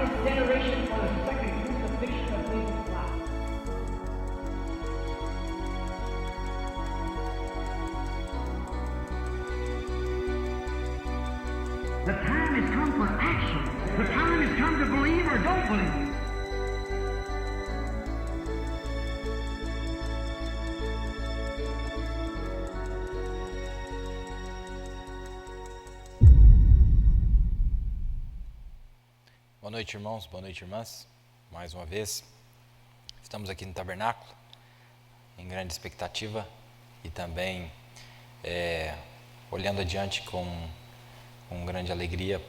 this generation for the second crucifixion of Jesus Christ. The time has come for action. The time has come to believe or don't believe. Boa noite, irmãos, boa noite, irmãs. Mais uma vez, estamos aqui no Tabernáculo, em grande expectativa e também olhando adiante com grande alegria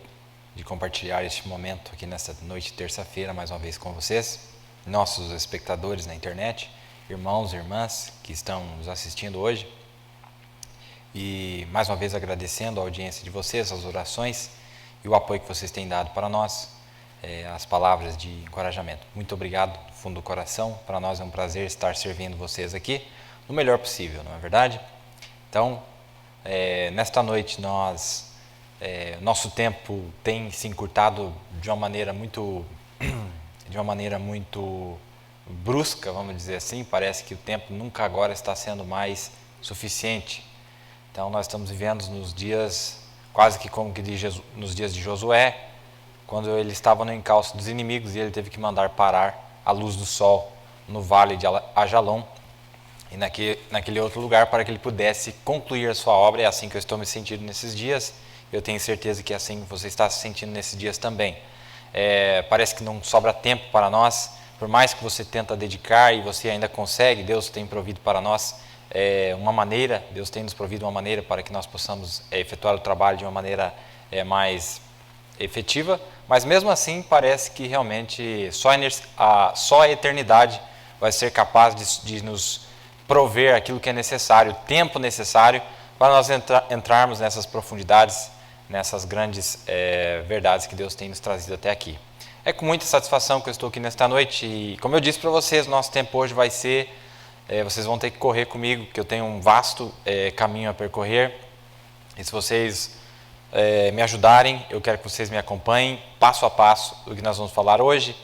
de compartilhar este momento aqui nessa noite de terça-feira, mais uma vez com vocês, nossos espectadores na internet, irmãos e irmãs que estão nos assistindo hoje. E mais uma vez agradecendo a audiência de vocês, as orações e o apoio que vocês têm dado para nós. As palavras de encorajamento. Muito obrigado do fundo do coração. Para nós é um prazer estar servindo vocês aqui no melhor possível, não é verdade? Então, nesta noite nosso tempo tem se encurtado de uma maneira muito brusca, vamos dizer assim. Parece que o tempo nunca agora está sendo mais suficiente. Então, nós estamos vivendo nos dias quase que como que nos dias de Josué, quando ele estava no encalço dos inimigos e ele teve que mandar parar a luz do sol no vale de Ajalon e naquele outro lugar para que ele pudesse concluir a sua obra. É assim que eu estou me sentindo nesses dias. Eu tenho certeza que é assim você está se sentindo nesses dias também. Parece que não sobra tempo para nós, por mais que você tenta dedicar e você ainda consegue, Deus tem provido para nós Deus tem nos provido uma maneira para que nós possamos efetuar o trabalho de uma maneira mais efetiva, mas mesmo assim parece que realmente só a eternidade vai ser capaz de nos prover aquilo que é necessário, o tempo necessário para nós entrarmos nessas profundidades, nessas grandes verdades que Deus tem nos trazido até aqui. É com muita satisfação que eu estou aqui nesta noite e, como eu disse para vocês, nosso tempo hoje vai ser, vocês vão ter que correr comigo, porque eu tenho um vasto caminho a percorrer, e se vocês me ajudarem, eu quero que vocês me acompanhem passo a passo do que nós vamos falar hoje.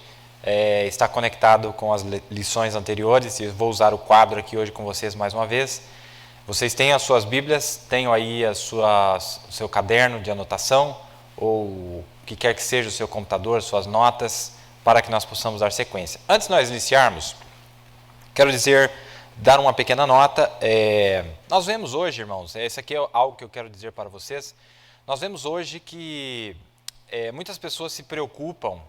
Está conectado com as lições anteriores e eu vou usar o quadro aqui hoje com vocês mais uma vez. Vocês têm as suas Bíblias, tenham aí o seu caderno de anotação ou o que quer que seja o seu computador, suas notas, para que nós possamos dar sequência. Antes de nós iniciarmos, quero dar uma pequena nota. Nós vemos hoje, irmãos, isso aqui é algo que eu quero dizer para vocês. Nós vemos hoje que muitas pessoas se preocupam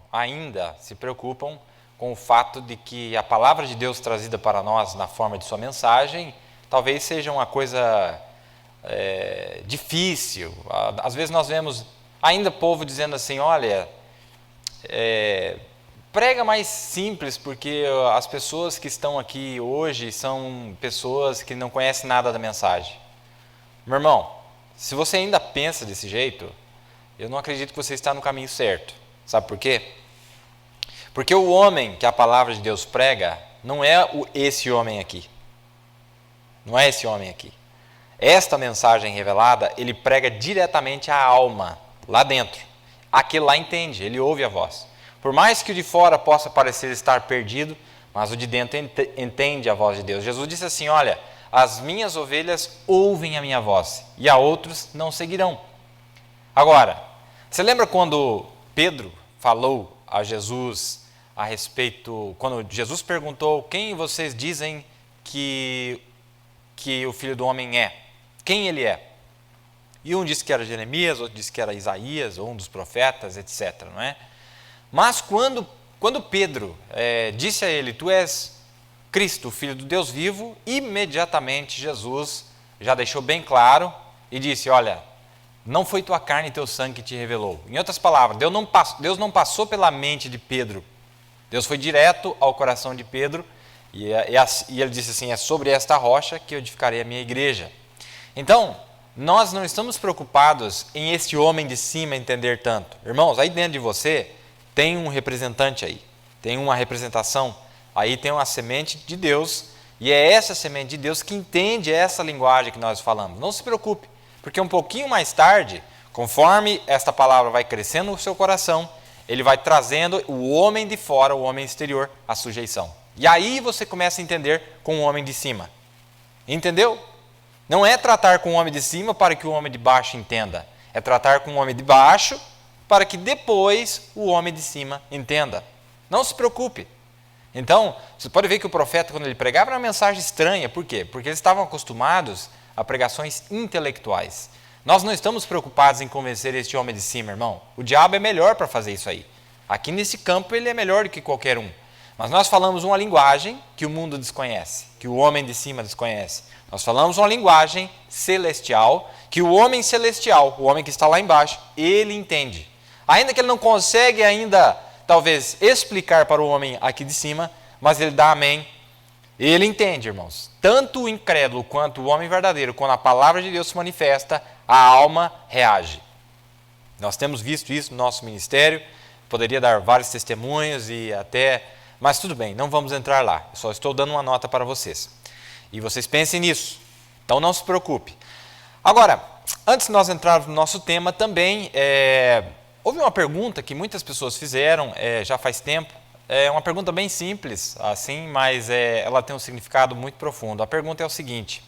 com o fato de que a palavra de Deus trazida para nós na forma de sua mensagem talvez seja uma coisa difícil. Às vezes nós vemos ainda povo dizendo assim, olha, prega mais simples, porque as pessoas que estão aqui hoje são pessoas que não conhecem nada da mensagem. Meu irmão, se você ainda pensa desse jeito, eu não acredito que você está no caminho certo. Sabe por quê? Porque o homem que a palavra de Deus prega não é esse homem aqui. Não é esse homem aqui. Esta mensagem revelada, ele prega diretamente à alma, lá dentro. Aquele lá entende, ele ouve a voz. Por mais que o de fora possa parecer estar perdido, mas o de dentro entende a voz de Deus. Jesus disse assim, olha, as minhas ovelhas ouvem a minha voz, e a outros não seguirão. Agora, você lembra quando Pedro falou a Jesus a respeito, quando Jesus perguntou, quem vocês dizem que o Filho do Homem é? Quem ele é? E um disse que era Jeremias, outro disse que era Isaías, ou um dos profetas, etc. Não é? Mas quando Pedro disse a ele, tu és Cristo, o Filho do Deus vivo, imediatamente Jesus já deixou bem claro e disse, olha, não foi tua carne e teu sangue que te revelou. Em outras palavras, Deus não passou pela mente de Pedro, Deus foi direto ao coração de Pedro e ele disse assim, é sobre esta rocha que eu edificarei a minha igreja. Então, nós não estamos preocupados em este homem de cima entender tanto. Irmãos, aí dentro de você tem um representante aí, tem uma representação. Aí tem uma semente de Deus, e é essa semente de Deus que entende essa linguagem que nós falamos. Não se preocupe, porque um pouquinho mais tarde, conforme esta palavra vai crescendo no seu coração, ele vai trazendo o homem de fora, o homem exterior, à sujeição. E aí você começa a entender com o homem de cima. Entendeu? Não é tratar com o homem de cima para que o homem de baixo entenda. É tratar com o homem de baixo para que depois o homem de cima entenda. Não se preocupe. Então, você pode ver que o profeta, quando ele pregava, era uma mensagem estranha. Por quê? Porque eles estavam acostumados a pregações intelectuais. Nós não estamos preocupados em convencer este homem de cima, irmão. O diabo é melhor para fazer isso aí. Aqui nesse campo ele é melhor do que qualquer um. Mas nós falamos uma linguagem que o mundo desconhece, que o homem de cima desconhece. Nós falamos uma linguagem celestial, que o homem celestial, o homem que está lá embaixo, ele entende. Ainda que ele não consegue ainda, talvez, explicar para o homem aqui de cima, mas ele dá amém. Ele entende, irmãos. Tanto o incrédulo quanto o homem verdadeiro, quando a palavra de Deus se manifesta, a alma reage. Nós temos visto isso no nosso ministério, poderia dar vários testemunhos e até... Mas tudo bem, não vamos entrar lá. Eu só estou dando uma nota para vocês. E vocês pensem nisso. Então não se preocupe. Agora, antes de nós entrarmos no nosso tema também, houve uma pergunta que muitas pessoas fizeram já faz tempo. É uma pergunta bem simples, assim, mas ela tem um significado muito profundo. A pergunta é o seguinte,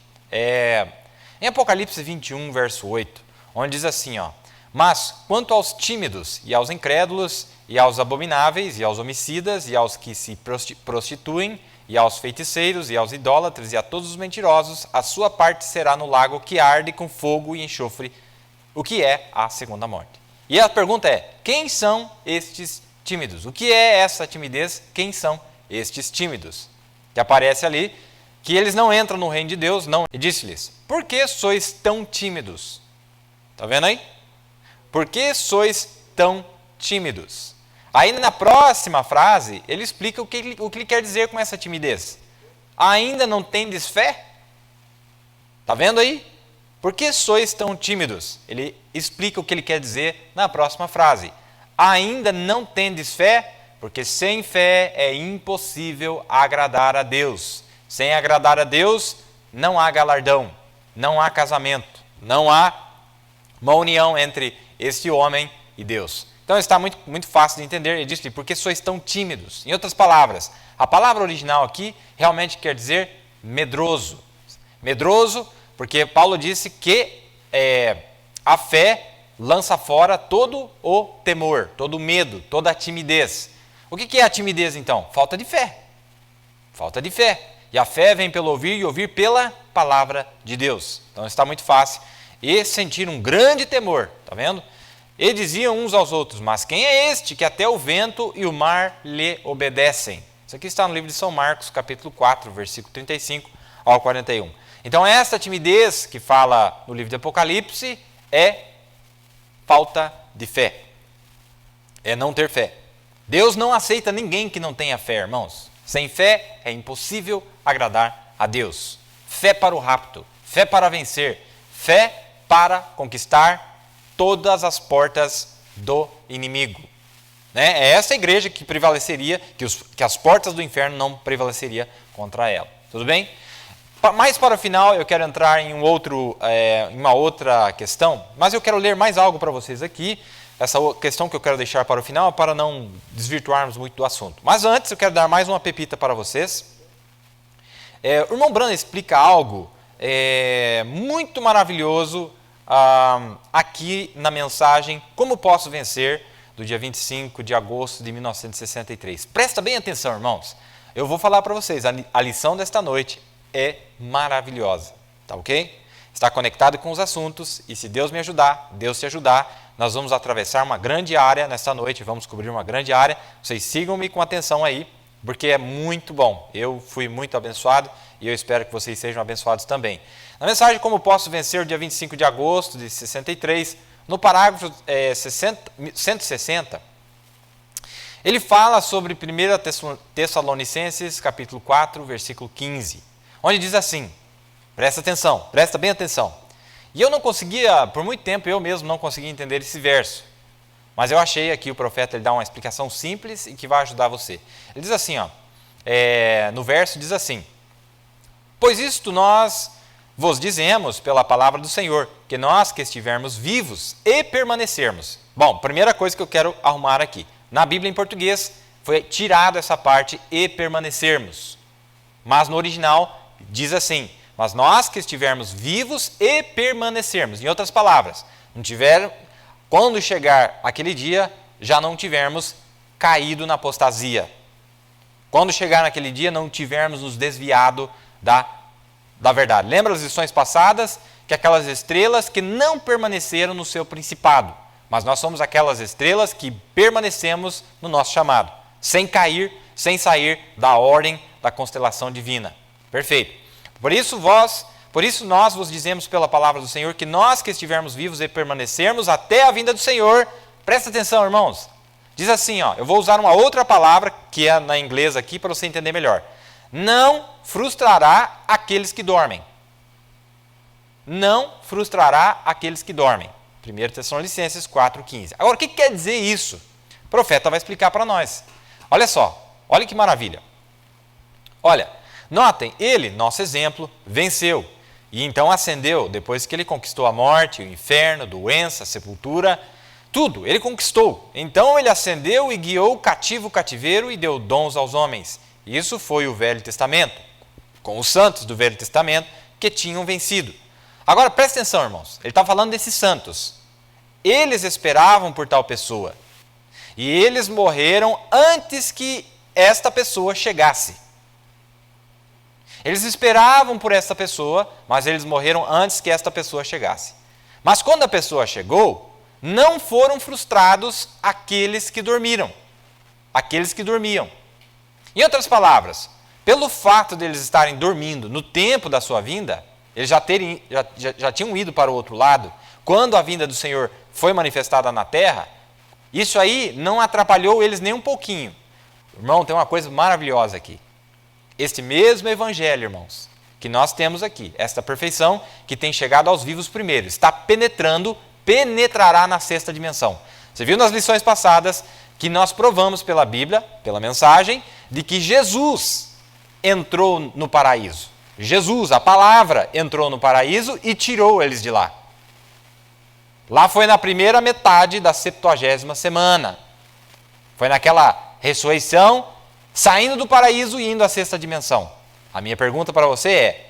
em Apocalipse 21, verso 8, onde diz assim, ó, mas quanto aos tímidos e aos incrédulos, e aos abomináveis, e aos homicidas, e aos que se prostituem, e aos feiticeiros, e aos idólatras, e a todos os mentirosos, a sua parte será no lago que arde com fogo e enxofre, o que é a segunda morte. E a pergunta é, quem são estes tímidos? O que é essa timidez? Quem são estes tímidos? Que aparece ali, que eles não entram no reino de Deus, não. E disse-lhes, por que sois tão tímidos? Está vendo aí? Por que sois tão tímidos? Aí na próxima frase, ele explica o que ele quer dizer com essa timidez. Ainda não tendes fé? Está vendo aí? Por que sois tão tímidos? Ele explica o que ele quer dizer na próxima frase. Ainda não tendes fé? Porque sem fé é impossível agradar a Deus. Sem agradar a Deus, não há galardão, não há casamento, não há uma união entre este homem e Deus. Então está muito fácil de entender. Ele diz, porque sois tão tímidos. Em outras palavras, a palavra original aqui realmente quer dizer medroso. Medroso, porque Paulo disse que a fé lança fora todo o temor, todo o medo, toda a timidez. O que é a timidez então? Falta de fé. Falta de fé. E a fé vem pelo ouvir e ouvir pela palavra de Deus. Então está muito fácil. E sentir um grande temor, está vendo? E diziam uns aos outros, mas quem é este que até o vento e o mar lhe obedecem? Isso aqui está no livro de São Marcos, capítulo 4, versículo 35 ao 41. Então essa timidez que fala no livro de Apocalipse é falta de fé. É não ter fé. Deus não aceita ninguém que não tenha fé, irmãos. Sem fé é impossível agradar a Deus. Fé para o rapto, fé para vencer, fé para conquistar todas as portas do inimigo. É essa igreja que prevaleceria, que as portas do inferno não prevaleceriam contra ela. Tudo bem? Mais para o final, eu quero entrar em uma outra questão, mas eu quero ler mais algo para vocês aqui. Essa questão que eu quero deixar para o final, para não desvirtuarmos muito do assunto. Mas antes, eu quero dar mais uma pepita para vocês. O irmão Branham explica algo muito maravilhoso aqui na mensagem Como Posso Vencer, do dia 25 de agosto de 1963. Presta bem atenção, irmãos. Eu vou falar para vocês, a lição desta noite é maravilhosa, tá ok? Está conectado com os assuntos e se Deus me ajudar, Deus te ajudar, nós vamos atravessar uma grande área nesta noite, vamos cobrir uma grande área. Vocês sigam-me com atenção aí, porque é muito bom. Eu fui muito abençoado e eu espero que vocês sejam abençoados também. Na mensagem Como Posso Vencer, dia 25 de agosto de 63, no parágrafo 160, ele fala sobre 1 Tessalonicenses, capítulo 4, versículo 15, onde diz assim, presta atenção, presta bem atenção. E eu não conseguia, por muito tempo, eu mesmo não conseguia entender esse verso, mas eu achei aqui o profeta ele dá uma explicação simples e que vai ajudar você. Ele diz assim, no verso diz assim, pois isto nós vos dizemos pela palavra do Senhor, que nós que estivermos vivos e permanecermos. Bom, primeira coisa que eu quero arrumar aqui. Na Bíblia em português foi tirado essa parte e permanecermos. Mas no original diz assim: mas nós que estivermos vivos e permanecermos. Em outras palavras, quando chegar aquele dia, já não tivermos caído na apostasia. Quando chegar naquele dia, não tivermos nos desviado da verdade. Lembra as lições passadas? Que aquelas estrelas que não permaneceram no seu principado. Mas nós somos aquelas estrelas que permanecemos no nosso chamado. Sem cair, sem sair da ordem da constelação divina. Perfeito. Por isso nós vos dizemos pela palavra do Senhor que nós que estivermos vivos e permanecermos até a vinda do Senhor. Presta atenção, irmãos. Diz assim, eu vou usar uma outra palavra que é na inglês aqui para você entender melhor. Não frustrará aqueles que dormem. Não frustrará aqueles que dormem. 1 Tessalonicenses 4,15. Agora, o que quer dizer isso? O profeta vai explicar para nós. Olha só, olha que maravilha. Olha, notem, ele, nosso exemplo, venceu. E então ascendeu, depois que ele conquistou a morte, o inferno, doença, sepultura, tudo, ele conquistou. Então ele ascendeu e guiou o cativeiro e deu dons aos homens. Isso foi o Velho Testamento, com os santos do Velho Testamento que tinham vencido. Agora, presta atenção, irmãos. Ele está falando desses santos. Eles esperavam por tal pessoa. E eles morreram antes que esta pessoa chegasse. Eles esperavam por esta pessoa, mas eles morreram antes que esta pessoa chegasse. Mas quando a pessoa chegou, não foram frustrados aqueles que dormiram. Aqueles que dormiam. Em outras palavras, pelo fato de eles estarem dormindo no tempo da sua vinda, eles já tinham ido para o outro lado. Quando a vinda do Senhor foi manifestada na terra, isso aí não atrapalhou eles nem um pouquinho. Irmão, tem uma coisa maravilhosa aqui. Este mesmo evangelho, irmãos, que nós temos aqui, esta perfeição que tem chegado aos vivos primeiro, está penetrará na sexta dimensão. Você viu nas lições passadas que nós provamos pela Bíblia, pela mensagem, de que Jesus entrou no paraíso. Jesus, a palavra, entrou no paraíso e tirou eles de lá. Lá foi na primeira metade da 70ª semana. Foi naquela ressurreição, saindo do paraíso e indo à sexta dimensão. A minha pergunta para você é: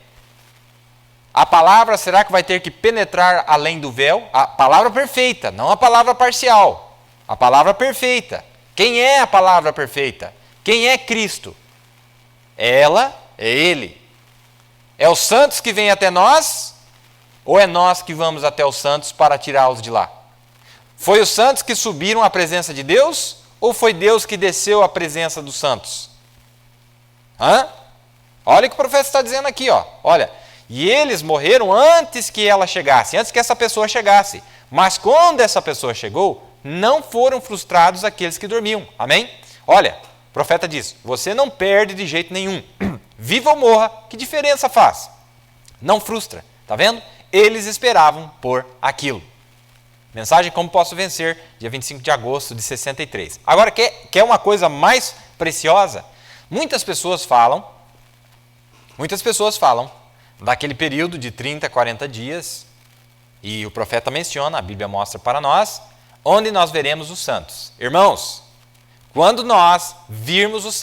a palavra será que vai ter que penetrar além do véu? A palavra perfeita, não a palavra parcial. A palavra perfeita. Quem é a palavra perfeita? Quem é Cristo? Ela, é Ele. É os santos que vêm até nós? Ou é nós que vamos até os santos para tirá-los de lá? Foi os santos que subiram à presença de Deus? Ou foi Deus que desceu à presença dos santos? Olha o que o profeta está dizendo aqui. Olha, e eles morreram antes que ela chegasse, antes que essa pessoa chegasse. Mas quando essa pessoa chegou, não foram frustrados aqueles que dormiam. Amém? Olha, o profeta diz, você não perde de jeito nenhum. Viva ou morra, que diferença faz? Não frustra, tá vendo? Eles esperavam por aquilo. Mensagem Como Posso Vencer, dia 25 de agosto de 63. Agora, quer uma coisa mais preciosa? Muitas pessoas falam daquele período de 30, 40 dias, e o profeta menciona, a Bíblia mostra para nós, onde nós veremos os santos. Irmãos, quando nós virmos os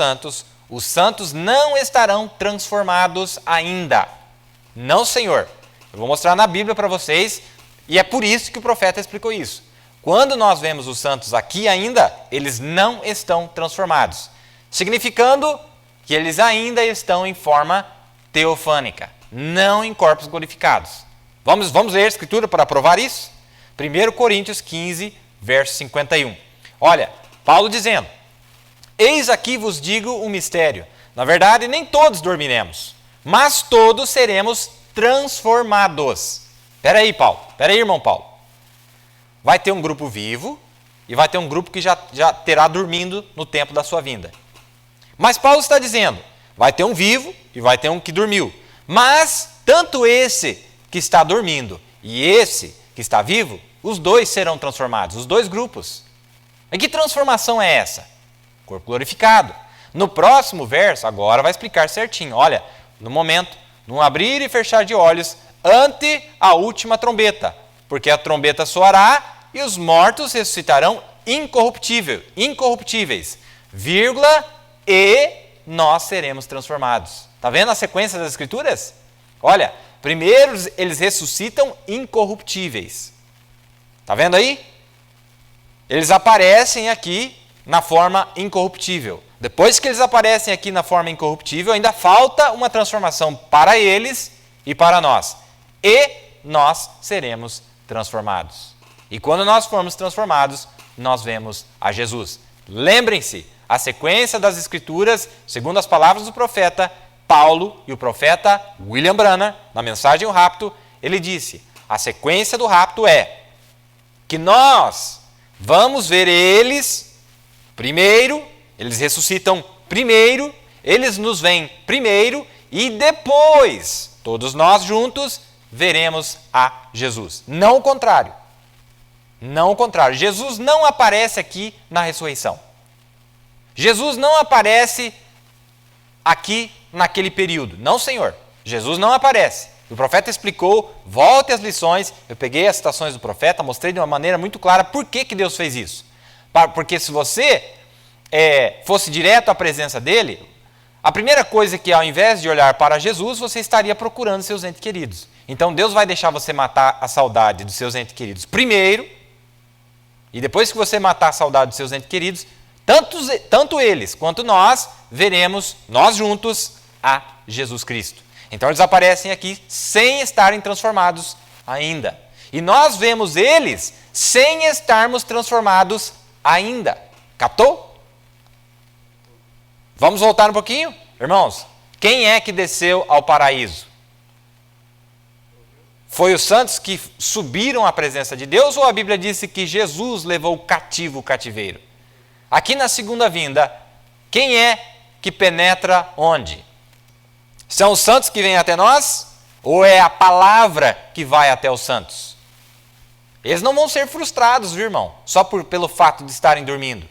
santos não estarão transformados ainda. Não, Senhor. Eu vou mostrar na Bíblia para vocês, e é por isso que o profeta explicou isso. Quando nós vemos os santos aqui ainda, eles não estão transformados, significando que eles ainda estão em forma teofânica, não em corpos glorificados. Vamos ler a Escritura para provar isso? 1 Coríntios 15, verso 51. Olha, Paulo dizendo, eis aqui vos digo um mistério. Na verdade, nem todos dormiremos, mas todos seremos transformados. Espera aí, Paulo. Espera aí, irmão Paulo. Vai ter um grupo vivo e vai ter um grupo que já terá dormindo no tempo da sua vinda. Mas Paulo está dizendo, vai ter um vivo e vai ter um que dormiu. Mas tanto esse que está dormindo e esse que está vivo, os dois serão transformados, os dois grupos. E que transformação é essa? Corpo glorificado. No próximo verso, agora vai explicar certinho. Olha, no momento, num abrir e fechar de olhos, ante a última trombeta. Porque a trombeta soará e os mortos ressuscitarão incorruptíveis, vírgula, e nós seremos transformados. Está vendo a sequência das Escrituras? Olha, primeiro eles ressuscitam incorruptíveis. Está vendo aí? Eles aparecem aqui na forma incorruptível. Depois que eles aparecem aqui na forma incorruptível, ainda falta uma transformação para eles e para nós. E nós seremos transformados. E quando nós formos transformados, nós vemos a Jesus. Lembrem-se, a sequência das Escrituras, segundo as palavras do profeta Paulo e o profeta William Branham, na mensagem O Rapto, ele disse, a sequência do rapto é que nós vamos ver eles primeiro, eles ressuscitam primeiro, eles nos veem primeiro e depois, todos nós juntos, veremos a Jesus. Não o contrário. Não o contrário. Jesus não aparece aqui na ressurreição. Jesus não aparece aqui naquele período. Não, Senhor. Jesus não aparece. O profeta explicou, volte às lições, eu peguei as citações do profeta, mostrei de uma maneira muito clara por que Deus fez isso. Porque se você fosse direto à presença dele, a primeira coisa é que ao invés de olhar para Jesus, você estaria procurando seus entes queridos. Então Deus vai deixar você matar a saudade dos seus entes queridos primeiro, e depois que você matar a saudade dos seus entes queridos, tanto eles quanto nós veremos, nós juntos, a Jesus Cristo. Então eles aparecem aqui sem estarem transformados ainda. E nós vemos eles sem estarmos transformados ainda. Captou? Vamos voltar um pouquinho? Irmãos, quem é que desceu ao paraíso? Foi os santos que subiram à presença de Deus ou a Bíblia disse que Jesus levou cativo o cativeiro? Aqui na segunda vinda, quem é que penetra onde? São os santos que vêm até nós? Ou é a palavra que vai até os santos? Eles não vão ser frustrados, viu, irmão? Só pelo fato de estarem dormindo.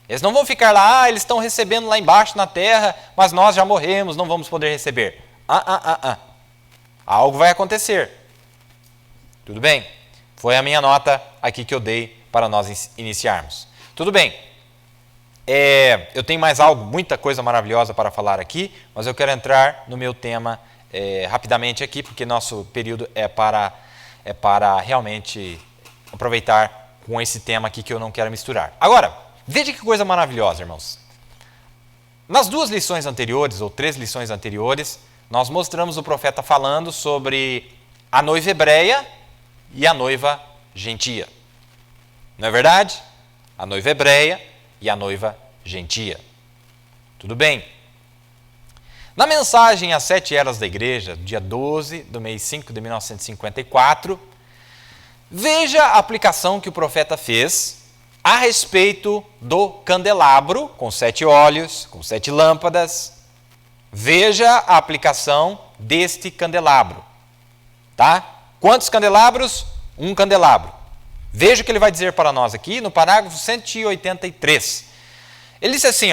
Eles não vão ficar lá, eles estão recebendo lá embaixo na terra, mas nós já morremos, não vamos poder receber. Algo vai acontecer. Tudo bem? Foi a minha nota aqui que eu dei para nós iniciarmos. Tudo bem. Eu tenho mais algo, muita coisa maravilhosa para falar aqui, mas eu quero entrar no meu tema rapidamente aqui, porque nosso período é para realmente aproveitar com esse tema aqui que eu não quero misturar. Agora, veja que coisa maravilhosa, irmãos. Nas 2 lições anteriores, ou 3 lições anteriores, nós mostramos o profeta falando sobre a noiva hebreia e a noiva gentia. Não é verdade? A noiva hebreia e a noiva gentia. Tudo bem? Na mensagem às 7 eras da igreja, dia 12 do mês 5 de 1954, veja a aplicação que o profeta fez a respeito do candelabro, com 7 olhos, com 7 lâmpadas. Veja a aplicação deste candelabro. Tá? Quantos candelabros? Um candelabro. Veja o que ele vai dizer para nós aqui no parágrafo 183. Ele disse assim,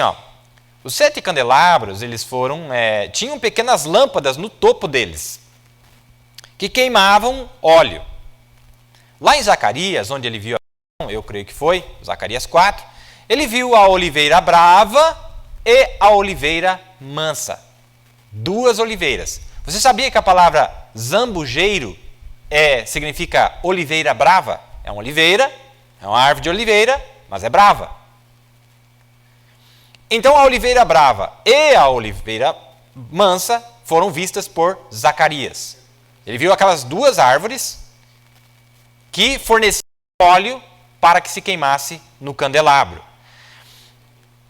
os 7 candelabros, eles tinham pequenas lâmpadas no topo deles, que queimavam óleo. Lá em Zacarias, onde ele viu, eu creio que foi, Zacarias 4, ele viu a oliveira brava e a oliveira mansa. 2 oliveiras. Você sabia que a palavra zambujeiro significa oliveira brava? É uma oliveira, é uma árvore de oliveira, mas é brava. Então a oliveira brava e a oliveira mansa foram vistas por Zacarias. Ele viu aquelas 2 árvores que forneciam óleo para que se queimasse no candelabro.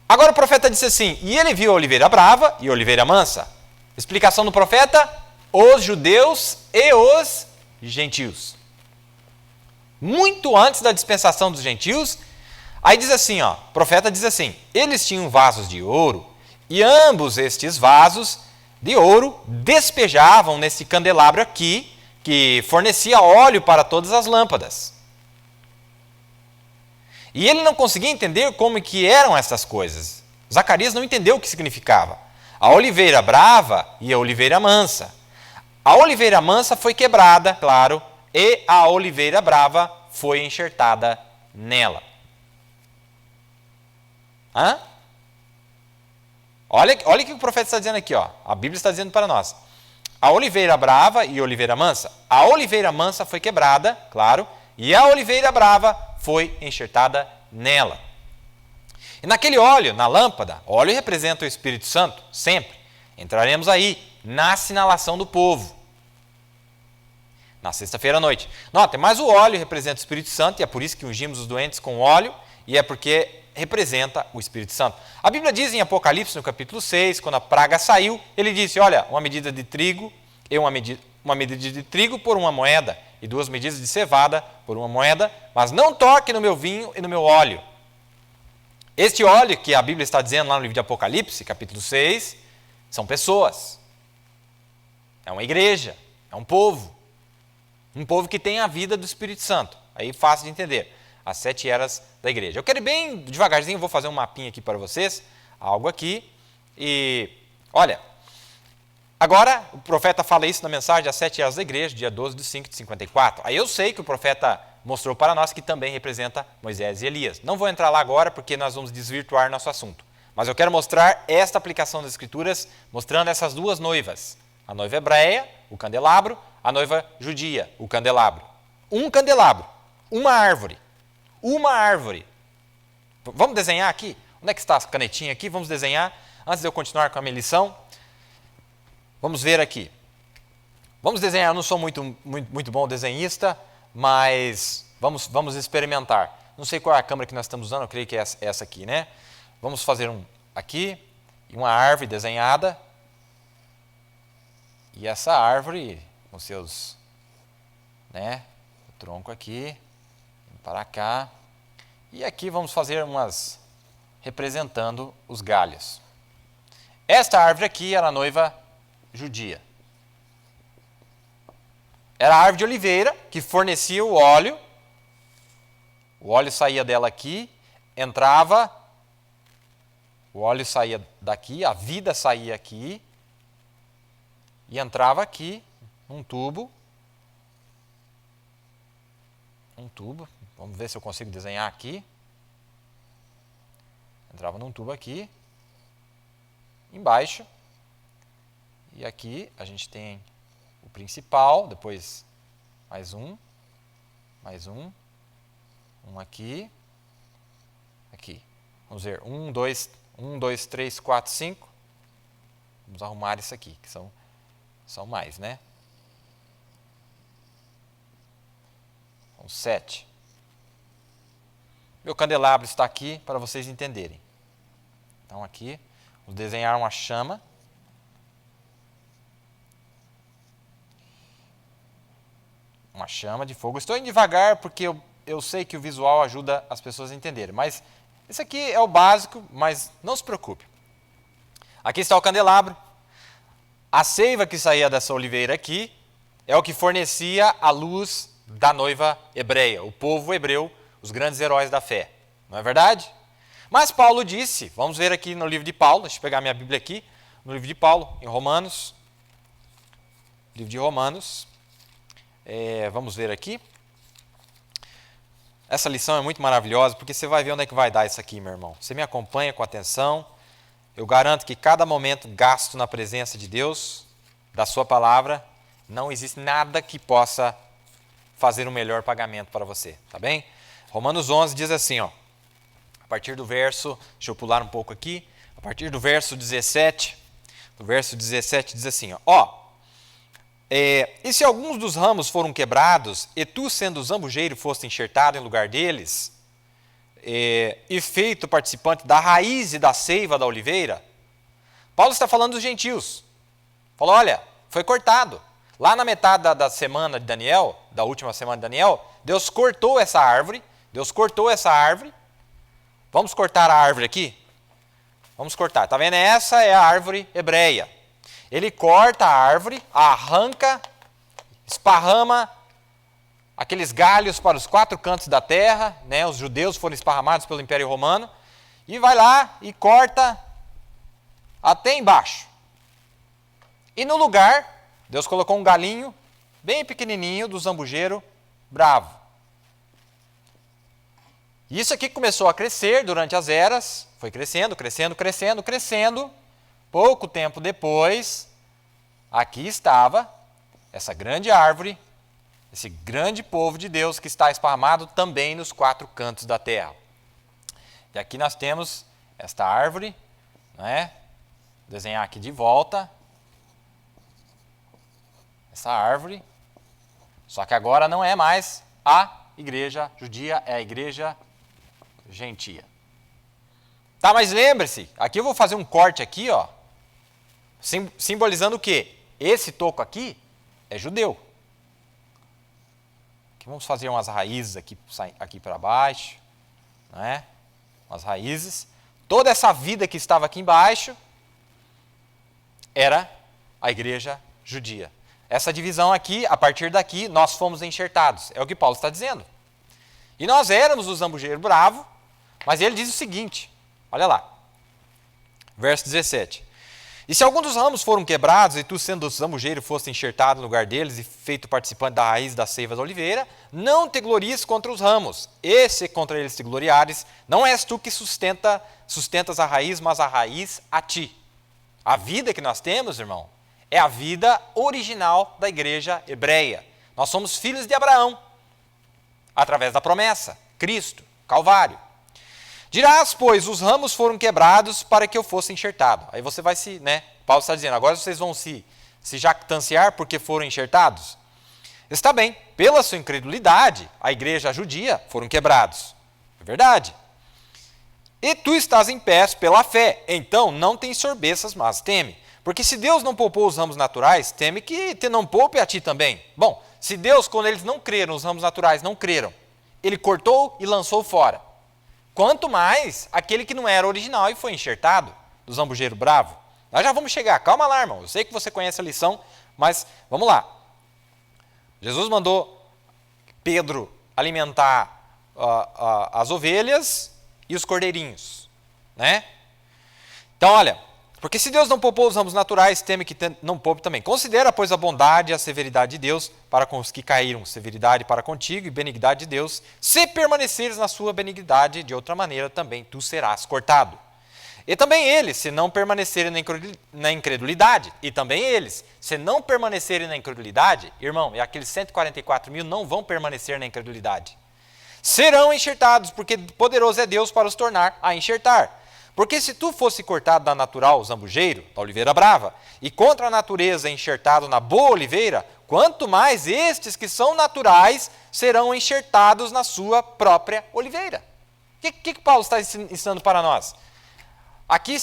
Agora o profeta disse assim, e ele viu a oliveira brava e a oliveira mansa. Explicação do profeta, os judeus e os gentios. Muito antes da dispensação dos gentios, aí diz assim, o profeta diz assim, eles tinham vasos de ouro, e ambos estes vasos de ouro despejavam nesse candelabro aqui, que fornecia óleo para todas as lâmpadas. E ele não conseguia entender como que eram essas coisas. Zacarias não entendeu o que significava. A oliveira brava e a oliveira mansa. A oliveira mansa foi quebrada, claro, e a oliveira brava foi enxertada nela. Hã? Olha o que o profeta está dizendo aqui, ó. A Bíblia está dizendo para nós. A oliveira brava e a oliveira mansa. A oliveira mansa foi quebrada, claro, e a oliveira brava foi enxertada nela. E naquele óleo, na lâmpada, óleo representa o Espírito Santo, sempre. Entraremos aí na assinalação do povo. Na sexta-feira à noite. Notem, mas o óleo representa o Espírito Santo, e é por isso que ungimos os doentes com óleo, e é porque representa o Espírito Santo. A Bíblia diz em Apocalipse, no capítulo 6, quando a praga saiu, ele disse, olha, uma medida de trigo, uma medida de trigo por uma moeda, e 2 medidas de cevada por uma moeda, mas não toque no meu vinho e no meu óleo. Este óleo que a Bíblia está dizendo lá no livro de Apocalipse, capítulo 6, são pessoas. É uma igreja, é um povo. Um povo que tem a vida do Espírito Santo. Aí fácil de entender. As 7 eras da igreja. Eu quero ir bem devagarzinho, vou fazer um mapinha aqui para vocês. Algo aqui. E, olha, agora o profeta fala isso na mensagem das 7 eras da igreja, dia 12 de 5 de 54. Aí eu sei que o profeta mostrou para nós que também representa Moisés e Elias. Não vou entrar lá agora porque nós vamos desvirtuar nosso assunto. Mas eu quero mostrar esta aplicação das Escrituras, mostrando essas duas noivas. A noiva hebreia, o candelabro, a noiva judia, o candelabro. Um candelabro, uma árvore. Uma árvore. Vamos desenhar aqui? Onde é que está a canetinha aqui? Vamos desenhar. Antes de eu continuar com a minha lição, vamos ver aqui. Vamos desenhar. Eu não sou muito bom desenhista, mas vamos experimentar. Não sei qual é a câmera que nós estamos usando, eu creio que é essa aqui, né? Vamos fazer um aqui, uma árvore desenhada. E essa árvore, com seus, né, o tronco aqui, para cá. E aqui vamos fazer umas, representando os galhos. Esta árvore aqui era a noiva judia. Era a árvore de oliveira que fornecia o óleo. O óleo saía dela aqui, entrava, o óleo saía daqui, a vida saía aqui. E entrava aqui, um tubo, vamos ver se eu consigo desenhar aqui. Entrava num tubo aqui, embaixo, e aqui a gente tem o principal, depois mais um aqui, Vamos ver, 1, 2, 3, 4, 5. Vamos arrumar isso aqui, que são mais, né? São 7. Meu candelabro está aqui para vocês entenderem. Então aqui, vamos desenhar uma chama. Uma chama de fogo. Estou indo devagar porque eu sei que o visual ajuda as pessoas a entenderem. Mas esse aqui é o básico, mas não se preocupe. Aqui está o candelabro. A seiva que saía dessa oliveira aqui é o que fornecia a luz da noiva hebreia, o povo hebreu, os grandes heróis da fé. Não é verdade? Mas Paulo disse, vamos ver aqui no livro de Paulo, deixa eu pegar minha Bíblia aqui, no livro de Paulo, em Romanos, livro de Romanos, vamos ver aqui. Essa lição é muito maravilhosa, porque você vai ver onde é que vai dar isso aqui, meu irmão. Você me acompanha com atenção. Eu garanto que cada momento gasto na presença de Deus, da sua palavra, não existe nada que possa fazer um melhor pagamento para você, tá bem? Romanos 11 diz assim, ó, a partir do verso, deixa eu pular um pouco aqui, a partir do verso 17, diz assim, e se alguns dos ramos foram quebrados, e tu, sendo zambujeiro, foste enxertado em lugar deles, e feito participante da raiz e da seiva da oliveira, Paulo está falando dos gentios. Falou, olha, foi cortado. Lá na metade da semana de Daniel, da última semana de Daniel, Deus cortou essa árvore. Vamos cortar a árvore aqui? Vamos cortar. Está vendo? Essa é a árvore hebreia. Ele corta a árvore, arranca, esparrama aqueles galhos para os 4 cantos da terra, né? Os judeus foram esparramados pelo Império Romano, e vai lá e corta até embaixo. E no lugar, Deus colocou um galinho bem pequenininho do zambujeiro bravo. Isso aqui começou a crescer durante as eras, foi crescendo, crescendo, crescendo, crescendo. Pouco tempo depois, aqui estava essa grande árvore, esse grande povo de Deus que está esparramado também nos 4 cantos da terra. E aqui nós temos esta árvore, né? Vou desenhar aqui de volta essa árvore, só que agora não é mais a igreja judia, é a igreja gentia. Tá, mas lembre-se, aqui eu vou fazer um corte aqui, ó, simbolizando o quê? Esse toco aqui é judeu. Aqui vamos fazer umas raízes aqui para baixo, né? Umas raízes. Toda essa vida que estava aqui embaixo era a igreja judia. Essa divisão aqui, a partir daqui, nós fomos enxertados. É o que Paulo está dizendo. E nós éramos o zambujeiro bravo, mas ele diz o seguinte, olha lá, verso 17. E se algum dos ramos foram quebrados, e tu, sendo zambujeiro, foste enxertado no lugar deles e feito participante da raiz da seiva da oliveira, não te glories contra os ramos, e se contra eles te gloriares, não és tu que sustentas a raiz, mas a raiz a ti. A vida que nós temos, irmão, é a vida original da igreja hebreia. Nós somos filhos de Abraão, através da promessa, Cristo, Calvário. Dirás, pois, os ramos foram quebrados para que eu fosse enxertado. Aí você vai Paulo está dizendo, agora vocês vão se jactanciar porque foram enxertados? Está bem, pela sua incredulidade, a igreja judia foram quebrados. É verdade. E tu estás em pé pela fé, então não te ensorbeças, mas teme. Porque se Deus não poupou os ramos naturais, teme que te não poupe a ti também. Bom, se Deus, quando eles não creram, os ramos naturais não creram, ele cortou e lançou fora. Quanto mais aquele que não era original e foi enxertado, do zambujeiro bravo. Nós já vamos chegar, calma lá, irmão. Eu sei que você conhece a lição, mas vamos lá. Jesus mandou Pedro alimentar as ovelhas e os cordeirinhos, né? Então, olha, porque se Deus não poupou os ramos naturais, teme que não poupe também. Considera, pois, a bondade e a severidade de Deus para com os que caíram, severidade para contigo e benignidade de Deus. Se permaneceres na sua benignidade, de outra maneira também tu serás cortado. E também eles, se não permanecerem na incredulidade, e também eles, se não permanecerem na incredulidade, irmão, e aqueles 144 mil não vão permanecer na incredulidade. Serão enxertados, porque poderoso é Deus para os tornar a enxertar. Porque se tu fosse cortado da natural zambujeiro, da oliveira brava, e contra a natureza enxertado na boa oliveira, quanto mais estes que são naturais serão enxertados na sua própria oliveira. O que Paulo está ensinando para nós? Aqui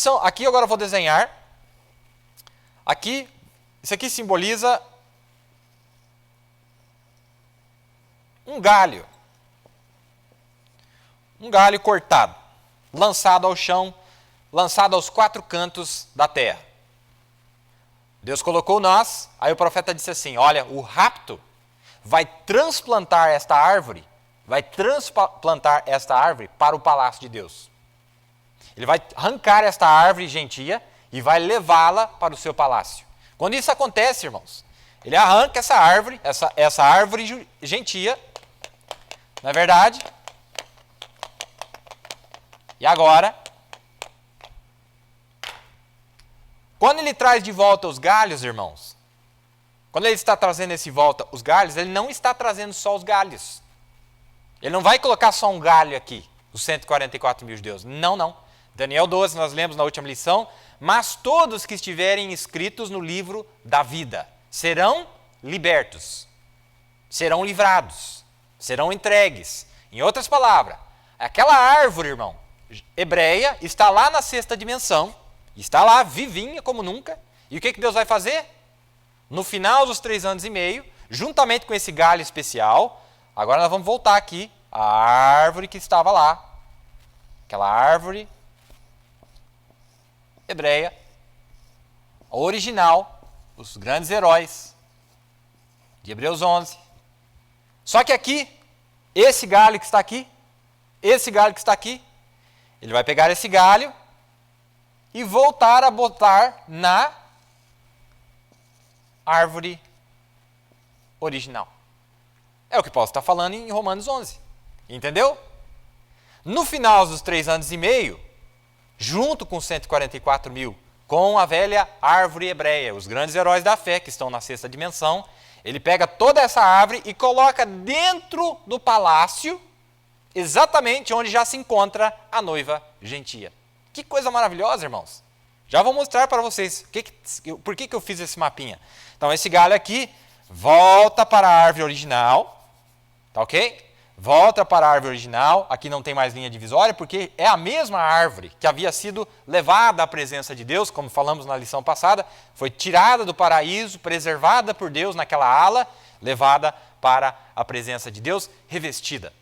agora eu vou desenhar. Isso aqui simboliza um galho. Um galho cortado, lançado ao chão, lançado aos 4 cantos da terra. Deus colocou nós, aí o profeta disse assim, olha, o rapto vai transplantar esta árvore para o palácio de Deus. Ele vai arrancar esta árvore gentia e vai levá-la para o seu palácio. Quando isso acontece, irmãos, ele arranca essa árvore gentia, não é verdade? E agora, quando ele traz de volta os galhos, irmãos, quando ele está trazendo de volta os galhos, ele não está trazendo só os galhos. Ele não vai colocar só um galho aqui, os 144 mil judeus. Não. Daniel 12, nós lemos na última lição, mas todos que estiverem inscritos no livro da vida serão libertos, serão livrados, serão entregues. Em outras palavras, aquela árvore, irmão, hebreia, está lá na 6ª dimensão, está lá vivinha como nunca, e o que Deus vai fazer? No final dos 3 anos e meio, juntamente com esse galho especial, agora nós vamos voltar aqui, a árvore que estava lá, aquela árvore hebreia, a original, os grandes heróis de Hebreus 11. Só que aqui, esse galho que está aqui, ele vai pegar esse galho e voltar a botar na árvore original. É o que Paulo está falando em Romanos 11. Entendeu? No final dos 3 anos e meio, junto com 144 mil, com a velha árvore hebreia, os grandes heróis da fé que estão na sexta dimensão, ele pega toda essa árvore e coloca dentro do palácio, exatamente onde já se encontra a noiva gentia. Que coisa maravilhosa, irmãos. Já vou mostrar para vocês por que eu fiz esse mapinha. Então, esse galho aqui volta para a árvore original, tá ok? Volta para a árvore original, aqui não tem mais linha divisória, porque é a mesma árvore que havia sido levada à presença de Deus, como falamos na lição passada, foi tirada do paraíso, preservada por Deus naquela ala, levada para a presença de Deus, revestida.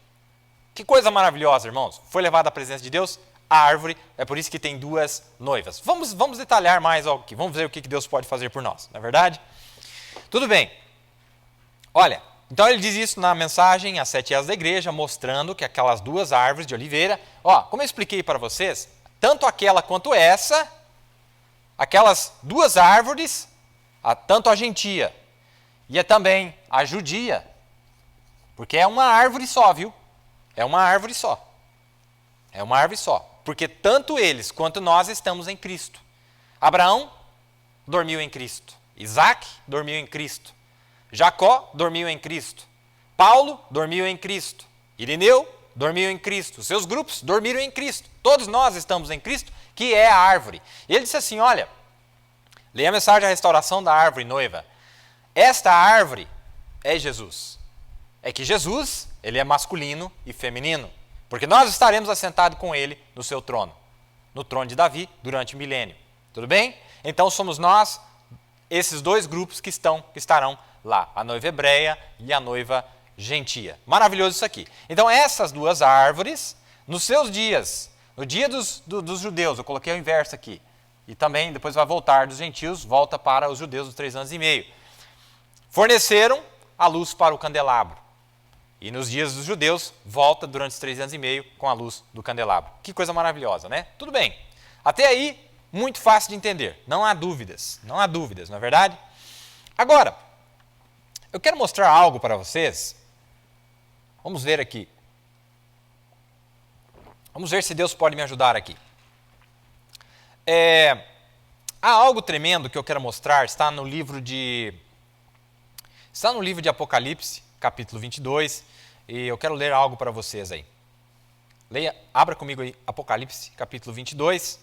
Que coisa maravilhosa, irmãos. Foi levada à presença de Deus, a árvore, é por isso que tem 2 noivas. Vamos detalhar mais algo aqui, vamos ver o que Deus pode fazer por nós, não é verdade? Tudo bem. Olha, então ele diz isso na mensagem às 7 eras da igreja, mostrando que aquelas 2 árvores de oliveira, como eu expliquei para vocês, tanto aquela quanto essa, aquelas 2 árvores, tanto a gentia e também a judia, porque é uma árvore só, viu? É uma árvore só. É uma árvore só. Porque tanto eles quanto nós estamos em Cristo. Abraão dormiu em Cristo. Isaac dormiu em Cristo. Jacó dormiu em Cristo. Paulo dormiu em Cristo. Irineu dormiu em Cristo. Seus grupos dormiram em Cristo. Todos nós estamos em Cristo, que é a árvore. E ele disse assim, olha, leia a mensagem da restauração da árvore noiva. Esta árvore é Jesus. É que Jesus, ele é masculino e feminino. Porque nós estaremos assentados com ele no seu trono. No trono de Davi, durante o milênio. Tudo bem? Então somos nós, esses 2 grupos que estarão lá. A noiva hebreia e a noiva gentia. Maravilhoso isso aqui. Então essas 2 árvores, nos seus dias, no dia dos judeus, eu coloquei o inverso aqui. E também depois vai voltar dos gentios, volta para os judeus dos 3 anos e meio. Forneceram a luz para o candelabro. E nos dias dos judeus, volta durante os 3 anos e meio com a luz do candelabro. Que coisa maravilhosa, né? Tudo bem. Até aí, muito fácil de entender. Não há dúvidas, não é verdade? Agora, eu quero mostrar algo para vocês. Vamos ver aqui. Vamos ver se Deus pode me ajudar aqui. Há algo tremendo que eu quero mostrar, está no livro de Apocalipse, capítulo 22, e eu quero ler algo para vocês aí. Abra comigo aí Apocalipse, capítulo 22,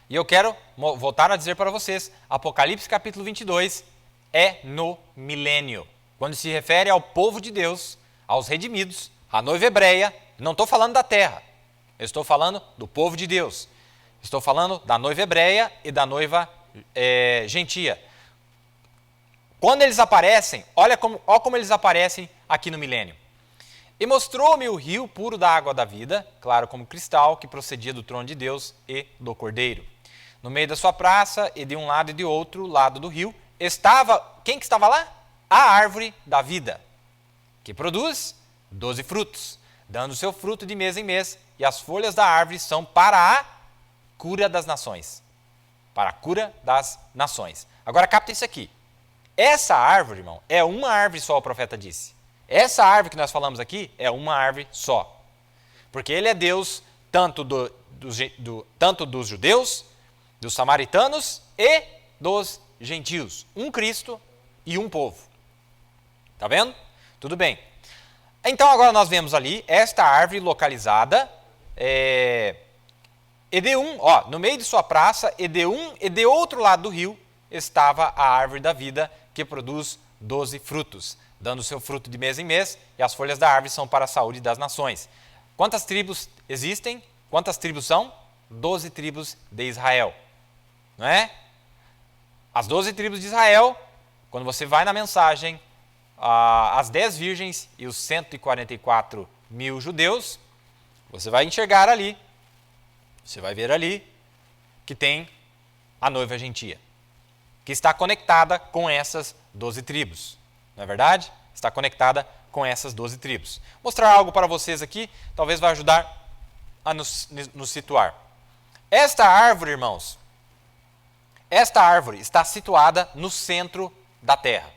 e eu quero voltar a dizer para vocês, Apocalipse, capítulo 22, é no milênio. Quando se refere ao povo de Deus, aos redimidos, à noiva hebreia, não estou falando da terra, eu estou falando do povo de Deus. Estou falando da noiva hebreia e da noiva gentia. Quando eles aparecem, olha como eles aparecem aqui no milênio. E mostrou-me o rio puro da água da vida, claro como cristal, que procedia do trono de Deus e do Cordeiro. No meio da sua praça, e de um lado e de outro lado do rio, quem que estava lá? A árvore da vida, que produz 12 frutos, dando seu fruto de mês em mês, e as folhas da árvore são para a cura das nações. Para a cura das nações. Agora capta isso aqui. Essa árvore, irmão, é uma árvore só, o profeta disse. Essa árvore que nós falamos aqui é uma árvore só. Porque ele é Deus tanto dos judeus, dos samaritanos e dos gentios. Um Cristo e um povo. Tá vendo? Tudo bem. Então agora nós vemos ali esta árvore localizada, no meio de sua praça, e de outro lado do rio, estava a árvore da vida, que produz 12 frutos, dando seu fruto de mês em mês, e as folhas da árvore são para a saúde das nações. Quantas tribos existem? Quantas tribos são? 12 tribos de Israel. Não é? As 12 tribos de Israel, quando você vai na mensagem, as 10 virgens e os 144 mil judeus, você vai enxergar ali, você vai ver ali, que tem a noiva gentia, que está conectada com essas 12 tribos. Não é verdade? Está conectada com essas 12 tribos. Vou mostrar algo para vocês aqui, talvez vai ajudar a nos situar. Esta árvore, irmãos, esta árvore está situada no centro da Terra.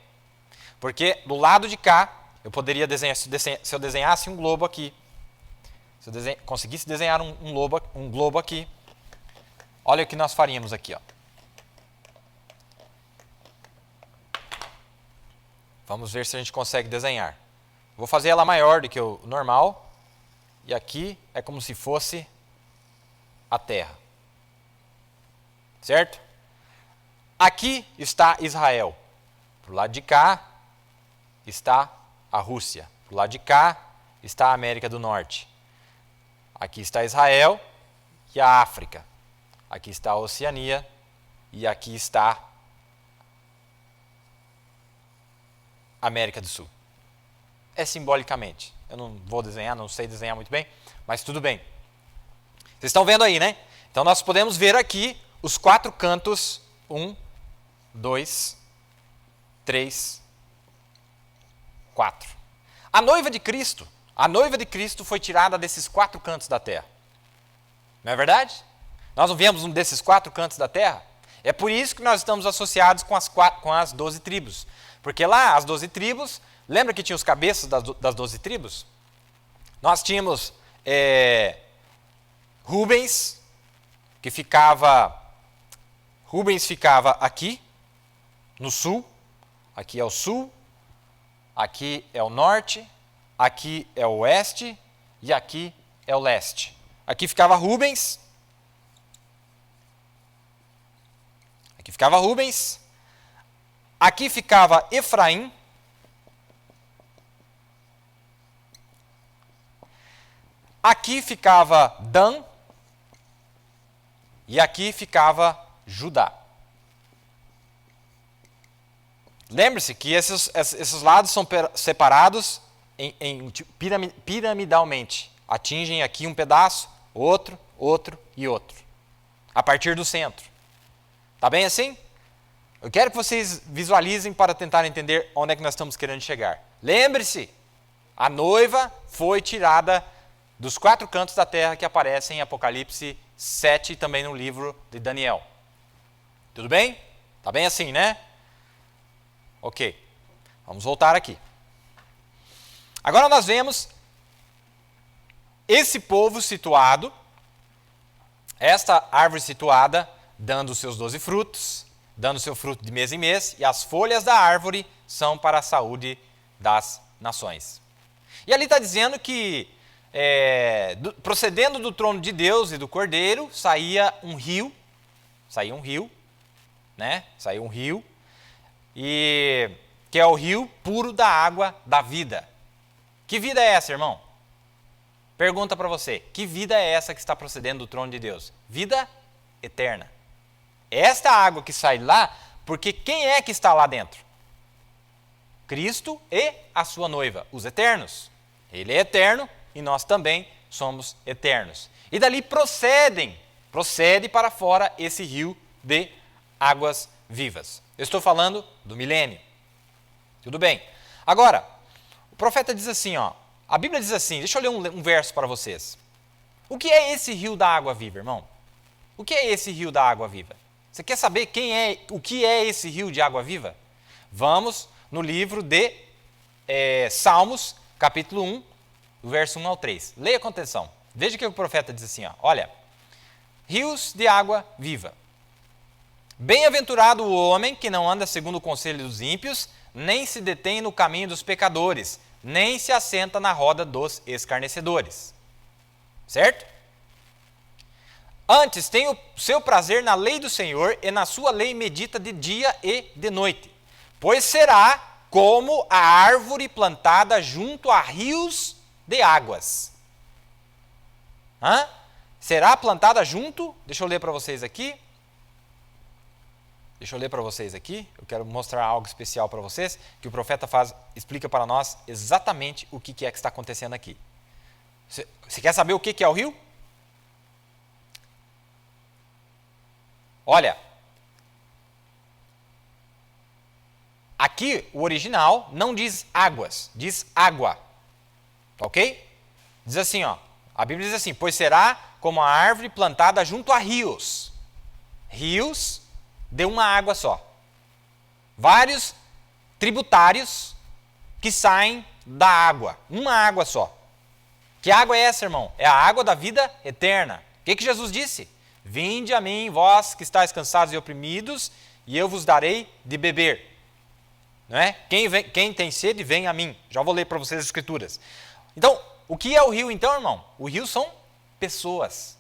Porque do lado de cá, eu poderia desenhar, se eu desenhasse um globo aqui, Se eu conseguisse desenhar um globo aqui, olha o que nós faríamos aqui. Ó. Vamos ver se a gente consegue desenhar. Vou fazer ela maior do que o normal. E aqui é como se fosse a Terra. Certo? Aqui está Israel. Pro lado de cá está a Rússia. Pro lado de cá está a América do Norte. Aqui está Israel e a África. Aqui está a Oceania e aqui está a América do Sul. É simbolicamente. Eu não vou desenhar, não sei desenhar muito bem, mas tudo bem. Vocês estão vendo aí, né? Então nós podemos ver aqui os 4 cantos. 1, 2, 3, 4. A noiva de Cristo foi tirada desses 4 cantos da terra. Não é verdade? Nós não vemos um desses 4 cantos da terra? É por isso que nós estamos associados com as 12 tribos. Porque lá, as 12 tribos, lembra que tinha os cabeças das 12 tribos? Nós tínhamos Rubens, que ficava aqui, no sul. Aqui é o sul, aqui é o norte, aqui é o oeste e aqui é o leste. Aqui ficava Rubens. Aqui ficava Rubens. Aqui ficava Efraim. Aqui ficava Dan. E aqui ficava Judá. Lembre-se que esses lados são separados piramidalmente. Atingem aqui um pedaço, outro, outro e outro. A partir do centro. Tá bem assim? Eu quero que vocês visualizem para tentar entender onde é que nós estamos querendo chegar. Lembre-se, a noiva foi tirada dos 4 cantos da terra que aparecem em Apocalipse 7 e também no livro de Daniel. Tudo bem? Tá bem assim, né? Ok. Vamos voltar aqui. Agora nós vemos esse povo situado, esta árvore situada, dando os seus 12 frutos, dando seu fruto de mês em mês, e as folhas da árvore são para a saúde das nações. E ali está dizendo que, procedendo do trono de Deus e do Cordeiro, saía um rio, né? Saiu um rio, e que é o rio puro da água da vida. Que vida é essa, irmão? Pergunta para você, que vida é essa que está procedendo do trono de Deus? Vida eterna. Esta água que sai lá, porque quem é que está lá dentro? Cristo e a sua noiva, os eternos. Ele é eterno e nós também somos eternos. E dali procede para fora esse rio de águas vivas. Eu estou falando do milênio. Tudo bem. Agora, o profeta diz assim, ó, a Bíblia diz assim, deixa eu ler um verso para vocês. O que é esse rio da água viva, irmão? O que é esse rio da água viva? Você quer saber o que é esse rio de água viva? Vamos no livro de Salmos, capítulo 1, do verso 1 ao 3. Leia com atenção. Veja que o profeta diz assim, ó, olha, rios de água viva. Bem-aventurado o homem que não anda segundo o conselho dos ímpios, nem se detém no caminho dos pecadores, nem se assenta na roda dos escarnecedores. Certo? Antes tem o seu prazer na lei do Senhor, e na sua lei medita de dia e de noite. Pois será como a árvore plantada junto a rios de águas. Será plantada junto, deixa eu ler para vocês aqui. Eu quero mostrar algo especial para vocês, que o profeta explica para nós exatamente o que é que está acontecendo aqui. Você quer saber o que é o rio? Olha, aqui o original não diz águas, diz água. Ok? Diz assim, ó, a Bíblia diz assim, pois será como a árvore plantada junto a rios. Rios de uma água só. Vários tributários que saem da água, uma água só. Que água é essa, irmão? É a água da vida eterna. O que Jesus disse? Vinde a mim, vós que estáis cansados e oprimidos, e eu vos darei de beber. Não é? Quem tem sede, vem a mim. Já vou ler para vocês as escrituras. Então, o que é o rio então, irmão? O rio são pessoas.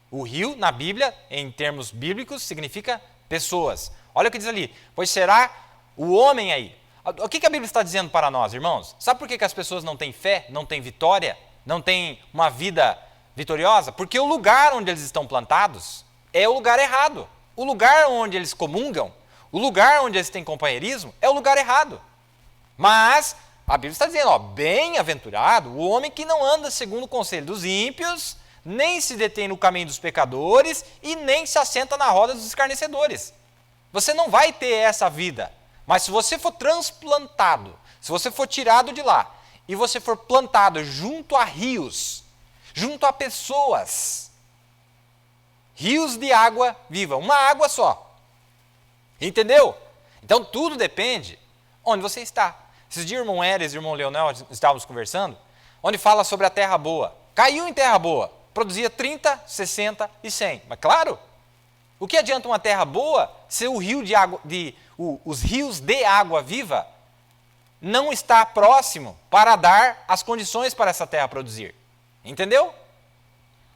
O rio, na Bíblia, em termos bíblicos, significa pessoas. Olha o que diz ali. Pois será o homem aí. O que a Bíblia está dizendo para nós, irmãos? Sabe por que as pessoas não têm fé, não têm vitória, não têm uma vida vitoriosa? Porque o lugar onde eles estão plantados é o lugar errado. O lugar onde eles comungam, o lugar onde eles têm companheirismo, é o lugar errado. Mas a Bíblia está dizendo, bem-aventurado o homem que não anda segundo o conselho dos ímpios, nem se detém no caminho dos pecadores e nem se assenta na roda dos escarnecedores. Você não vai ter essa vida. Mas se você for transplantado, se você for tirado de lá e você for plantado junto a rios, junto a pessoas, rios de água viva, uma água só. Entendeu? Então tudo depende onde você está. Esses dias o irmão Eres e o irmão Leonel estávamos conversando, onde fala sobre a terra boa. Caiu em terra boa, produzia 30, 60 e 100. Mas claro, o que adianta uma terra boa se o rio de água, os rios de água viva não está próximo para dar as condições para essa terra produzir? Entendeu?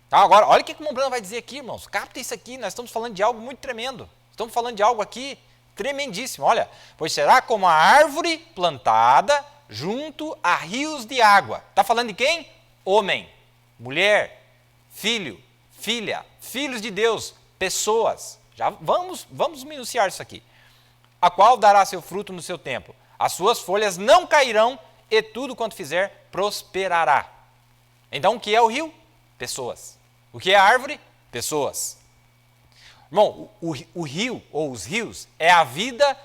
Então, agora, olha o que o irmão Brando vai dizer aqui, irmãos. Capta isso aqui, nós estamos falando de algo muito tremendo. Estamos falando de algo aqui tremendíssimo. Olha, pois será como a árvore plantada junto a rios de água. Está falando de quem? Homem, mulher, filho, filha, filhos de Deus, pessoas. Já vamos minuciar isso aqui. A qual dará seu fruto no seu tempo. As suas folhas não cairão e tudo quanto fizer prosperará. Então, o que é o rio? Pessoas. O que é a árvore? Pessoas. Irmão, o rio ou os rios é a vida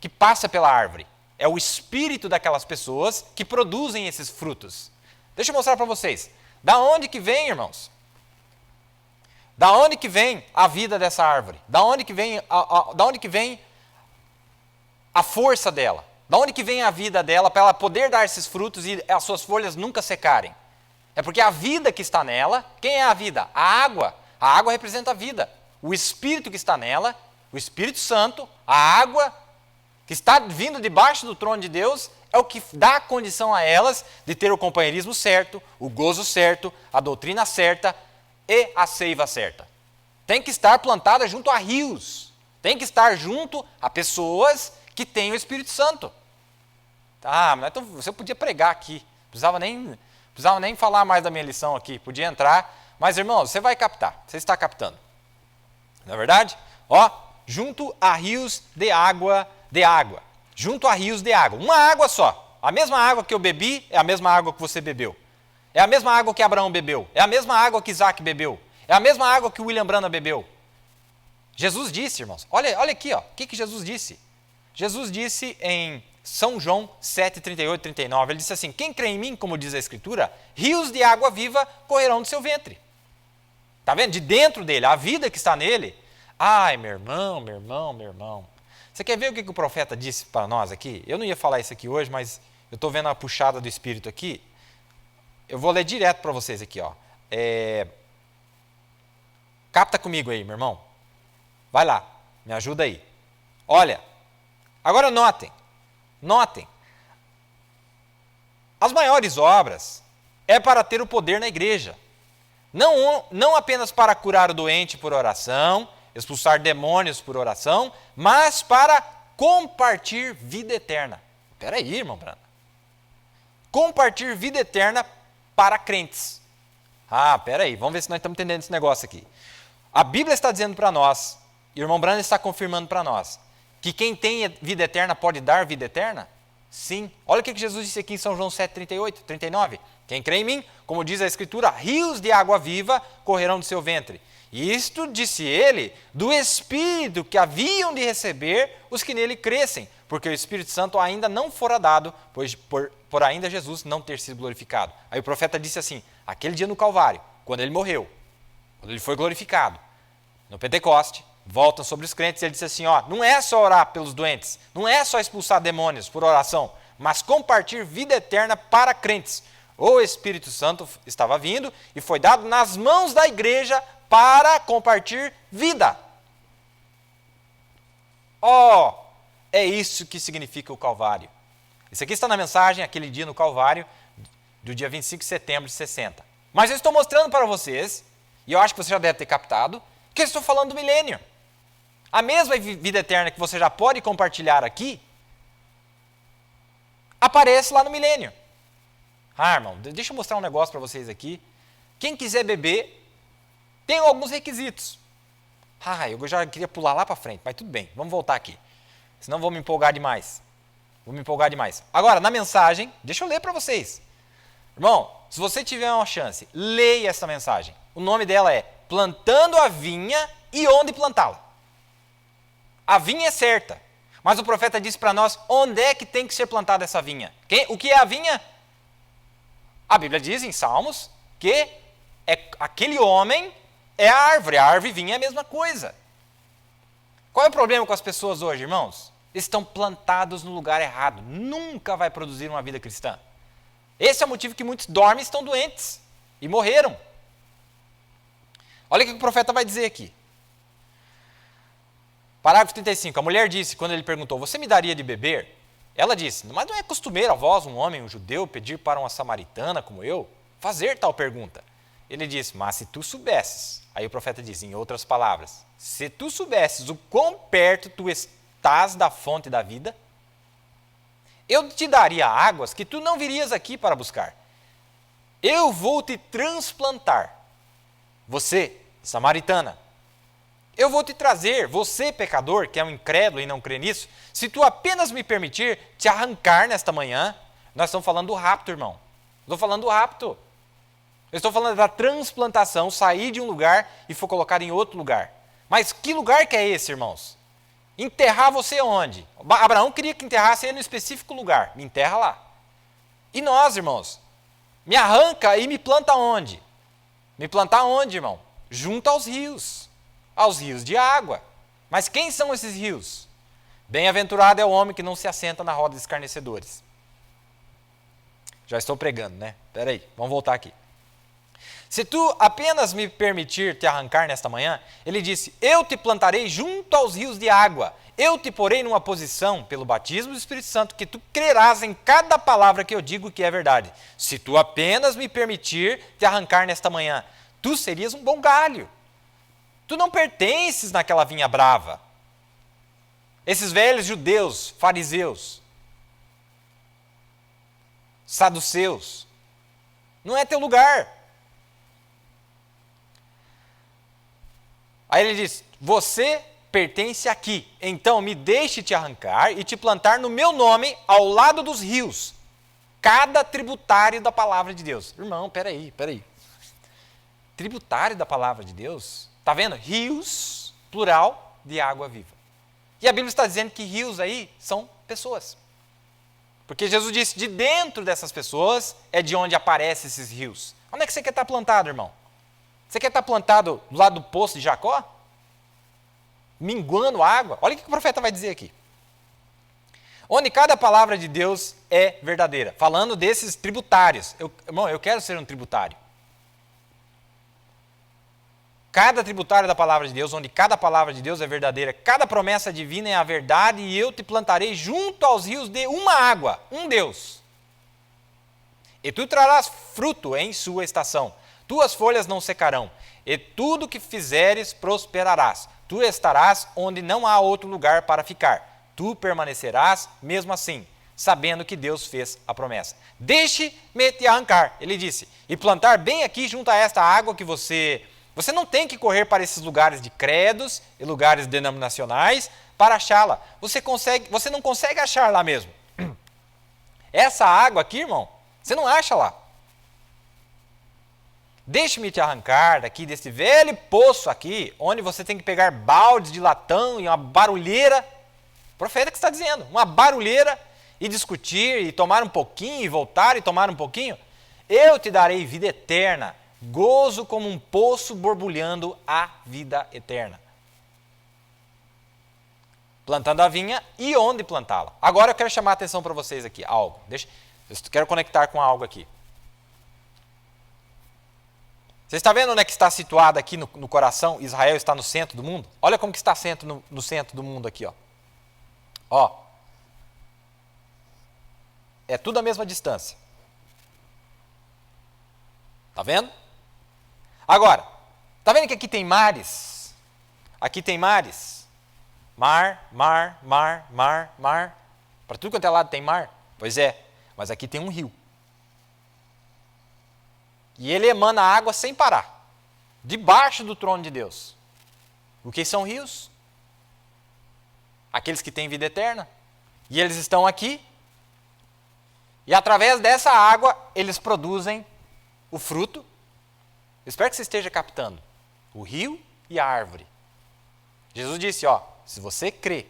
que passa pela árvore. É o espírito daquelas pessoas que produzem esses frutos. Deixa eu mostrar para vocês. Da onde que vem, irmãos? Da onde que vem a vida dessa árvore? Da onde que vem a força dela? Da onde que vem a vida dela para ela poder dar esses frutos e as suas folhas nunca secarem? É porque a vida que está nela, quem é a vida? A água. A água representa a vida. O Espírito que está nela, o Espírito Santo, a água que está vindo debaixo do trono de Deus, é o que dá a condição a elas de ter o companheirismo certo, o gozo certo, a doutrina certa e a seiva certa. Tem que estar plantada junto a rios. Tem que estar junto a pessoas que têm o Espírito Santo. Tá, mas então você podia pregar aqui. Precisava nem falar mais da minha lição aqui. Podia entrar. Mas, irmão, você vai captar. Você está captando. Não é verdade? Junto a rios de água. Junto a rios de água. Uma água só. A mesma água que eu bebi é a mesma água que você bebeu. É a mesma água que Abraão bebeu. É a mesma água que Isaac bebeu. É a mesma água que William Branham bebeu. Jesus disse, irmãos. Olha aqui, o que Jesus disse? Jesus disse em São João 7, 38 e 39. Ele disse assim, quem crê em mim, como diz a Escritura, rios de água viva correrão do seu ventre. Está vendo? De dentro dele, a vida que está nele. Ai, meu irmão. Você quer ver o que o profeta disse para nós aqui? Eu não ia falar isso aqui hoje, mas eu estou vendo a puxada do Espírito aqui. Eu vou ler direto para vocês aqui. Capta comigo aí, meu irmão. Vai lá, me ajuda aí. Olha, agora notem. As maiores obras é para ter o poder na igreja. Não apenas para curar o doente por oração, expulsar demônios por oração, mas para compartilhar vida eterna. Espera aí, irmão Brando. Compartilhar vida eterna para crentes. Espera aí, vamos ver se nós estamos entendendo esse negócio aqui. A Bíblia está dizendo para nós, e o irmão Brando está confirmando para nós, que quem tem vida eterna pode dar vida eterna? Sim. Olha o que Jesus disse aqui em São João 7, 38, 39. Quem crê em mim, como diz a Escritura, rios de água viva correrão do seu ventre. E isto disse ele do Espírito que haviam de receber os que nele crescem, porque o Espírito Santo ainda não fora dado, pois por ainda Jesus não ter sido glorificado. Aí o profeta disse assim, aquele dia no Calvário, quando ele morreu, quando ele foi glorificado, no Pentecoste, voltam sobre os crentes, ele disse assim, não é só orar pelos doentes, não é só expulsar demônios por oração, mas compartilhar vida eterna para crentes. O Espírito Santo estava vindo e foi dado nas mãos da igreja para compartilhar vida. É isso que significa o Calvário. Isso aqui está na mensagem, aquele dia no Calvário, do dia 25 de setembro de 60. Mas eu estou mostrando para vocês, e eu acho que você já deve ter captado, que eu estou falando do milênio. A mesma vida eterna que você já pode compartilhar aqui, aparece lá no milênio. Irmão, deixa eu mostrar um negócio para vocês aqui. Quem quiser beber, tem alguns requisitos. Eu já queria pular lá para frente, mas tudo bem, vamos voltar aqui. Senão vou me empolgar demais. Agora, na mensagem, deixa eu ler para vocês. Irmão, se você tiver uma chance, leia essa mensagem. O nome dela é Plantando a Vinha e Onde Plantá-la. A vinha é certa, mas o profeta disse para nós onde é que tem que ser plantada essa vinha. O que é a vinha? A Bíblia diz em Salmos que aquele homem é a árvore vinha é a mesma coisa. Qual é o problema com as pessoas hoje, irmãos? Eles estão plantados no lugar errado. Nunca vai produzir uma vida cristã. Esse é o motivo que muitos dormem e estão doentes e morreram. Olha o que o profeta vai dizer aqui. Parágrafo 35. A mulher disse, quando ele perguntou, você me daria de beber? Ela disse, mas não é costumeiro a vós, um homem, um judeu, pedir para uma samaritana como eu, fazer tal pergunta? Ele disse, mas se tu soubesses. Aí o profeta diz, em outras palavras, se tu soubesses o quão perto tu estás da fonte da vida, eu te daria águas que tu não virias aqui para buscar. Eu vou te transplantar. Você, samaritana, eu vou te trazer, você, pecador, que é um incrédulo e não crê nisso, se tu apenas me permitir te arrancar nesta manhã, nós estamos falando do rapto, irmão. Estou falando do rapto. Eu estou falando da transplantação, sair de um lugar e for colocado em outro lugar. Mas que lugar que é esse, irmãos? Enterrar você onde? Abraão queria que enterrasse ele no específico lugar. Me enterra lá. E nós, irmãos? Me arranca e me planta onde? Me plantar onde, irmão? Junto aos rios de água. Mas quem são esses rios? Bem-aventurado é o homem que não se assenta na roda de escarnecedores. Já estou pregando, né? Espera aí, vamos voltar aqui. Se tu apenas me permitir te arrancar nesta manhã, ele disse, eu te plantarei junto aos rios de água, eu te porei numa posição, pelo batismo do Espírito Santo, que tu crerás em cada palavra que eu digo que é verdade. Se tu apenas me permitir te arrancar nesta manhã, tu serias um bom galho. Tu não pertences naquela vinha brava. Esses velhos judeus, fariseus, saduceus, não é teu lugar. Aí ele diz, você pertence aqui, então me deixe te arrancar e te plantar no meu nome ao lado dos rios, cada tributário da palavra de Deus. Irmão, peraí. Tributário da palavra de Deus? Está vendo? Rios, plural, de água viva. E a Bíblia está dizendo que rios aí são pessoas. Porque Jesus disse, de dentro dessas pessoas é de onde aparecem esses rios. Onde é que você quer estar plantado, irmão? Você quer estar plantado do lado do poço de Jacó? Minguando água? Olha o que o profeta vai dizer aqui. Onde cada palavra de Deus é verdadeira. Falando desses tributários. Irmão, eu quero ser um tributário. Cada tributário da palavra de Deus, onde cada palavra de Deus é verdadeira, cada promessa divina é a verdade, e eu te plantarei junto aos rios de uma água, um Deus. E tu trarás fruto em sua estação, tuas folhas não secarão, e tudo que fizeres prosperarás. Tu estarás onde não há outro lugar para ficar. Tu permanecerás mesmo assim, sabendo que Deus fez a promessa. Deixe-me te arrancar, ele disse, e plantar bem aqui junto a esta água que você não tem que correr para esses lugares de credos e lugares denominacionais para achá-la. Você não consegue achar lá mesmo. Essa água aqui, irmão, você não acha lá. Deixe-me te arrancar daqui desse velho poço aqui, onde você tem que pegar baldes de latão e uma barulheira. O profeta que está dizendo, uma barulheira, e discutir, e tomar um pouquinho, e voltar e tomar um pouquinho. Eu te darei vida eterna, gozo como um poço borbulhando a vida eterna. Plantando a vinha e onde plantá-la. Agora eu quero chamar a atenção para vocês aqui, algo. Eu quero conectar com algo aqui. Você está vendo onde é que está situado aqui no coração? Israel está no centro do mundo? Olha como que está no centro do mundo aqui. Ó. É tudo a mesma distância. Tá vendo? Agora, tá vendo que aqui tem mares? Aqui tem mares. Mar. Para tudo quanto é lado tem mar. Pois é, mas aqui tem um rio. E ele emana água sem parar. Debaixo do trono de Deus. O que são rios? Aqueles que têm vida eterna. E eles estão aqui. E através dessa água, eles produzem o fruto. Espero que você esteja captando. O rio e a árvore. Jesus disse, se você crê,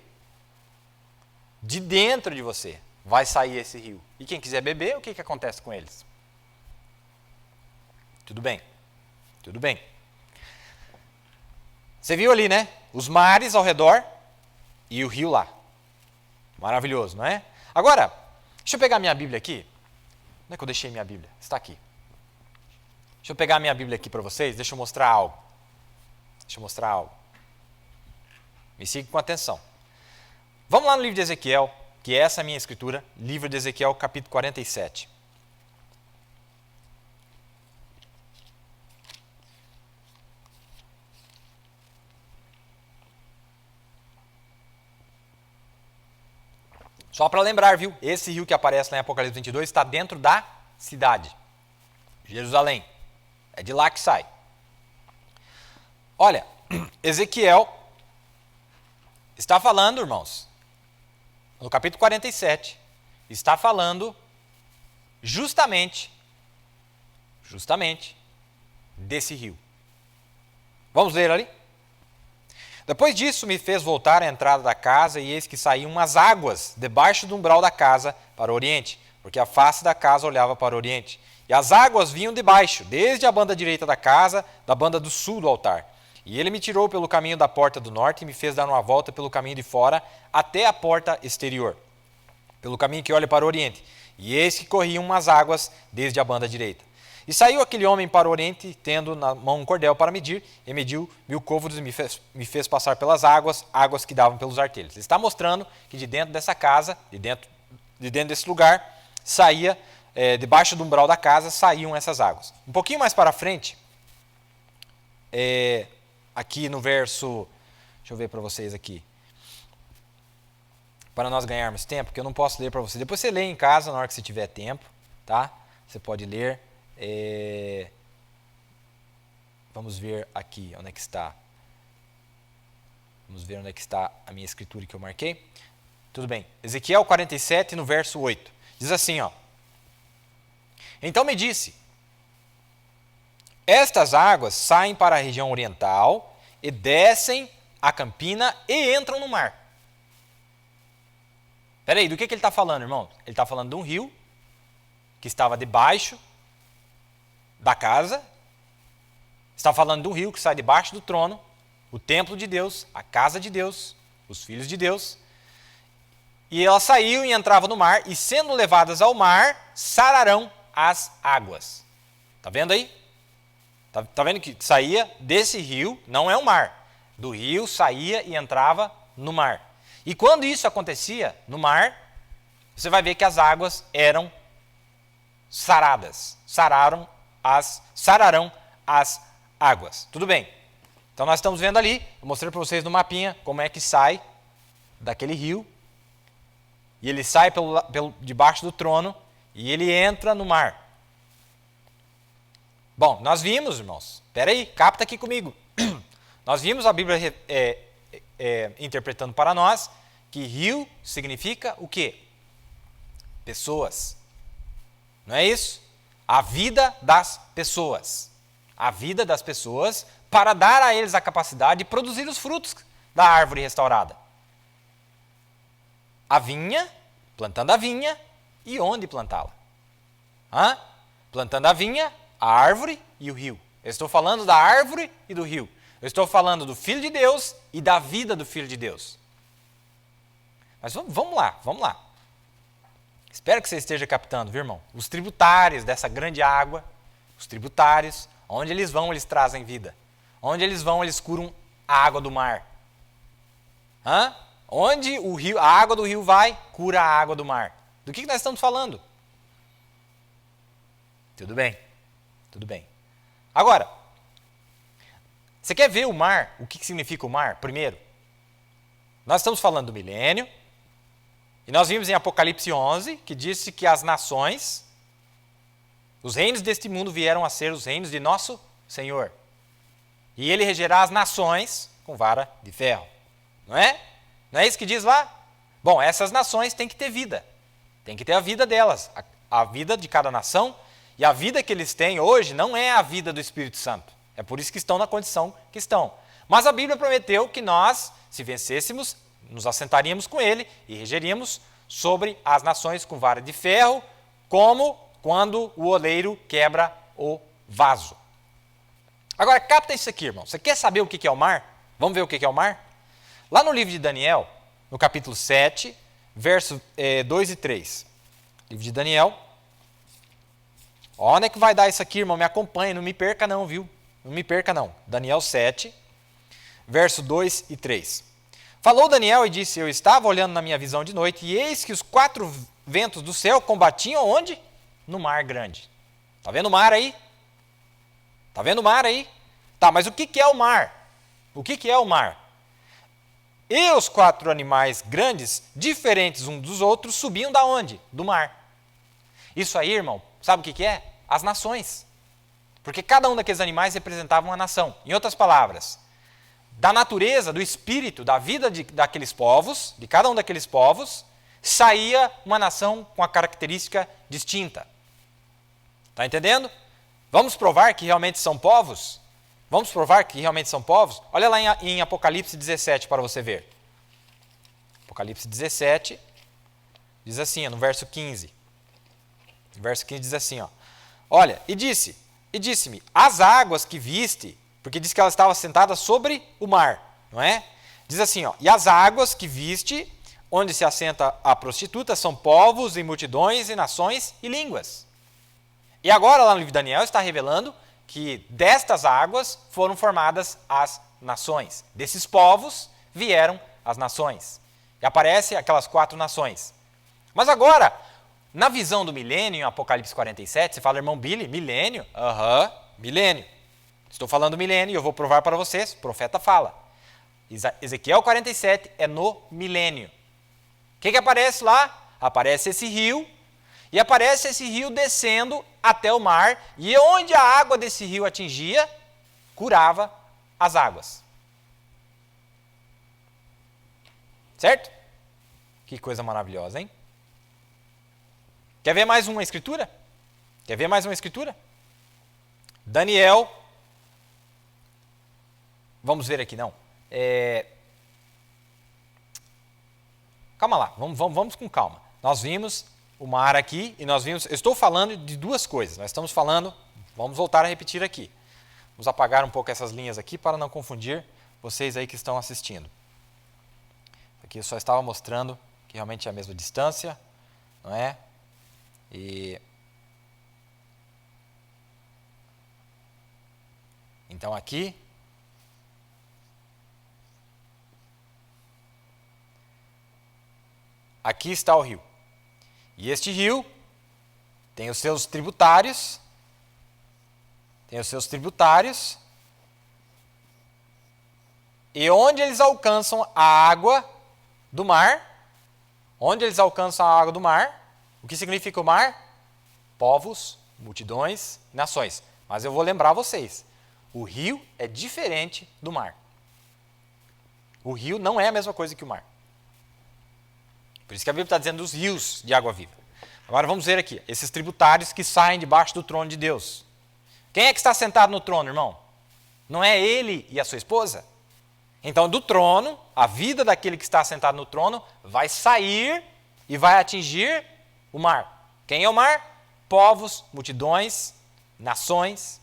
de dentro de você vai sair esse rio. E quem quiser beber, o que acontece com eles? Tudo bem. Tudo bem. Você viu ali, né? Os mares ao redor e o rio lá. Maravilhoso, não é? Agora, deixa eu pegar minha Bíblia aqui. Onde é que eu deixei minha Bíblia? Está aqui. Deixa eu pegar minha Bíblia aqui para vocês. Deixa eu mostrar algo. Me siga com atenção. Vamos lá no livro de Ezequiel, que é essa minha escritura. Livro de Ezequiel, capítulo 47. Só para lembrar, viu? Esse rio que aparece lá em Apocalipse 22 está dentro da cidade. Jerusalém. É de lá que sai. Olha, Ezequiel está falando, irmãos, no capítulo 47, está falando justamente desse rio. Vamos ler ali? Depois disso, me fez voltar à entrada da casa, e eis que saíam umas águas debaixo do umbral da casa para o oriente, porque a face da casa olhava para o oriente. E as águas vinham de baixo, desde a banda direita da casa, da banda do sul do altar. E ele me tirou pelo caminho da porta do norte e me fez dar uma volta pelo caminho de fora até a porta exterior, pelo caminho que olha para o oriente. E eis que corriam umas águas desde a banda direita. E saiu aquele homem para o oriente, tendo na mão um cordel para medir, e mediu 1000 côvados e me fez passar pelas águas que davam pelos artelhos. Ele está mostrando que de dentro dessa casa, de dentro desse lugar, saía, debaixo do umbral da casa, saíam essas águas. Um pouquinho mais para frente, aqui no verso, deixa eu ver para vocês aqui, para nós ganharmos tempo, porque eu não posso ler para vocês. Depois você lê em casa, na hora que você tiver tempo, tá? Você pode ler. Vamos ver aqui onde é que está. Vamos ver onde é que está a minha escritura que eu marquei. Tudo bem. Ezequiel 47, no verso 8. Diz assim, Então me disse, estas águas saem para a região oriental e descem a campina e entram no mar. Espera aí, do que ele está falando, irmão? Ele está falando de um rio que estava debaixo da casa. Está falando de um rio que sai debaixo do trono, o templo de Deus, a casa de Deus, os filhos de Deus. E elas saíam e entravam no mar, e sendo levadas ao mar, sararão as águas. Está vendo aí? Está vendo que saía desse rio, não é o mar. Do rio saía e entrava no mar. E quando isso acontecia no mar, você vai ver que as águas eram saradas. Sararão as águas. Tudo bem. Então nós estamos vendo ali, eu mostrei para vocês no mapinha como é que sai daquele rio. E ele sai pelo debaixo do trono e ele entra no mar. Bom, nós vimos, irmãos, espera aí, capta aqui comigo. Nós vimos a Bíblia interpretando para nós que rio significa o quê? Pessoas. Não é isso? A vida das pessoas. A vida das pessoas para dar a eles a capacidade de produzir os frutos da árvore restaurada. A vinha, plantando a vinha, e onde plantá-la? Plantando a vinha, a árvore e o rio. Eu estou falando da árvore e do rio. Eu estou falando do Filho de Deus e da vida do Filho de Deus. Mas vamos lá. Espero que você esteja captando, viu, irmão? Os tributários dessa grande água, os tributários, Onde eles vão, eles trazem vida. Onde eles vão, eles curam a água do mar. Onde a água do rio vai, cura a água do mar. Do que nós estamos falando? Tudo bem. Agora, você quer ver o mar? O que significa o mar? Primeiro, nós estamos falando do milênio, e nós vimos em Apocalipse 11, que disse que as nações, os reinos deste mundo vieram a ser os reinos de nosso Senhor. E ele regerá as nações com vara de ferro. Não é? Não é isso que diz lá? Bom, essas nações têm que ter vida. Tem que ter a vida delas, a vida de cada nação. E a vida que eles têm hoje não é a vida do Espírito Santo. É por isso que estão na condição que estão. Mas a Bíblia prometeu que nós, se vencêssemos, nos assentaríamos com ele e regeríamos sobre as nações com vara de ferro, como quando o oleiro quebra o vaso. Agora, capta isso aqui, irmão. Você quer saber o que é o mar? Vamos ver o que é o mar? Lá no livro de Daniel, no capítulo 7, versos 2 e 3. Livro de Daniel. Onde é que vai dar isso aqui, irmão? Me acompanhe, não me perca não, viu? Não me perca não. Daniel 7, verso 2 e 3. Falou Daniel e disse, eu estava olhando na minha visão de noite, e eis que os 4 ventos do céu combatiam onde? No mar grande. Está vendo o mar aí? Está vendo o mar aí? Tá, mas o que é o mar? O que é o mar? E os 4 animais grandes, diferentes uns dos outros, subiam da onde? Do mar. Isso aí, irmão, sabe o que é? As nações. Porque cada um daqueles animais representava uma nação. Em outras palavras, da natureza, do espírito, da vida daqueles povos, de cada um daqueles povos, saía uma nação com a característica distinta. Está entendendo? Vamos provar que realmente são povos? Vamos provar que realmente são povos? Olha lá em Apocalipse 17 para você ver. Apocalipse 17 diz assim, no verso 15. O verso 15 diz assim, ó. Olha, e disse-me, as águas que viste, porque diz que ela estava sentada sobre o mar, não é? Diz assim, ó, e as águas que viste, onde se assenta a prostituta, são povos e multidões e nações e línguas. E agora, lá no livro de Daniel, está revelando que destas águas foram formadas as nações. Desses povos vieram as nações. E aparecem aquelas 4 nações. Mas agora, na visão do milênio, em Apocalipse 47, você fala, irmão Billy, milênio? Milênio. Estou falando milênio e eu vou provar para vocês, o profeta fala. Ezequiel 47 é no milênio. O que aparece lá? Aparece esse rio, e aparece esse rio descendo até o mar, e onde a água desse rio atingia, curava as águas. Certo? Que coisa maravilhosa, hein? Quer ver mais uma escritura? Quer ver mais uma escritura? Daniel. Vamos ver aqui, não. Calma lá, vamos com calma. Nós vimos o mar aqui e nós vimos... Eu estou falando de 2 coisas. Nós estamos falando... Vamos voltar a repetir aqui. Vamos apagar um pouco essas linhas aqui para não confundir vocês aí que estão assistindo. Aqui eu só estava mostrando que realmente é a mesma distância, não é? E então aqui está o rio. E este rio tem os seus tributários, e onde eles alcançam a água do mar, o que significa o mar? Povos, multidões, nações. Mas eu vou lembrar vocês, o rio é diferente do mar. O rio não é a mesma coisa que o mar. Por isso que a Bíblia está dizendo dos rios de água viva. Agora vamos ver aqui, esses tributários que saem debaixo do trono de Deus. Quem é que está sentado no trono, irmão? Não é ele e a sua esposa? Então, do trono, a vida daquele que está sentado no trono vai sair e vai atingir o mar. Quem é o mar? Povos, multidões, nações.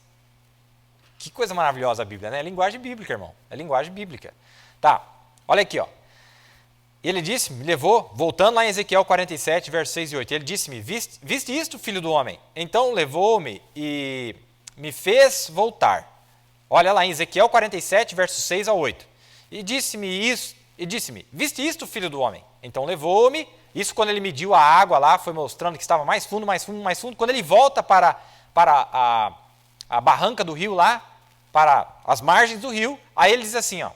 Que coisa maravilhosa a Bíblia, né? É linguagem bíblica, irmão. É linguagem bíblica. Tá, olha aqui, ó. Ele disse, me levou, voltando lá em Ezequiel 47, versos 6 e 8, ele disse-me, viste isto, filho do homem? Então levou-me e me fez voltar. Olha lá em Ezequiel 47, versos 6 a 8. E disse-me, viste isto, filho do homem? Então levou-me, isso quando ele mediu a água lá, foi mostrando que estava mais fundo, mais fundo, mais fundo. Quando ele volta para a barranca do rio lá, para as margens do rio, aí ele diz assim, ó,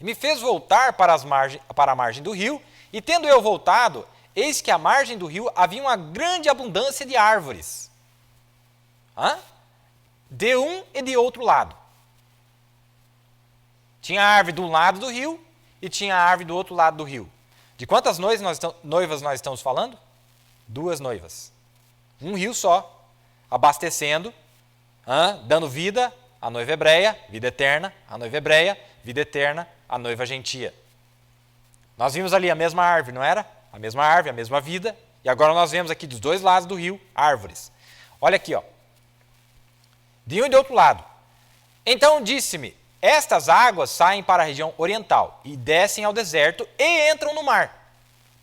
me fez voltar para a margem do rio, e tendo eu voltado, eis que à margem do rio havia uma grande abundância de árvores. De um e de outro lado. Tinha árvore de um lado do rio e tinha árvore do outro lado do rio. De quantas noivas nós estamos falando? 2 noivas. Um rio só, abastecendo, dando vida à noiva hebreia, vida eterna, à noiva hebreia, vida eterna, à noiva gentia. Nós vimos ali a mesma árvore, não era? A mesma árvore, a mesma vida. E agora nós vemos aqui dos 2 lados do rio, árvores. Olha aqui, ó. De um e de outro lado. Então disse-me, estas águas saem para a região oriental e descem ao deserto e entram no mar.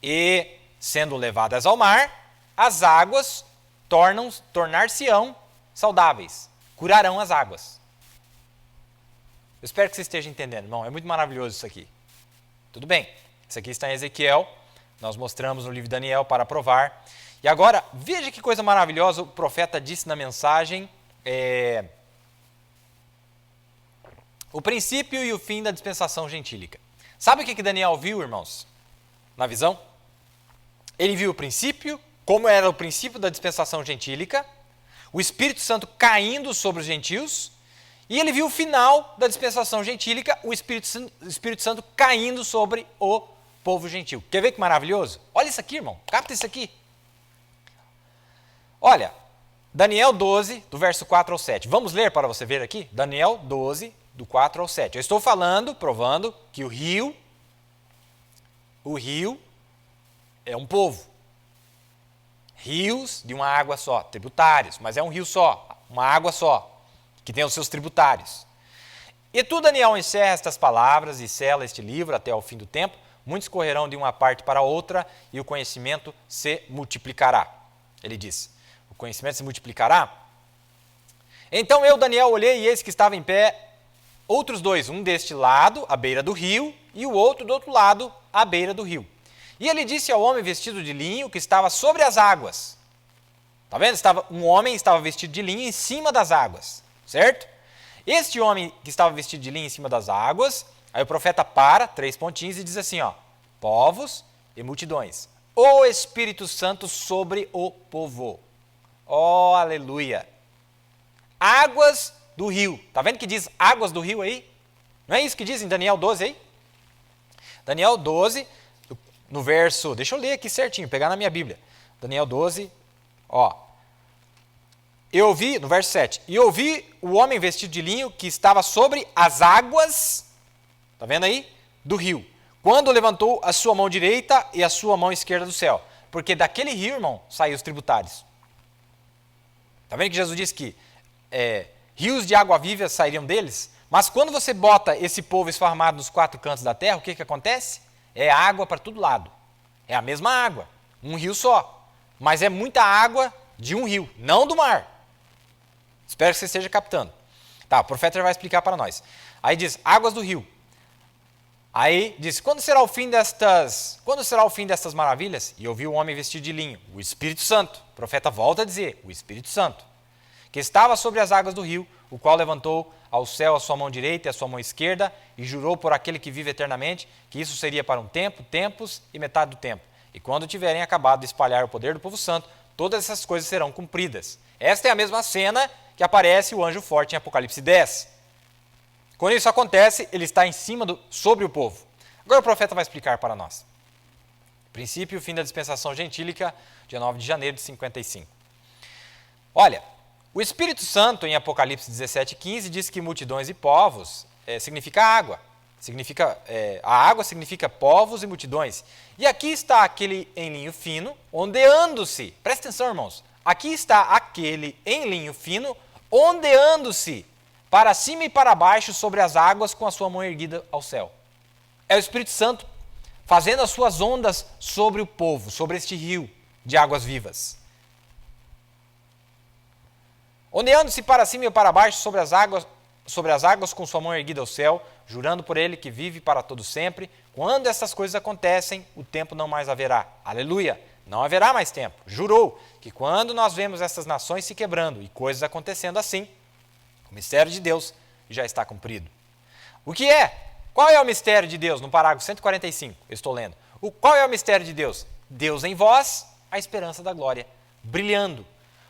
E, sendo levadas ao mar, as águas tornar-se-ão saudáveis, curarão as águas. Eu espero que você esteja entendendo, irmão. É muito maravilhoso isso aqui. Tudo bem. Isso aqui está em Ezequiel. Nós mostramos no livro de Daniel para provar. E agora, veja que coisa maravilhosa o profeta disse na mensagem. O princípio e o fim da dispensação gentílica. Sabe o que Daniel viu, irmãos? Na visão? Ele viu o princípio, como era o princípio da dispensação gentílica, o Espírito Santo caindo sobre os gentios, e ele viu o final da dispensação gentílica, o Espírito Santo caindo sobre o povo gentil. Quer ver que maravilhoso? Olha isso aqui, irmão. Capta isso aqui. Olha, Daniel 12, do verso 4 ao 7. Vamos ler para você ver aqui? Daniel 12, do 4 ao 7. Eu estou provando que o rio é um povo. Rios de uma água só, tributários, mas é um rio só, uma água só, que tem os seus tributários. E tu, Daniel, encerra estas palavras e sela este livro até ao fim do tempo. Muitos correrão de uma parte para outra e o conhecimento se multiplicará. Ele diz, o conhecimento se multiplicará? Então eu, Daniel, olhei e eis que estava em pé outros 2, um deste lado, à beira do rio, e o outro do outro lado, à beira do rio. E ele disse ao homem vestido de linho que estava sobre as águas. Está vendo? Um homem estava vestido de linho em cima das águas, certo? Este homem que estava vestido de linho em cima das águas, aí o profeta para, 3 pontinhos, e diz assim, ó, povos e multidões, o Espírito Santo sobre o povo. Oh, aleluia! Águas do rio. Está vendo que diz águas do rio aí? Não é isso que diz em Daniel 12 aí? Daniel 12, no verso... Deixa eu ler aqui certinho, pegar na minha Bíblia. Daniel 12, ó. Eu ouvi, no verso 7, e ouvi o homem vestido de linho que estava sobre as águas, está vendo aí? Do rio. Quando levantou a sua mão direita e a sua mão esquerda do céu. Porque daquele rio, irmão, saíram os tributários. Está vendo que Jesus disse que rios de água viva sairiam deles? Mas quando você bota esse povo esfarmado nos 4 cantos da terra, o que acontece? É água para todo lado. É a mesma água, um rio só. Mas é muita água de um rio, não do mar. Espero que você esteja captando. Tá, o profeta já vai explicar para nós. Aí diz, águas do rio. Aí diz, quando será o fim destas maravilhas? E eu vi um homem vestido de linho, o Espírito Santo. O profeta volta a dizer, o Espírito Santo, que estava sobre as águas do rio, o qual levantou ao céu a sua mão direita e a sua mão esquerda, e jurou por aquele que vive eternamente, que isso seria para um tempo, tempos e metade do tempo. E quando tiverem acabado de espalhar o poder do povo santo, todas essas coisas serão cumpridas. Esta é a mesma cena que aparece o anjo forte em Apocalipse 10. Quando isso acontece, ele está em cima sobre o povo. Agora o profeta vai explicar para nós. Princípio e fim da dispensação gentílica, dia 9 de janeiro de 55. Olha, o Espírito Santo, em Apocalipse 17:15, diz que multidões e povos significa água. A água significa povos e multidões. E aqui está aquele em linho fino, ondeando-se. Presta atenção, irmãos. Aqui está aquele em linho fino, ondeando-se para cima e para baixo sobre as águas com a sua mão erguida ao céu. É o Espírito Santo fazendo as suas ondas sobre o povo, sobre este rio de águas vivas. ondeando-se para cima e para baixo sobre as águas com sua mão erguida ao céu, jurando por ele que vive para todo sempre. Quando essas coisas acontecem, o tempo não mais haverá. Aleluia! Não haverá mais tempo. Jurou que quando nós vemos essas nações se quebrando e coisas acontecendo assim, o mistério de Deus já está cumprido. O que é? Qual é o mistério de Deus? No parágrafo 145, eu estou lendo. Qual é o mistério de Deus? Deus em vós, a esperança da glória, brilhando.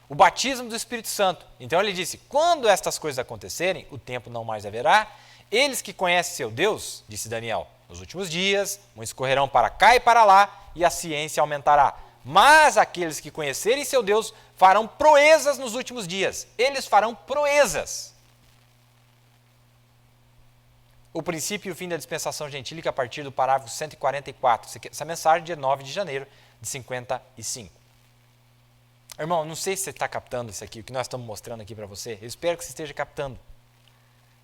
O batismo do Espírito Santo. Então ele disse, quando estas coisas acontecerem, o tempo não mais haverá. Eles que conhecem seu Deus, disse Daniel, nos últimos dias, muitos correrão para cá e para lá, e a ciência aumentará. Mas aqueles que conhecerem seu Deus farão proezas nos últimos dias. Eles farão proezas. O princípio e o fim da dispensação gentílica a partir do parágrafo 144. Essa mensagem dia 9 de janeiro de 55. Irmão, não sei se você está captando isso aqui, o que nós estamos mostrando aqui para você. Eu espero que você esteja captando.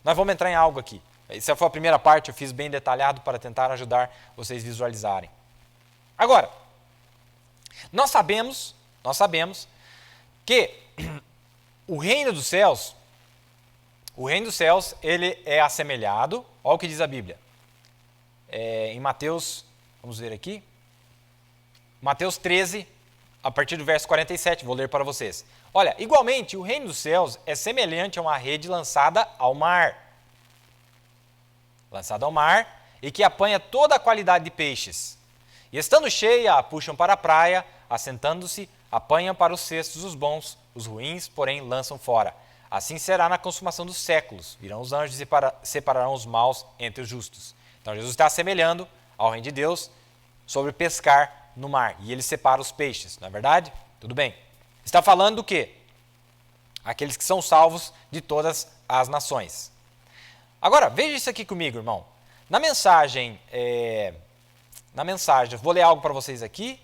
Nós vamos entrar em algo aqui. Essa foi a primeira parte, eu fiz bem detalhado para tentar ajudar vocês a visualizarem. Agora, nós sabemos que o reino dos céus, ele é assemelhado, olha o que diz a Bíblia. Em Mateus, vamos ver aqui, Mateus 13, a partir do verso 47, vou ler para vocês. Olha, igualmente, o reino dos céus é semelhante a uma rede lançada ao mar. Lançada ao mar, e que apanha toda a qualidade de peixes. E estando cheia, a puxam para a praia, assentando-se, apanham para os cestos os bons, os ruins, porém, lançam fora. Assim será na consumação dos séculos. Virão os anjos e separarão os maus entre os justos. Então, Jesus está assemelhando ao reino de Deus sobre pescar no mar. E ele separa os peixes, não é verdade? Tudo bem. Está falando do quê? Aqueles que são salvos de todas as nações. Agora, veja isso aqui comigo, irmão. Na mensagem, eu vou ler algo para vocês aqui.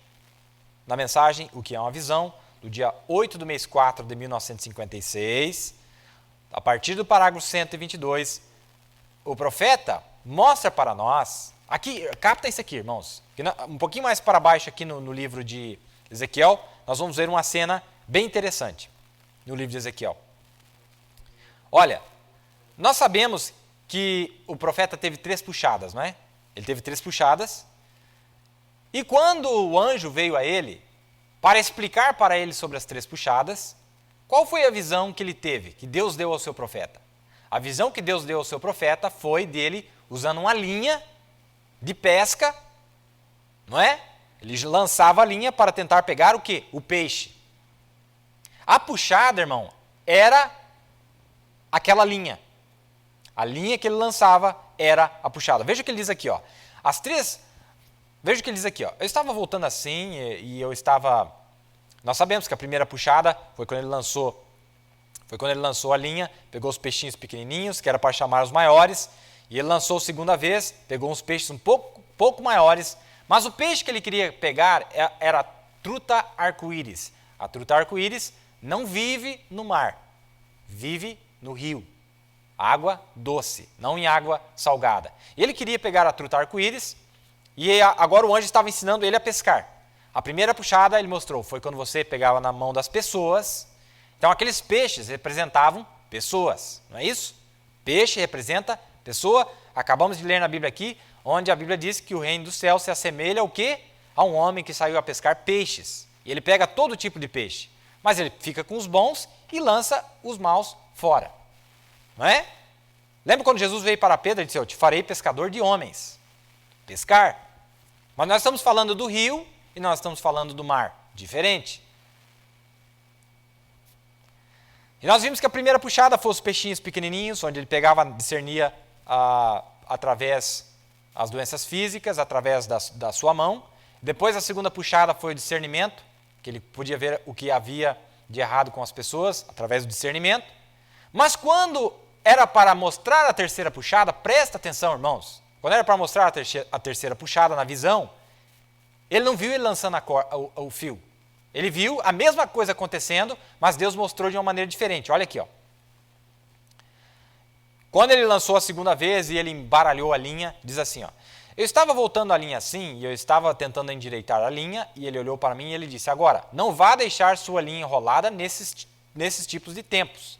Na mensagem, o que é uma visão, do dia 8 do mês 4 de 1956, a partir do parágrafo 122, o profeta mostra para nós, aqui, capta isso aqui, irmãos, um pouquinho mais para baixo aqui no livro de Ezequiel, nós vamos ver uma cena bem interessante no livro de Ezequiel. Olha, nós sabemos que o profeta teve 3 puxadas, não é? Ele teve 3 puxadas, e quando o anjo veio a ele, para explicar para ele sobre as 3 puxadas, qual foi a visão que ele teve, que Deus deu ao seu profeta? A visão que Deus deu ao seu profeta foi dele usando uma linha de pesca, não é? Ele lançava a linha para tentar pegar o quê? O peixe. A puxada, irmão, era aquela linha. A linha que ele lançava era a puxada. Veja o que ele diz aqui, ó. Veja o que ele diz aqui, ó. Eu estava voltando assim e eu estava... Nós sabemos que a primeira puxada foi quando ele lançou a linha, pegou os peixinhos pequenininhos, que era para chamar os maiores, e ele lançou a segunda vez, pegou uns peixes um pouco maiores, mas o peixe que ele queria pegar era a truta arco-íris. A truta arco-íris não vive no mar, vive no rio. Água doce, não em água salgada. Ele queria pegar a truta arco-íris e agora o anjo estava ensinando ele a pescar. A primeira puxada ele mostrou, foi quando você pegava na mão das pessoas. Então aqueles peixes representavam pessoas, não é isso? Peixe representa pessoa. Acabamos de ler na Bíblia aqui, onde a Bíblia diz que o reino do céu se assemelha ao quê? A um homem que saiu a pescar peixes. E ele pega todo tipo de peixe, mas ele fica com os bons e lança os maus fora. Não é? Lembra quando Jesus veio para Pedro e disse, eu te farei pescador de homens. Pescar. Mas nós estamos falando do rio e nós estamos falando do mar. Diferente. E nós vimos que a primeira puxada foi os peixinhos pequenininhos, onde ele pegava, discernia através as doenças físicas, através da sua mão. Depois a segunda puxada foi o discernimento, que ele podia ver o que havia de errado com as pessoas, através do discernimento. Mas quando era para mostrar a terceira puxada, presta atenção, irmãos. Quando era para mostrar a terceira puxada na visão, ele não viu ele lançando o fio. Ele viu a mesma coisa acontecendo, mas Deus mostrou de uma maneira diferente. Olha aqui, ó. Quando ele lançou a segunda vez e ele embaralhou a linha, diz assim, ó. Eu estava voltando a linha assim, e eu estava tentando endireitar a linha, e ele olhou para mim e ele disse, agora, não vá deixar sua linha enrolada nesse nesses tipos de tempos.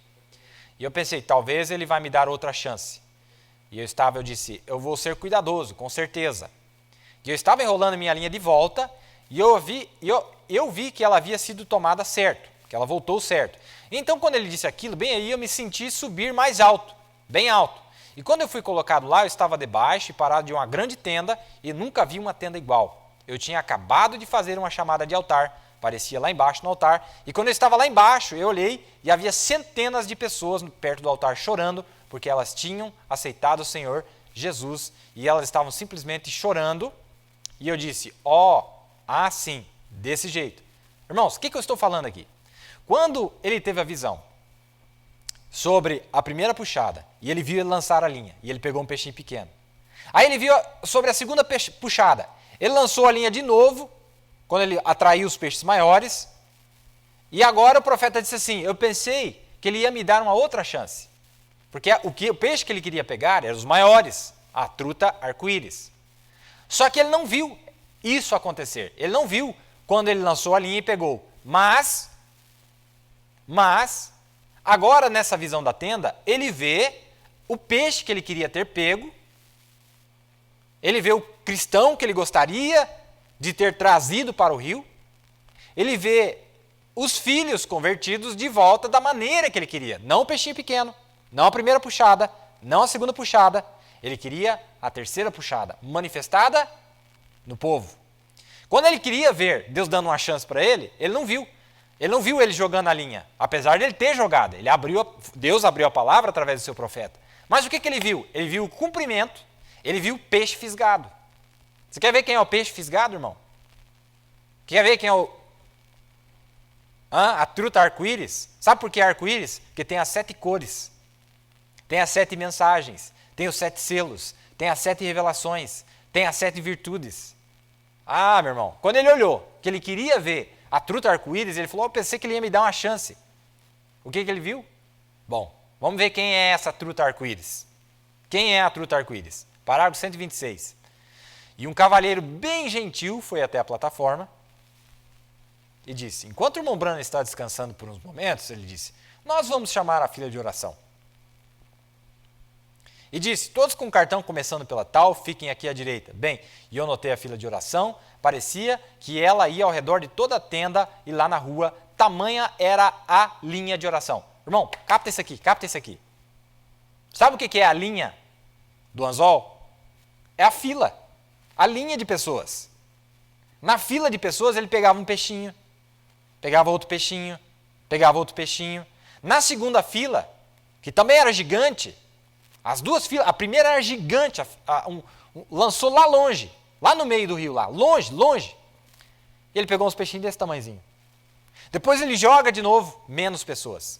E eu pensei, talvez ele vai me dar outra chance. E eu disse, eu vou ser cuidadoso, com certeza. E eu estava enrolando minha linha de volta e eu vi que ela havia sido tomada certo, que ela voltou certo. Então, quando ele disse aquilo, bem aí eu me senti subir mais alto, bem alto. E quando eu fui colocado lá, eu estava debaixo e parado de uma grande tenda e nunca vi uma tenda igual. Eu tinha acabado de fazer uma chamada de altar, parecia lá embaixo no altar, e quando eu estava lá embaixo, eu olhei e havia centenas de pessoas perto do altar chorando, porque elas tinham aceitado o Senhor Jesus e elas estavam simplesmente chorando. E eu disse, sim, desse jeito. Irmãos, o que eu estou falando aqui? Quando ele teve a visão sobre a primeira puxada, e ele viu ele lançar a linha, e ele pegou um peixinho pequeno. Aí ele viu sobre a segunda puxada, ele lançou a linha de novo, quando ele atraiu os peixes maiores, e agora o profeta disse assim, eu pensei que ele ia me dar uma outra chance, porque o peixe que ele queria pegar eram os maiores, a truta arco-íris. Só que ele não viu isso acontecer, ele não viu quando ele lançou a linha e pegou, mas, agora nessa visão da tenda, ele vê o peixe que ele queria ter pego, ele vê o cristão que ele gostaria de ter trazido para o rio, ele vê os filhos convertidos de volta da maneira que ele queria, não o peixinho pequeno, não a primeira puxada, não a segunda puxada, ele queria a terceira puxada, manifestada no povo. Quando ele queria ver Deus dando uma chance para ele, ele não viu. Ele não viu ele jogando a linha, apesar de ele ter jogado. Deus abriu a palavra através do seu profeta. Mas o que ele viu? Ele viu o cumprimento, ele viu o peixe fisgado. Você quer ver quem é o peixe fisgado, irmão? Quer ver quem é a truta arco-íris? Sabe por que arco-íris? Porque tem as 7 cores, tem as 7 mensagens, tem os 7 selos, tem as 7 revelações, tem as 7 virtudes. Meu irmão, quando ele olhou, que ele queria ver a truta arco-íris, ele falou, eu pensei que ele ia me dar uma chance. O que ele viu? Bom, vamos ver quem é essa truta arco-íris. Quem é a truta arco-íris? Parágrafo 126. E um cavalheiro bem gentil foi até a plataforma e disse, enquanto o irmão Branham está descansando por uns momentos, ele disse, nós vamos chamar a fila de oração. E disse, todos com o cartão começando pela tal, fiquem aqui à direita. Bem, e eu notei a fila de oração, parecia que ela ia ao redor de toda a tenda e lá na rua, tamanha era a linha de oração. Irmão, capta isso aqui. Sabe o que é a linha do anzol? É a fila, a linha de pessoas. Na fila de pessoas ele pegava um peixinho, pegava outro peixinho, pegava outro peixinho. Na segunda fila, que também era gigante, as duas filas, a primeira era gigante, lançou lá longe, lá no meio do rio, lá, longe. E ele pegou uns peixinhos desse tamanhozinho. Depois ele joga de novo, menos pessoas.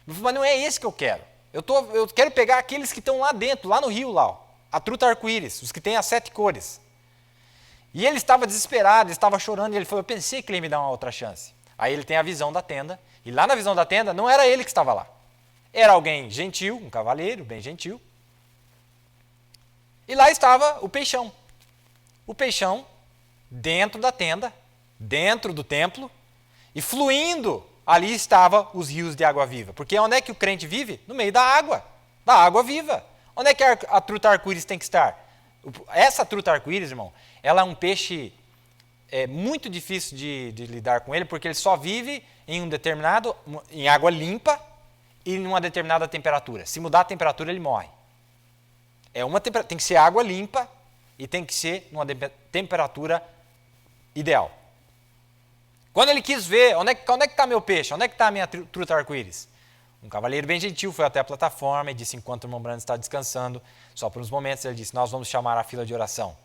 Mas não é esse que eu quero. Eu quero pegar aqueles que estão lá dentro, lá no rio, lá, ó, a truta arco-íris, os que têm as 7 cores. E ele estava desesperado, ele estava chorando, e ele falou, eu pensei que ele ia me dar uma outra chance. Aí ele tem a visão da tenda, e lá na visão da tenda não era ele que estava lá. Era alguém gentil, um cavaleiro bem gentil. E lá estava o peixão. O peixão dentro da tenda, dentro do templo, e fluindo, ali estavam os rios de água viva. Porque onde é que o crente vive? No meio da água viva. Onde é que a truta arco-íris tem que estar? Essa truta arco-íris, irmão, ela é um peixe muito difícil de lidar com ele, porque ele só vive em água limpa, e em uma determinada temperatura. Se mudar a temperatura, ele morre. Tem que ser água limpa e tem que ser numa temperatura ideal. Quando ele quis ver, onde é que está meu peixe? Onde é que está a minha truta arco-íris? Um cavaleiro bem gentil foi até a plataforma e disse, enquanto o irmão Branham está descansando, só por uns momentos, ele disse, nós vamos chamar a fila de oração.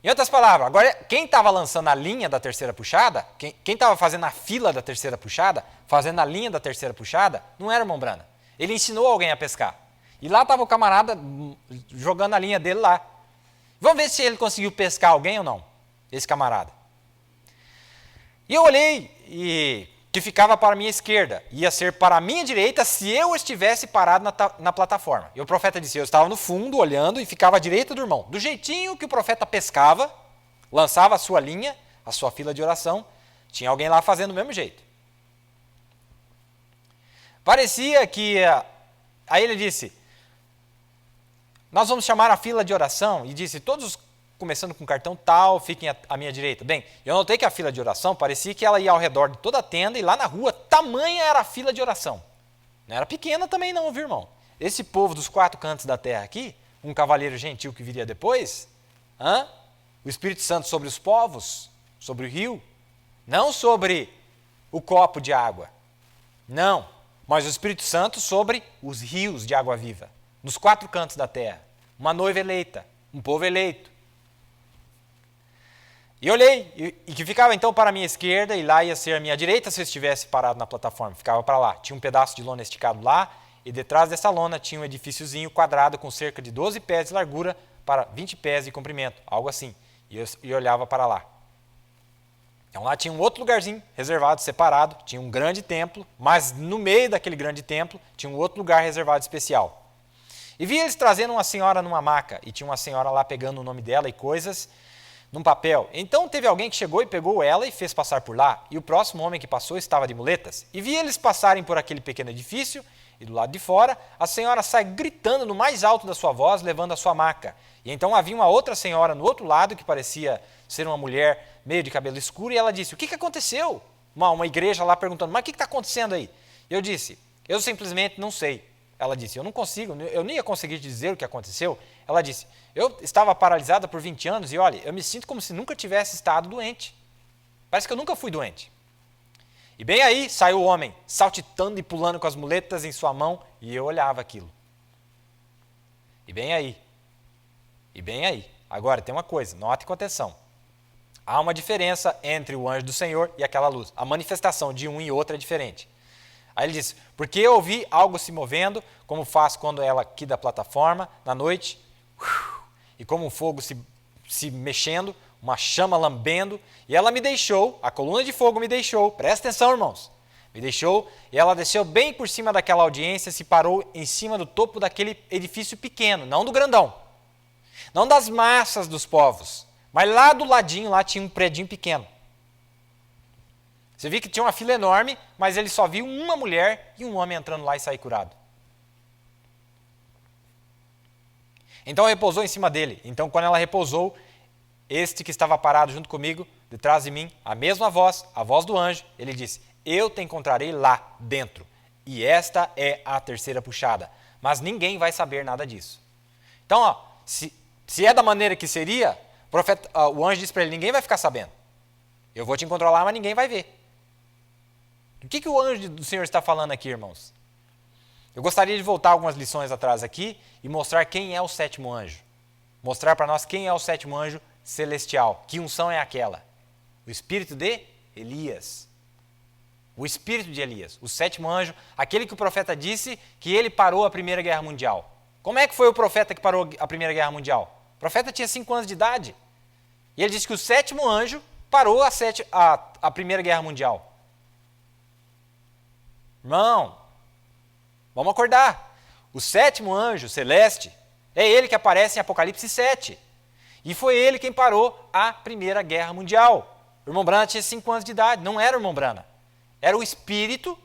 Em outras palavras, agora quem estava lançando a linha da terceira puxada, quem estava fazendo a fila da terceira puxada, fazendo a linha da terceira puxada, não era o irmão Branham. Ele ensinou alguém a pescar. E lá estava o camarada jogando a linha dele lá. Vamos ver se ele conseguiu pescar alguém ou não, esse camarada. E eu olhei e que ficava para a minha esquerda, ia ser para a minha direita se eu estivesse parado na plataforma. E o profeta disse, eu estava no fundo olhando e ficava à direita do irmão. Do jeitinho que o profeta pescava, lançava a sua linha, a sua fila de oração, tinha alguém lá fazendo do mesmo jeito. Parecia que... Aí ele disse, nós vamos chamar a fila de oração, e disse, todos começando com cartão tal, fiquem à minha direita. Bem, eu notei que a fila de oração parecia que ela ia ao redor de toda a tenda, e lá na rua, tamanha era a fila de oração. Não era pequena também não, viu, irmão? Esse povo dos 4 cantos da terra aqui, um cavaleiro gentil que viria depois, o Espírito Santo sobre os povos, sobre o rio, não sobre o copo de água, não, mas o Espírito Santo sobre os rios de água viva, nos 4 cantos da terra, uma noiva eleita, um povo eleito. E olhei, e que ficava então para a minha esquerda, e lá ia ser a minha direita se eu estivesse parado na plataforma, ficava para lá. Tinha um pedaço de lona esticado lá, e detrás dessa lona tinha um edifíciozinho quadrado com cerca de 12 pés de largura para 20 pés de comprimento, algo assim. E eu olhava para lá. Então lá tinha um outro lugarzinho reservado, separado, tinha um grande templo, mas no meio daquele grande templo tinha um outro lugar reservado especial. E vi eles trazendo uma senhora numa maca, e tinha uma senhora lá pegando o nome dela e coisas num papel. Então teve alguém que chegou e pegou ela e fez passar por lá, e o próximo homem que passou estava de muletas. E vi eles passarem por aquele pequeno edifício, e do lado de fora, a senhora sai gritando no mais alto da sua voz, levando a sua maca. E então havia uma outra senhora no outro lado, que parecia ser uma mulher meio de cabelo escuro, e ela disse, o que aconteceu? Uma igreja lá perguntando, mas o que está acontecendo aí? Eu disse, eu simplesmente não sei. Ela disse, eu não consigo, eu nem ia conseguir dizer o que aconteceu. Ela disse, eu estava paralisada por 20 anos e olha, eu me sinto como se nunca tivesse estado doente. Parece que eu nunca fui doente. E bem aí saiu o homem, saltitando e pulando com as muletas em sua mão, e eu olhava aquilo. E bem aí. Agora tem uma coisa, note com atenção. Há uma diferença entre o anjo do Senhor e aquela luz. A manifestação de um e outro é diferente. Aí ele disse, porque eu ouvi algo se movendo, como faz quando ela aqui da plataforma, na noite, e como um fogo se mexendo, uma chama lambendo, e ela me deixou, a coluna de fogo me deixou, presta atenção, irmãos, me deixou, e ela desceu bem por cima daquela audiência, se parou em cima do topo daquele edifício pequeno, não do grandão, não das massas dos povos, mas lá do ladinho, lá tinha um predinho pequeno. Você viu que tinha uma fila enorme, mas ele só viu uma mulher e um homem entrando lá e sair curado. Então repousou em cima dele. Então quando ela repousou, este que estava parado junto comigo, detrás de mim, a mesma voz, a voz do anjo, ele disse, eu te encontrarei lá dentro. E esta é a terceira puxada. Mas ninguém vai saber nada disso. Então, se é da maneira que seria, o anjo disse para ele, ninguém vai ficar sabendo. Eu vou te encontrar lá, mas ninguém vai ver. O que o anjo do Senhor está falando aqui, irmãos? Eu gostaria de voltar algumas lições atrás aqui e mostrar quem é o 7º anjo. Mostrar para nós quem é o 7º anjo celestial. Que unção é aquela? O espírito de Elias. O espírito de Elias. O 7º anjo, aquele que o profeta disse que ele parou a Primeira Guerra Mundial. Como é que foi o profeta que parou a Primeira Guerra Mundial? O profeta tinha 5 anos de idade. E ele disse que o 7º anjo parou a Primeira Guerra Mundial. Irmão, vamos acordar. O 7º anjo celeste é ele que aparece em Apocalipse 7. E foi ele quem parou a Primeira Guerra Mundial. O irmão Brana tinha 5 anos de idade, não era o irmão Brana. Era o espírito,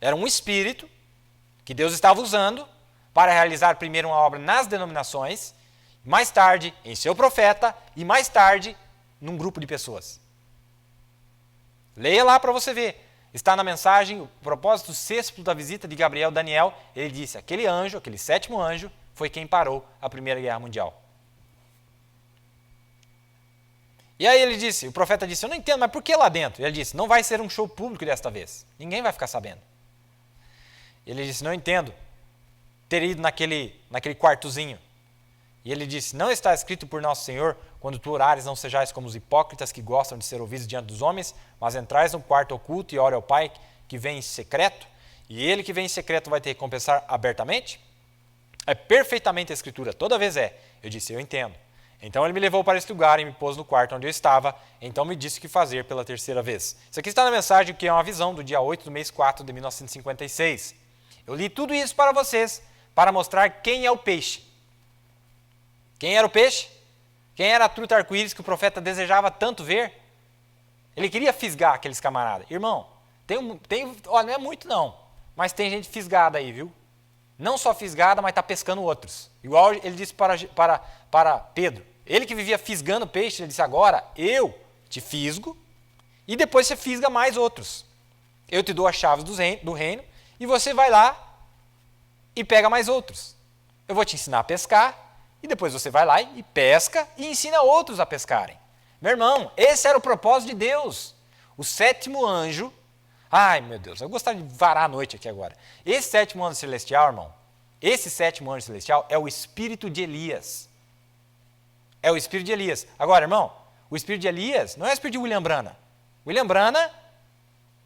era um espírito que Deus estava usando para realizar primeiro uma obra nas denominações, mais tarde em seu profeta e mais tarde num grupo de pessoas. Leia lá para você ver. Está na mensagem, o propósito sexto da visita de Gabriel Daniel, ele disse, aquele anjo, aquele 7º anjo, foi quem parou a Primeira Guerra Mundial. E aí ele disse, o profeta disse, eu não entendo, mas por que lá dentro? Ele disse, não vai ser um show público desta vez, ninguém vai ficar sabendo. Ele disse, não entendo, ter ido naquele quartozinho. E ele disse, não está escrito por nosso Senhor, quando tu orares não sejais como os hipócritas que gostam de ser ouvidos diante dos homens, mas entrais no quarto oculto e ore ao Pai que vem em secreto, e ele que vem em secreto vai te recompensar abertamente? É perfeitamente a Escritura, toda vez é. Eu disse, eu entendo. Então ele me levou para esse lugar e me pôs no quarto onde eu estava, então me disse o que fazer pela terceira vez. Isso aqui está na mensagem que é uma visão do dia 8 do mês 4 de 1956. Eu li tudo isso para vocês, para mostrar quem é o peixe. Quem era o peixe? Quem era a truta arco-íris que o profeta desejava tanto ver? Ele queria fisgar aqueles camaradas. Irmão, não é muito não, Mas tem gente fisgada aí, viu? Não só fisgada, mas está pescando outros. Igual ele disse para Pedro. Ele que vivia fisgando peixe, ele disse, agora eu te fisgo e depois você fisga mais outros. Eu te dou as chaves do reino e você vai lá e pega mais outros. Eu vou te ensinar a pescar e depois você vai lá e pesca e ensina outros a pescarem. Meu irmão, esse era o propósito de Deus. O sétimo anjo, ai meu Deus, eu gostaria de varar a noite aqui agora. Esse sétimo anjo celestial, irmão, esse sétimo anjo celestial é o espírito de Elias. É o espírito de Elias. Agora, irmão, o espírito de Elias não é o espírito de William Branham. William Branham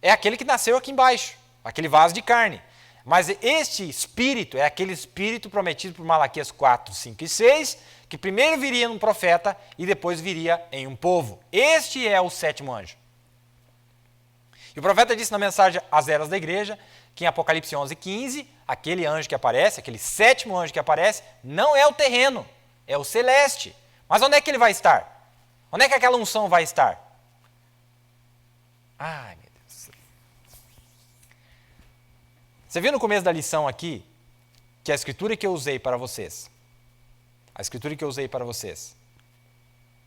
é aquele que nasceu aqui embaixo, aquele vaso de carne. Mas este espírito é aquele espírito prometido por Malaquias 4, 5 e 6, que primeiro viria num profeta e depois viria em um povo. Este é o sétimo anjo. E o profeta disse na mensagem às eras da igreja, que em Apocalipse 11, 15, aquele anjo que aparece, aquele sétimo anjo que aparece, não é o terreno, é o celeste. Mas onde é que ele vai estar? Onde é que aquela unção vai estar? Ai, meu Deus. Você viu no começo da lição aqui, que a escritura que eu usei para vocês,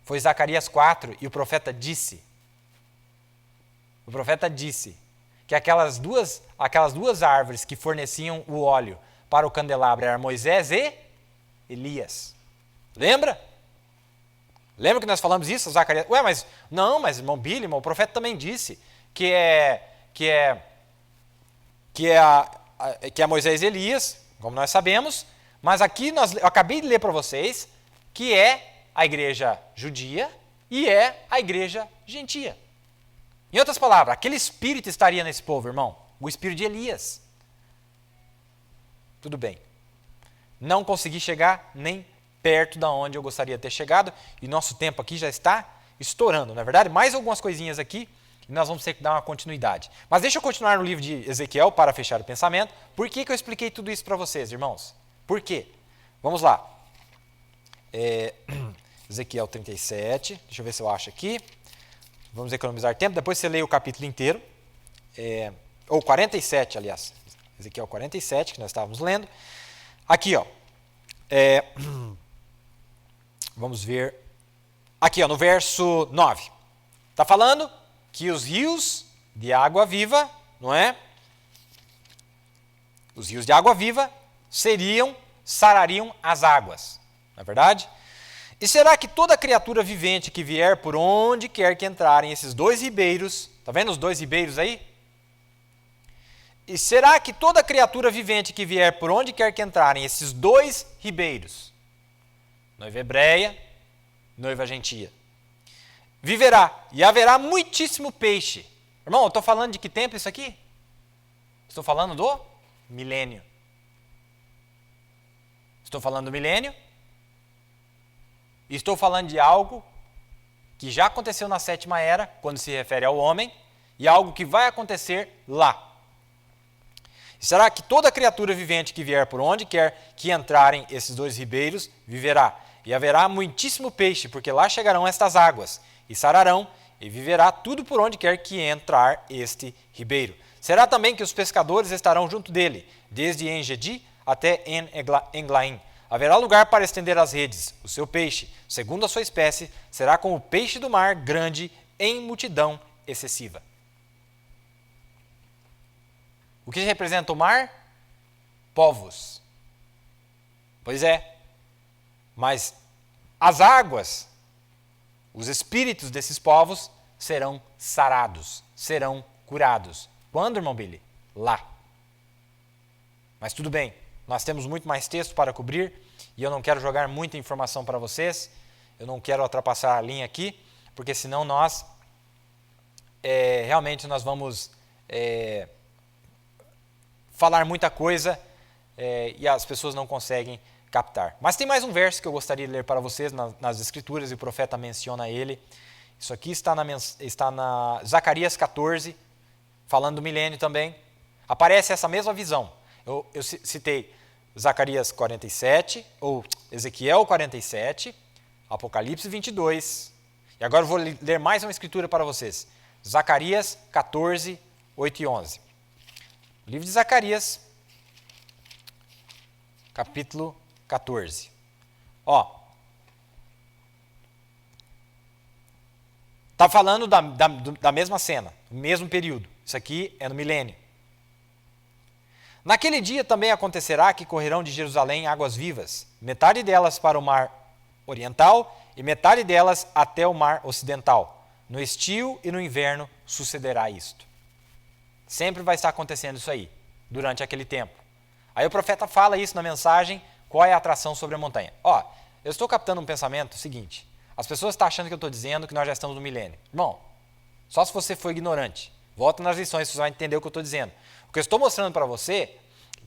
foi Zacarias 4 e o profeta disse que aquelas duas árvores que forneciam o óleo para o candelabro eram Moisés e Elias. Lembra? Lembra que nós falamos isso, Zacarias? Ué, mas irmão Billy, o profeta também disse que é Moisés e Elias, como nós sabemos, mas aqui eu acabei de ler para vocês que é a igreja judia e é a igreja gentia. Em outras palavras, aquele espírito estaria nesse povo, irmão, o espírito de Elias. Tudo bem. Não consegui chegar nem perto da onde eu gostaria de ter chegado e nosso tempo aqui já está estourando, não é verdade? Mais algumas coisinhas aqui e nós vamos ter que dar uma continuidade. Mas deixa eu continuar no livro de Ezequiel para fechar o pensamento. Por que eu expliquei tudo isso para vocês, irmãos? Por quê? Vamos lá. Ezequiel 37, deixa eu ver se eu acho aqui. Vamos economizar tempo, depois você lê o capítulo inteiro. Ou 47, aliás. Ezequiel 47, que nós estávamos lendo. Aqui, ó. Vamos ver. Aqui, ó, no verso 9. Está falando que os rios de água viva, não é? Os rios de água viva sarariam as águas, não é verdade? E será que toda criatura vivente que vier por onde quer que entrarem esses dois ribeiros, está vendo os dois ribeiros aí? E será que toda criatura vivente que vier por onde quer que entrarem esses dois ribeiros, noiva hebreia, noiva gentia, viverá e haverá muitíssimo peixe. Irmão, eu estou falando de que tempo isso aqui? Estou falando do milênio. Estou falando do milênio. E estou falando de algo que já aconteceu na sétima era, quando se refere ao homem, e algo que vai acontecer lá. E será que toda criatura vivente que vier por onde quer que entrarem esses dois ribeiros, viverá. E haverá muitíssimo peixe, porque lá chegarão estas águas, e sararão, e viverá tudo por onde quer que entrar este ribeiro. Será também que os pescadores estarão junto dele, desde En-Gedi até En-Eglaim. Haverá lugar para estender as redes. O seu peixe, segundo a sua espécie, será como o peixe do mar, grande em multidão excessiva. O que representa o mar? Povos. Pois é. Mas as águas, os espíritos desses povos serão sarados, serão curados. Quando, irmão Billy? Lá. Mas tudo bem, nós temos muito mais texto para cobrir e eu não quero jogar muita informação para vocês, eu não quero ultrapassar a linha aqui, porque senão nós realmente nós vamos falar muita coisa e as pessoas não conseguem captar. Mas tem mais um verso que eu gostaria de ler para vocês nas Escrituras, e o profeta menciona ele. Isso aqui está na Zacarias 14, falando do milênio também. Aparece essa mesma visão. Eu citei Zacarias 47, ou Ezequiel 47, Apocalipse 22. E agora eu vou ler mais uma escritura para vocês. Zacarias 14, 8 e 11. Livro de Zacarias, capítulo 14. Ó, está falando da mesma cena, no mesmo período. Isso aqui é no milênio. Naquele dia também acontecerá que correrão de Jerusalém águas vivas, metade delas para o mar oriental e metade delas até o mar ocidental. No estio e no inverno sucederá isto. Sempre vai estar acontecendo isso aí, durante aquele tempo. Aí o profeta fala isso na mensagem, qual é a atração sobre a montanha. Ó, eu estou captando um pensamento seguinte, as pessoas estão achando que eu estou dizendo que nós já estamos no milênio. Irmão, só se você for ignorante. Volta nas lições, você vai entender o que eu estou dizendo. O que eu estou mostrando para você é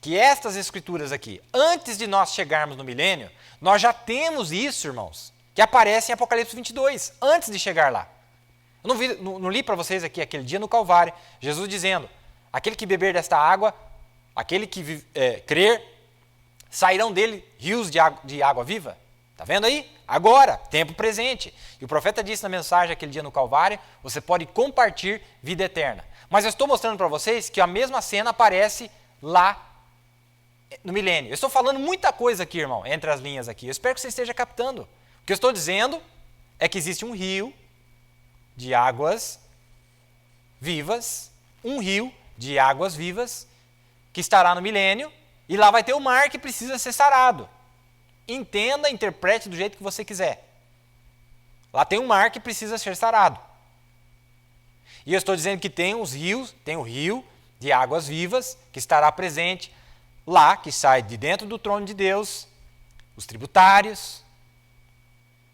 que estas escrituras aqui, antes de nós chegarmos no milênio, nós já temos isso, irmãos, que aparece em Apocalipse 22, antes de chegar lá. Eu não li para vocês aqui aquele dia no Calvário, Jesus dizendo, aquele que beber desta água, aquele que crer, sairão dele rios de água viva. Está vendo aí? Agora, tempo presente. E o profeta disse na mensagem aquele dia no Calvário, você pode compartilhar vida eterna. Mas eu estou mostrando para vocês que a mesma cena aparece lá no milênio. Eu estou falando muita coisa aqui, irmão, entre as linhas aqui. Eu espero que você esteja captando. O que eu estou dizendo é que existe um rio de águas vivas, que estará no milênio, e lá vai ter o mar que precisa ser sarado. Entenda, interprete do jeito que você quiser. Lá tem um mar que precisa ser sarado. E eu estou dizendo que tem o rio de águas vivas que estará presente lá, que sai de dentro do trono de Deus, os tributários.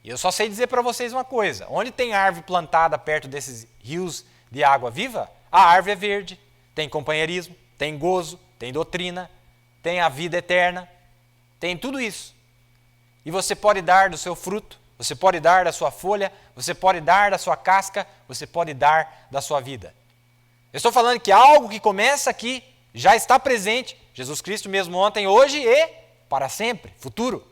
E eu só sei dizer para vocês uma coisa, onde tem árvore plantada perto desses rios de água viva, a árvore é verde, tem companheirismo, tem gozo, tem doutrina, tem a vida eterna, tem tudo isso. E você pode dar do seu fruto, você pode dar da sua folha, você pode dar da sua casca, você pode dar da sua vida. Eu estou falando que algo que começa aqui já está presente, Jesus Cristo mesmo ontem, hoje e para sempre, futuro.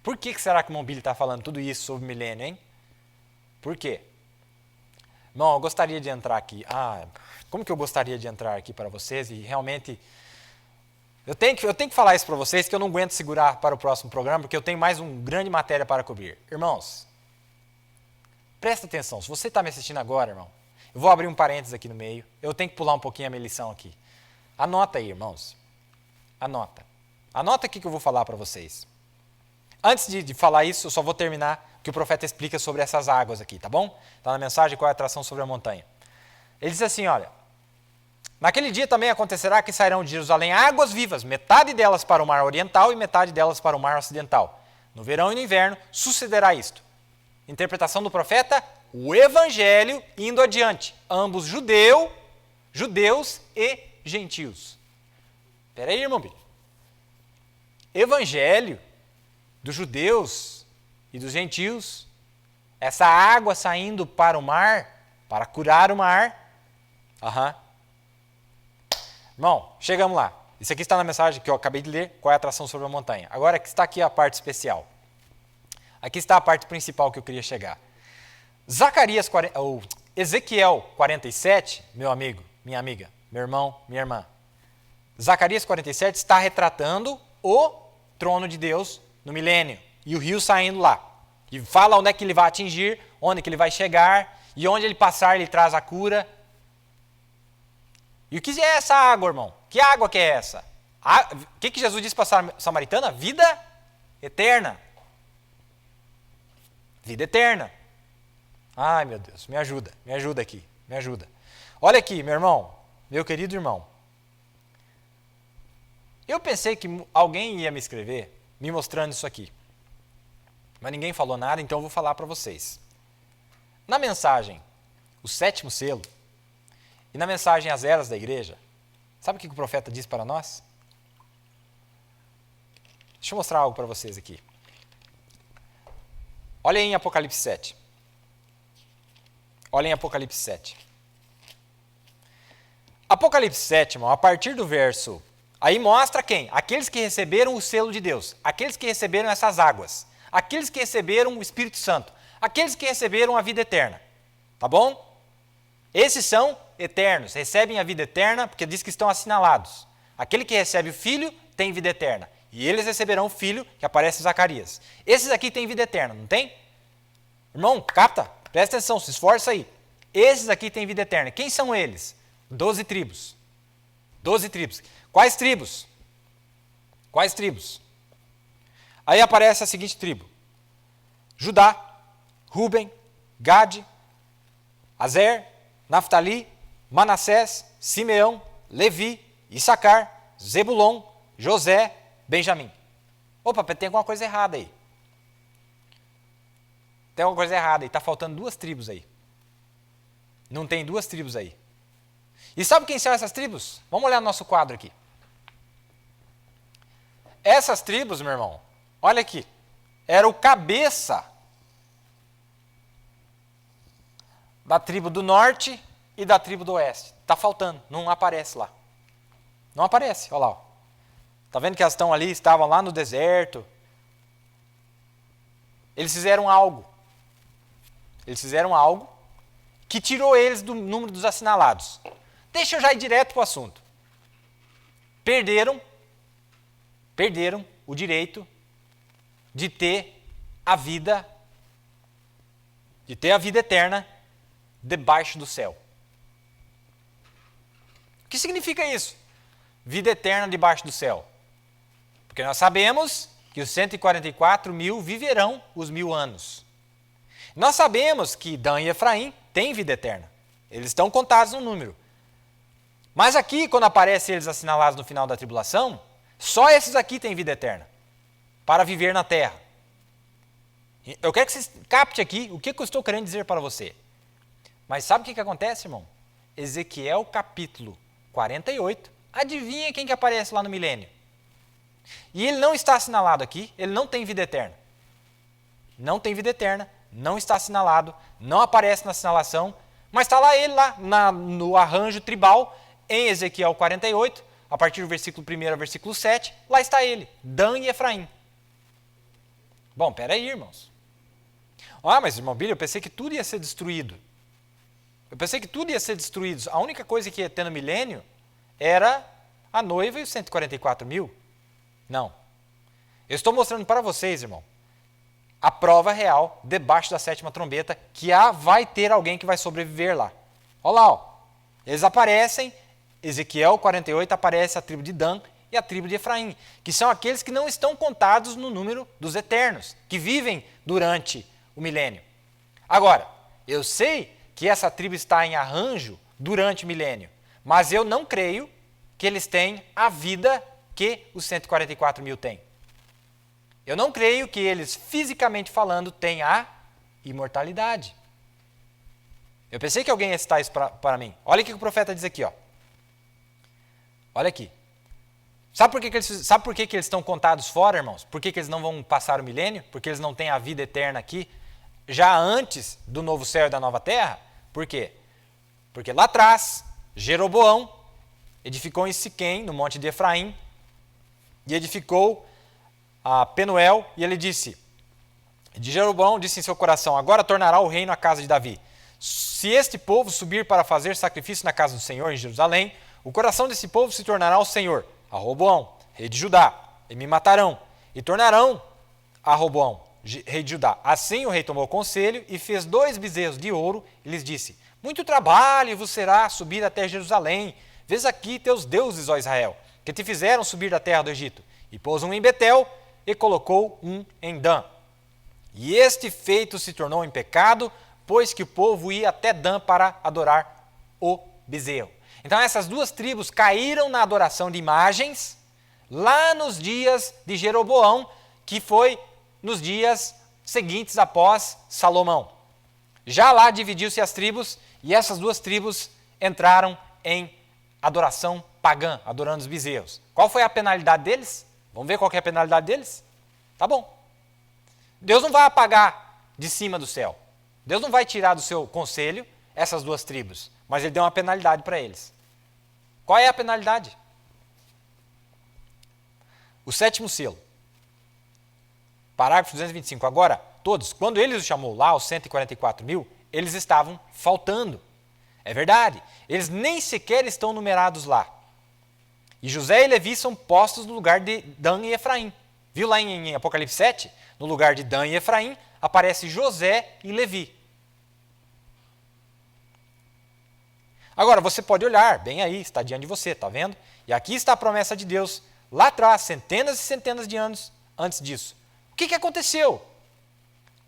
Por que será que o Mobile está falando tudo isso sobre o milênio, hein? Por quê? Irmão, eu gostaria de entrar aqui. Como que eu gostaria de entrar aqui para vocês e realmente... Eu tenho que falar isso para vocês, que eu não aguento segurar para o próximo programa, porque eu tenho mais uma grande matéria para cobrir. Irmãos, presta atenção. Se você está me assistindo agora, irmão, eu vou abrir um parênteses aqui no meio. Eu tenho que pular um pouquinho a minha lição aqui. Anota aí, irmãos. Anota. Anota aqui que eu vou falar para vocês. Antes de falar isso, eu só vou terminar o que o profeta explica sobre essas águas aqui, tá bom? Está na mensagem qual é a atração sobre a montanha. Ele diz assim, olha... Naquele dia também acontecerá que sairão de Jerusalém águas vivas, metade delas para o mar oriental e metade delas para o mar ocidental. No verão e no inverno sucederá isto. Interpretação do profeta, o evangelho indo adiante. Ambos judeus e gentios. Espera aí, irmão. Evangelho dos judeus e dos gentios. Essa água saindo para o mar, para curar o mar. Irmão, chegamos lá. Isso aqui está na mensagem que eu acabei de ler, qual é a atração sobre a montanha. Agora está aqui a parte especial. Aqui está a parte principal que eu queria chegar. Ezequiel 47, meu amigo, minha amiga, meu irmão, minha irmã. Zacarias 47 está retratando o trono de Deus no milênio e o rio saindo lá. E fala onde é que ele vai atingir, onde que ele vai chegar e onde ele passar ele traz a cura. E o que é essa água, irmão? Que água que é essa? O que Jesus disse para a samaritana? Vida eterna. Vida eterna. Ai, meu Deus, me ajuda aqui, me ajuda. Olha aqui, meu irmão, meu querido irmão. Eu pensei que alguém ia me escrever me mostrando isso aqui. Mas ninguém falou nada, então eu vou falar para vocês. Na mensagem, o 7º selo, e na mensagem às eras da igreja, sabe o que o profeta diz para nós? Deixa eu mostrar algo para vocês aqui. Olha aí em Apocalipse 7. Olha em Apocalipse 7. Apocalipse 7, irmão, a partir do verso... Aí mostra quem? Aqueles que receberam o selo de Deus. Aqueles que receberam essas águas. Aqueles que receberam o Espírito Santo. Aqueles que receberam a vida eterna. Tá bom? Esses são eternos, recebem a vida eterna, porque diz que estão assinalados. Aquele que recebe o Filho tem vida eterna. E eles receberão o Filho, que aparece em Zacarias. Esses aqui têm vida eterna, não tem? Irmão, capta? Presta atenção, se esforça aí. Esses aqui têm vida eterna. Quem são eles? 12 tribos. 12 tribos. Quais tribos? Quais tribos? Aí aparece a seguinte tribo. Judá, Ruben, Gade, Azer, Naftali, Manassés, Simeão, Levi, Issacar, Zebulon, José, Benjamim. Opa, tem alguma coisa errada aí. Tem alguma coisa errada aí. Está faltando 2 tribos aí. Não tem 2 tribos aí. E sabe quem são essas tribos? Vamos olhar no nosso quadro aqui. Essas tribos, meu irmão, olha aqui. Era o cabeça da tribo do norte e da tribo do oeste. Está faltando, não aparece lá. Não aparece, olha lá. Está vendo que elas estão ali, estavam lá no deserto. Eles fizeram algo. Eles fizeram algo que tirou eles do número dos assinalados. Deixa eu já ir direto para o assunto. Perderam o direito de ter a vida eterna debaixo do céu. O que significa isso? Vida eterna debaixo do céu. Porque nós sabemos que os 144 mil viverão os 1000 anos. Nós sabemos que Dan e Efraim têm vida eterna. Eles estão contados no número. Mas aqui, quando aparecem eles assinalados no final da tribulação, só esses aqui têm vida eterna, para viver na terra. Eu quero que você capte aqui o que eu estou querendo dizer para você. Mas sabe o que acontece, irmão? Ezequiel capítulo 48, adivinha quem que aparece lá no milênio? E ele não está assinalado aqui, ele não tem vida eterna. Não tem vida eterna, não está assinalado, não aparece na assinalação, mas está lá ele no arranjo tribal, em Ezequiel 48, a partir do versículo 1 ao versículo 7, lá está ele, Dan e Efraim. Bom, peraí, irmãos. Mas, irmão Billy, eu pensei que tudo ia ser destruído. A única coisa que ia ter no milênio era a noiva e os 144 mil. Não. Eu estou mostrando para vocês, irmão, a prova real, debaixo da 7ª trombeta, que vai ter alguém que vai sobreviver lá. Olha lá, ó. Eles aparecem, Ezequiel 48 aparece a tribo de Dan e a tribo de Efraim, que são aqueles que não estão contados no número dos eternos, que vivem durante o milênio. Agora, eu sei que essa tribo está em arranjo durante o milênio, mas eu não creio que eles têm a vida que os 144 mil têm. Eu não creio que eles, fisicamente falando, têm a imortalidade. Eu pensei que alguém ia citar isso para mim. Olha o que o profeta diz aqui, ó. Olha aqui. Sabe por que eles estão contados fora, irmãos? Por que eles não vão passar o milênio? Porque eles não têm a vida eterna aqui, já antes do novo céu e da nova terra? Por quê? Porque lá atrás, Jeroboão edificou em Siquém, no monte de Efraim, e edificou a Penuel, e ele disse, Jeroboão disse em seu coração, agora tornará o reino à casa de Davi. Se este povo subir para fazer sacrifício na casa do Senhor em Jerusalém, o coração desse povo se tornará ao Senhor, a Roboão, rei de Judá, e me matarão, e tornarão a Roboão, rei de Judá. Assim o rei tomou conselho e fez 2 bezerros de ouro e lhes disse, muito trabalho vos será subir até Jerusalém, vês aqui teus deuses, ó Israel, que te fizeram subir da terra do Egito. E pôs um em Betel e colocou um em Dan. E este feito se tornou em pecado, pois que o povo ia até Dan para adorar o bezerro. Então essas 2 tribos caíram na adoração de imagens lá nos dias de Jeroboão, que foi nos dias seguintes após Salomão. Já lá dividiu-se as tribos e essas 2 tribos entraram em adoração pagã, adorando os bezerros. Qual foi a penalidade deles? Vamos ver qual que é a penalidade deles? Tá bom. Deus não vai apagar de cima do céu. Deus não vai tirar do seu conselho essas 2 tribos, mas ele deu uma penalidade para eles. Qual é a penalidade? O 7º selo. Parágrafo 225. Agora, todos, quando ele os chamou lá, os 144 mil, eles estavam faltando. É verdade, eles nem sequer estão numerados lá. E José e Levi são postos no lugar de Dan e Efraim. Viu lá em Apocalipse 7? No lugar de Dan e Efraim, aparece José e Levi. Agora, você pode olhar, bem aí, está diante de você, está vendo? E aqui está a promessa de Deus, lá atrás, centenas e centenas de anos antes disso. O que aconteceu?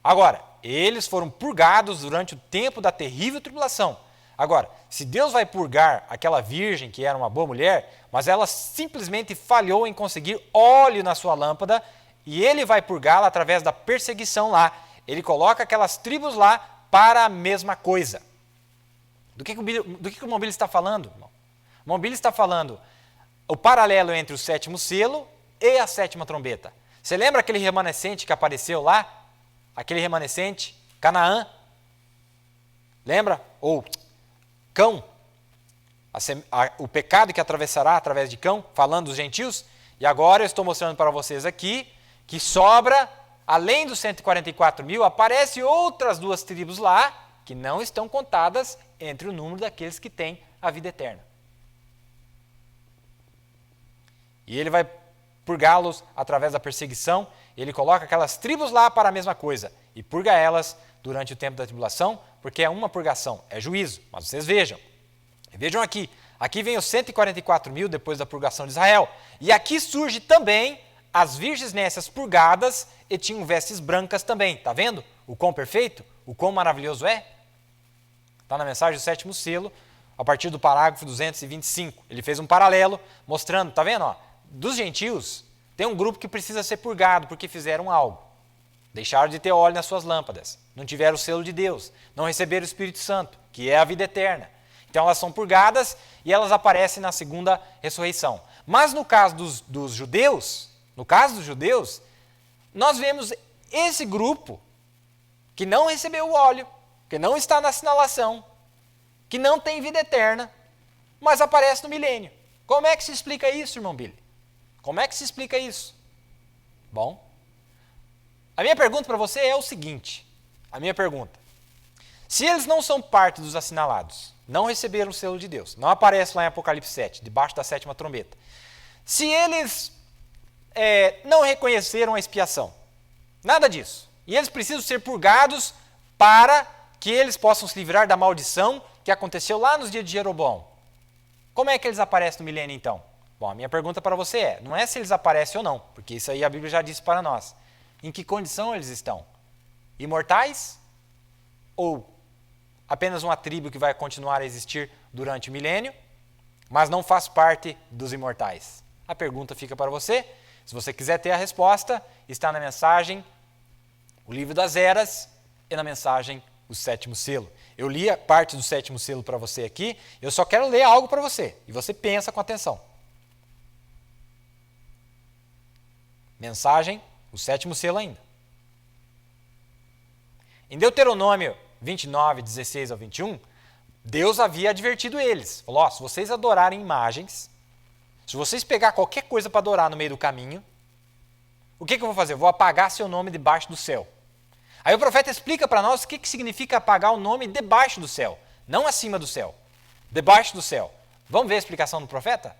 Agora, eles foram purgados durante o tempo da terrível tribulação. Agora, se Deus vai purgar aquela virgem que era uma boa mulher, mas ela simplesmente falhou em conseguir óleo na sua lâmpada, e ele vai purgá-la através da perseguição lá. Ele coloca aquelas tribos lá para a mesma coisa. Do que o Mobile está falando? O Mobile está falando o paralelo entre o sétimo selo e a sétima trombeta. Você lembra aquele remanescente que apareceu lá? Aquele remanescente, Canaã? Lembra? Ou Cão? O pecado que atravessará através de Cão, falando dos gentios. E agora eu estou mostrando para vocês aqui que sobra, além dos 144 mil, aparece outras duas tribos lá, que não estão contadas entre o número daqueles que têm a vida eterna. E ele vai purgá-los através da perseguição, ele coloca aquelas tribos lá para a mesma coisa, e purga elas durante o tempo da tribulação, porque é uma purgação, é juízo. Mas vocês vejam aqui vem os 144 mil depois da purgação de Israel, e aqui surge também as virgens nécias purgadas e tinham vestes brancas também, está vendo? O quão perfeito, o quão maravilhoso é? Está na mensagem do sétimo selo, a partir do parágrafo 225. Ele fez um paralelo mostrando, está vendo? Ó, dos gentios, tem um grupo que precisa ser purgado porque fizeram algo. Deixaram de ter óleo nas suas lâmpadas, não tiveram o selo de Deus, não receberam o Espírito Santo, que é a vida eterna. Então elas são purgadas e elas aparecem na segunda ressurreição. Mas no caso dos judeus, nós vemos esse grupo que não recebeu o óleo, que não está na assinalação, que não tem vida eterna, mas aparece no milênio. Como é que se explica isso, irmão Billy? Como é que se explica isso? Bom, a minha pergunta para você é o seguinte, se eles não são parte dos assinalados, não receberam o selo de Deus, não aparece lá em Apocalipse 7, debaixo da sétima trombeta, se eles não reconheceram a expiação, nada disso, e eles precisam ser purgados para que eles possam se livrar da maldição que aconteceu lá nos dias de Jeroboão. Como é que eles aparecem no milênio então? Bom, a minha pergunta para você não é se eles aparecem ou não, porque isso aí a Bíblia já disse para nós. Em que condição eles estão? Imortais? Ou apenas uma tribo que vai continuar a existir durante o milênio, mas não faz parte dos imortais? A pergunta fica para você. Se você quiser ter a resposta, está na mensagem O Livro das Eras e na mensagem O Sétimo Selo. Eu li a parte do sétimo selo para você aqui, eu só quero ler algo para você, e você pensa com atenção. Mensagem, o sétimo selo ainda. Em Deuteronômio 29, 16 ao 21, Deus havia advertido eles. Falou, se vocês adorarem imagens, se vocês pegar qualquer coisa para adorar no meio do caminho, o que eu vou fazer? Eu vou apagar seu nome debaixo do céu. Aí o profeta explica para nós o que significa apagar o nome debaixo do céu, não acima do céu, debaixo do céu. Vamos ver a explicação do profeta?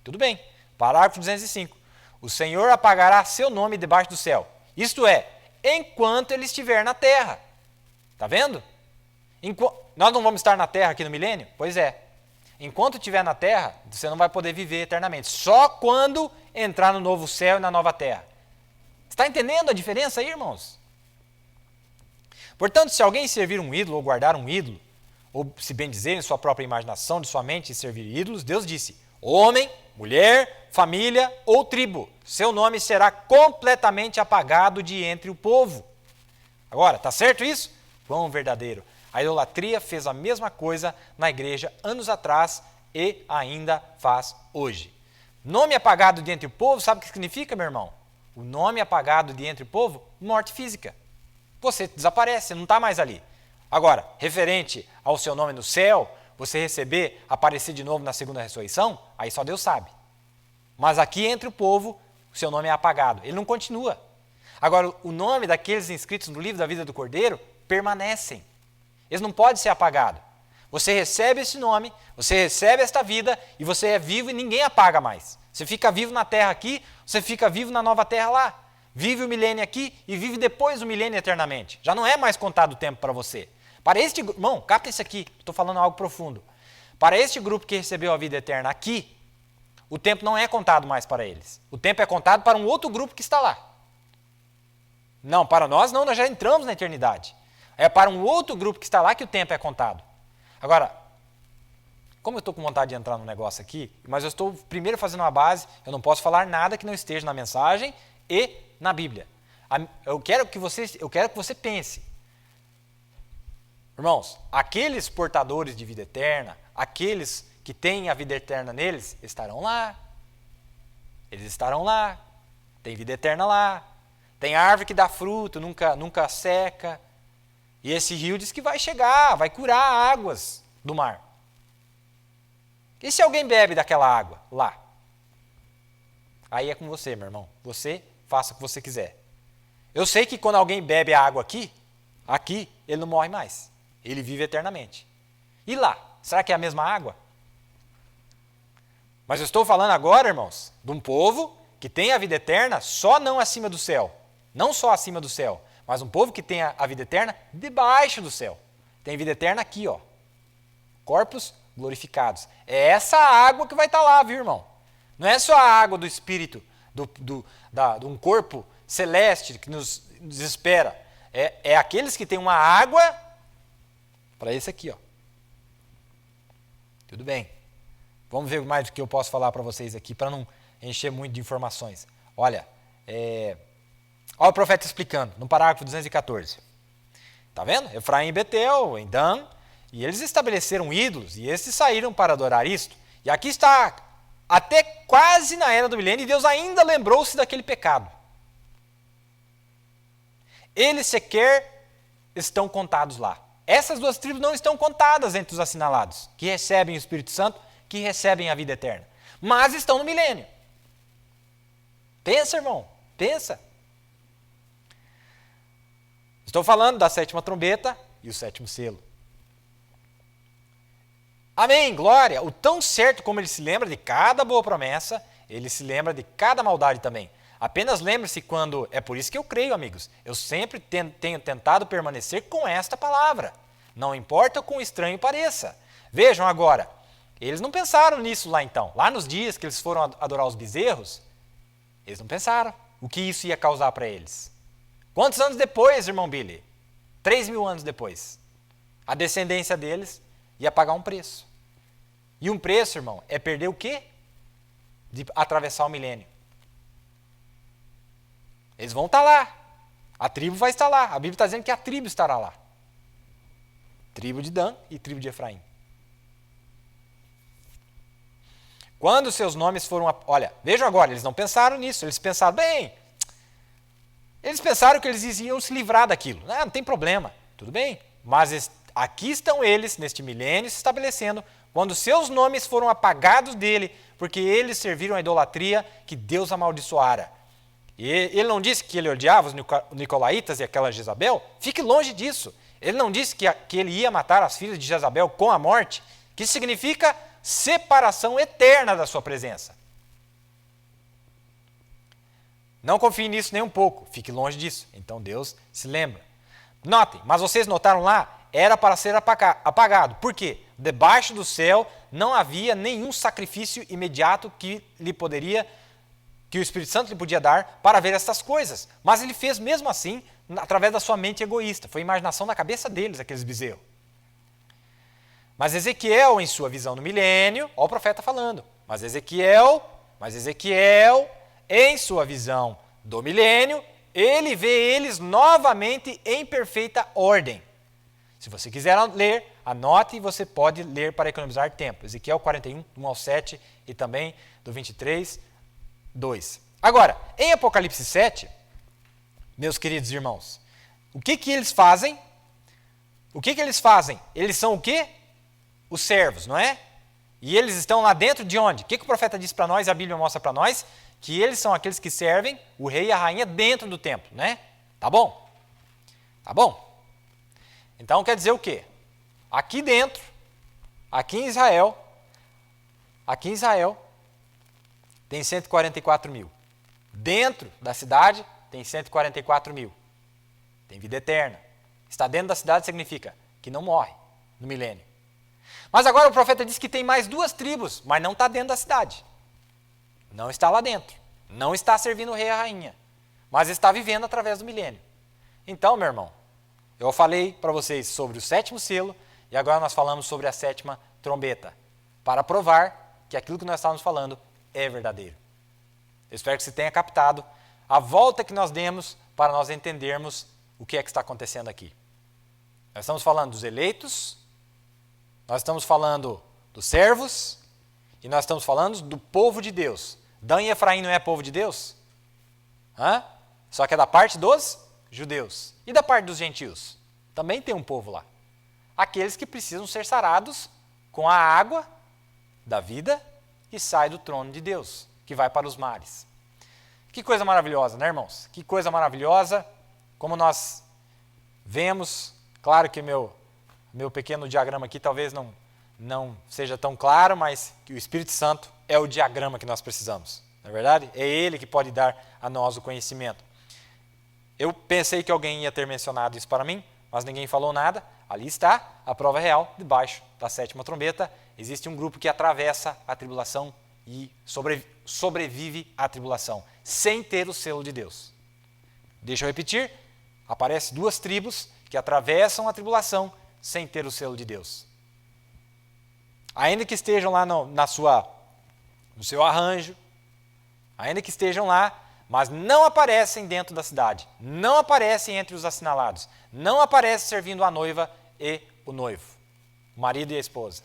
Tudo bem. Parágrafo 205. O Senhor apagará seu nome debaixo do céu. Isto é, enquanto ele estiver na terra. Está vendo? Nós não vamos estar na terra aqui no milênio? Pois é. Enquanto estiver na terra, você não vai poder viver eternamente. Só quando entrar no novo céu e na nova terra. Está entendendo a diferença aí, irmãos? Portanto, se alguém servir um ídolo ou guardar um ídolo, ou se bendizer em sua própria imaginação de sua mente e servir ídolos, Deus disse, homem, mulher, família ou tribo, seu nome será completamente apagado de entre o povo. Agora, está certo isso? Quão verdadeiro. A idolatria fez a mesma coisa na igreja anos atrás e ainda faz hoje. Nome apagado de entre o povo, sabe o que significa, meu irmão? O nome apagado de entre o povo, morte física. Você desaparece, você não está mais ali. Agora, referente ao seu nome no céu, você receber, aparecer de novo na segunda ressurreição, aí só Deus sabe. Mas aqui entre o povo, o seu nome é apagado. Ele não continua. Agora, o nome daqueles inscritos no livro da vida do Cordeiro permanecem. Eles não podem ser apagados. Você recebe esse nome, você recebe esta vida e você é vivo e ninguém apaga mais. Você fica vivo na terra aqui, você fica vivo na nova terra lá. Vive o milênio aqui e vive depois do milênio eternamente. Já não é mais contado o tempo para você. Para este grupo, irmão, capta isso aqui, estou falando algo profundo. Para este grupo que recebeu a vida eterna aqui, o tempo não é contado mais para eles. O tempo é contado para um outro grupo que está lá. Não, para nós não, nós já entramos na eternidade. É para um outro grupo que está lá que o tempo é contado. Agora, como eu estou com vontade de entrar no negócio aqui, mas eu estou primeiro fazendo uma base, eu não posso falar nada que não esteja na mensagem e na Bíblia. Eu quero que você pense. Irmãos, aqueles portadores de vida eterna, aqueles que têm a vida eterna neles, estarão lá. Eles estarão lá. Tem vida eterna lá. Tem árvore que dá fruto, nunca seca. E esse rio diz que vai chegar, vai curar águas do mar. E se alguém bebe daquela água lá? Aí é com você, meu irmão. Você faça o que você quiser. Eu sei que quando alguém bebe a água aqui, ele não morre mais. Ele vive eternamente. E lá? Será que é a mesma água? Mas eu estou falando agora, irmãos, de um povo que tem a vida eterna só não acima do céu. Não só acima do céu, mas um povo que tem a vida eterna debaixo do céu. Tem vida eterna aqui, ó. Corpos glorificados. É essa água que vai estar lá, viu, irmão? Não é só a água do Espírito, de um corpo celeste que nos espera. É aqueles que têm uma água para esse aqui, ó. Tudo bem. Vamos ver mais do que eu posso falar para vocês aqui, para não encher muito de informações. Olha, olha o profeta explicando, no parágrafo 214. Está vendo? Efraim e Betel, em Dan, e eles estabeleceram ídolos, e esses saíram para adorar isto. E aqui está, até quase na era do milênio, e Deus ainda lembrou-se daquele pecado. Eles sequer estão contados lá. Essas duas tribos não estão contadas entre os assinalados, que recebem o Espírito Santo, que recebem a vida eterna. Mas estão no milênio. Pensa, irmão, pensa. Estou falando da sétima trombeta e o sétimo selo. Amém, glória. O tão certo como ele se lembra de cada boa promessa, ele se lembra de cada maldade também. Apenas lembre-se quando... É por isso que eu creio, amigos. Eu sempre tenho tentado permanecer com esta palavra. Não importa o quão estranho pareça. Vejam agora. Eles não pensaram nisso lá então. Lá nos dias que eles foram adorar os bezerros, eles não pensaram o que isso ia causar para eles. Quantos anos depois, irmão Billy? 3.000 anos depois. A descendência deles ia pagar um preço. E um preço, irmão, é perder o quê? De atravessar o milênio. Eles vão estar lá. A tribo vai estar lá. A Bíblia está dizendo que a tribo estará lá. Tribo de Dan e tribo de Efraim. Quando seus nomes foram... Olha, vejam agora, eles não pensaram nisso. Eles pensaram, eles pensaram que eles iam se livrar daquilo. Não tem problema, tudo bem. Mas aqui estão eles, neste milênio, se estabelecendo, quando seus nomes foram apagados dele, porque eles serviram a idolatria que Deus amaldiçoara. E ele não disse que ele odiava os nicolaítas e aquela Jezabel? Fique longe disso. Ele não disse que ele ia matar as filhas de Jezabel com a morte, que significa separação eterna da sua presença. Não confie nisso nem um pouco, fique longe disso. Então Deus se lembra. Notem, mas vocês notaram lá, era para ser apagado. Por quê? Debaixo do céu não havia nenhum sacrifício imediato que o Espírito Santo lhe podia dar para ver essas coisas. Mas ele fez mesmo assim, através da sua mente egoísta. Foi a imaginação da cabeça deles, aqueles bezerros. Mas Ezequiel, em sua visão no milênio, olha o profeta falando, mas Ezequiel, em sua visão do milênio, ele vê eles novamente em perfeita ordem. Se você quiser ler, anote e você pode ler para economizar tempo. Ezequiel 41, 1 ao 7 e também do 23, 2. Agora, em Apocalipse 7, meus queridos irmãos, o que eles fazem? Eles são o quê? Os servos, não é? E eles estão lá dentro de onde? O que o profeta diz para nós, a Bíblia mostra para nós? Que eles são aqueles que servem o rei e a rainha dentro do templo, né? Tá bom? Tá bom? Então quer dizer o quê? Aqui dentro Aqui em Israel, tem 144 mil. Dentro da cidade, tem 144 mil. Tem vida eterna. Está dentro da cidade significa que não morre no milênio. Mas agora o profeta diz que tem mais 2 tribos, mas não está dentro da cidade. Não está lá dentro. Não está servindo o rei e a rainha. Mas está vivendo através do milênio. Então, meu irmão, eu falei para vocês sobre o 7º selo e agora nós falamos sobre a 7ª trombeta, para provar que aquilo que nós estávamos falando é verdadeiro. Eu espero que você tenha captado a volta que nós demos para nós entendermos o que é que está acontecendo aqui. Nós estamos falando dos eleitos, nós estamos falando dos servos e nós estamos falando do povo de Deus. Dan e Efraim não é povo de Deus? Só que é da parte dos judeus. E da parte dos gentios? Também tem um povo lá. Aqueles que precisam ser sarados com a água da vida que sai do trono de Deus, que vai para os mares. Que coisa maravilhosa, né, irmãos? Que coisa maravilhosa, como nós vemos. Claro que meu pequeno diagrama aqui talvez não seja tão claro, mas que o Espírito Santo é o diagrama que nós precisamos. Não é verdade? É Ele que pode dar a nós o conhecimento. Eu pensei que alguém ia ter mencionado isso para mim, mas ninguém falou nada. Ali está a prova real, debaixo da 7ª trombeta. Existe um grupo que atravessa a tribulação e sobrevive à tribulação, sem ter o selo de Deus. Deixa eu repetir, aparecem 2 tribos que atravessam a tribulação sem ter o selo de Deus. Ainda que estejam lá no seu arranjo, ainda que estejam lá, mas não aparecem dentro da cidade, não aparecem entre os assinalados, não aparecem servindo a noiva e o noivo, o marido e a esposa.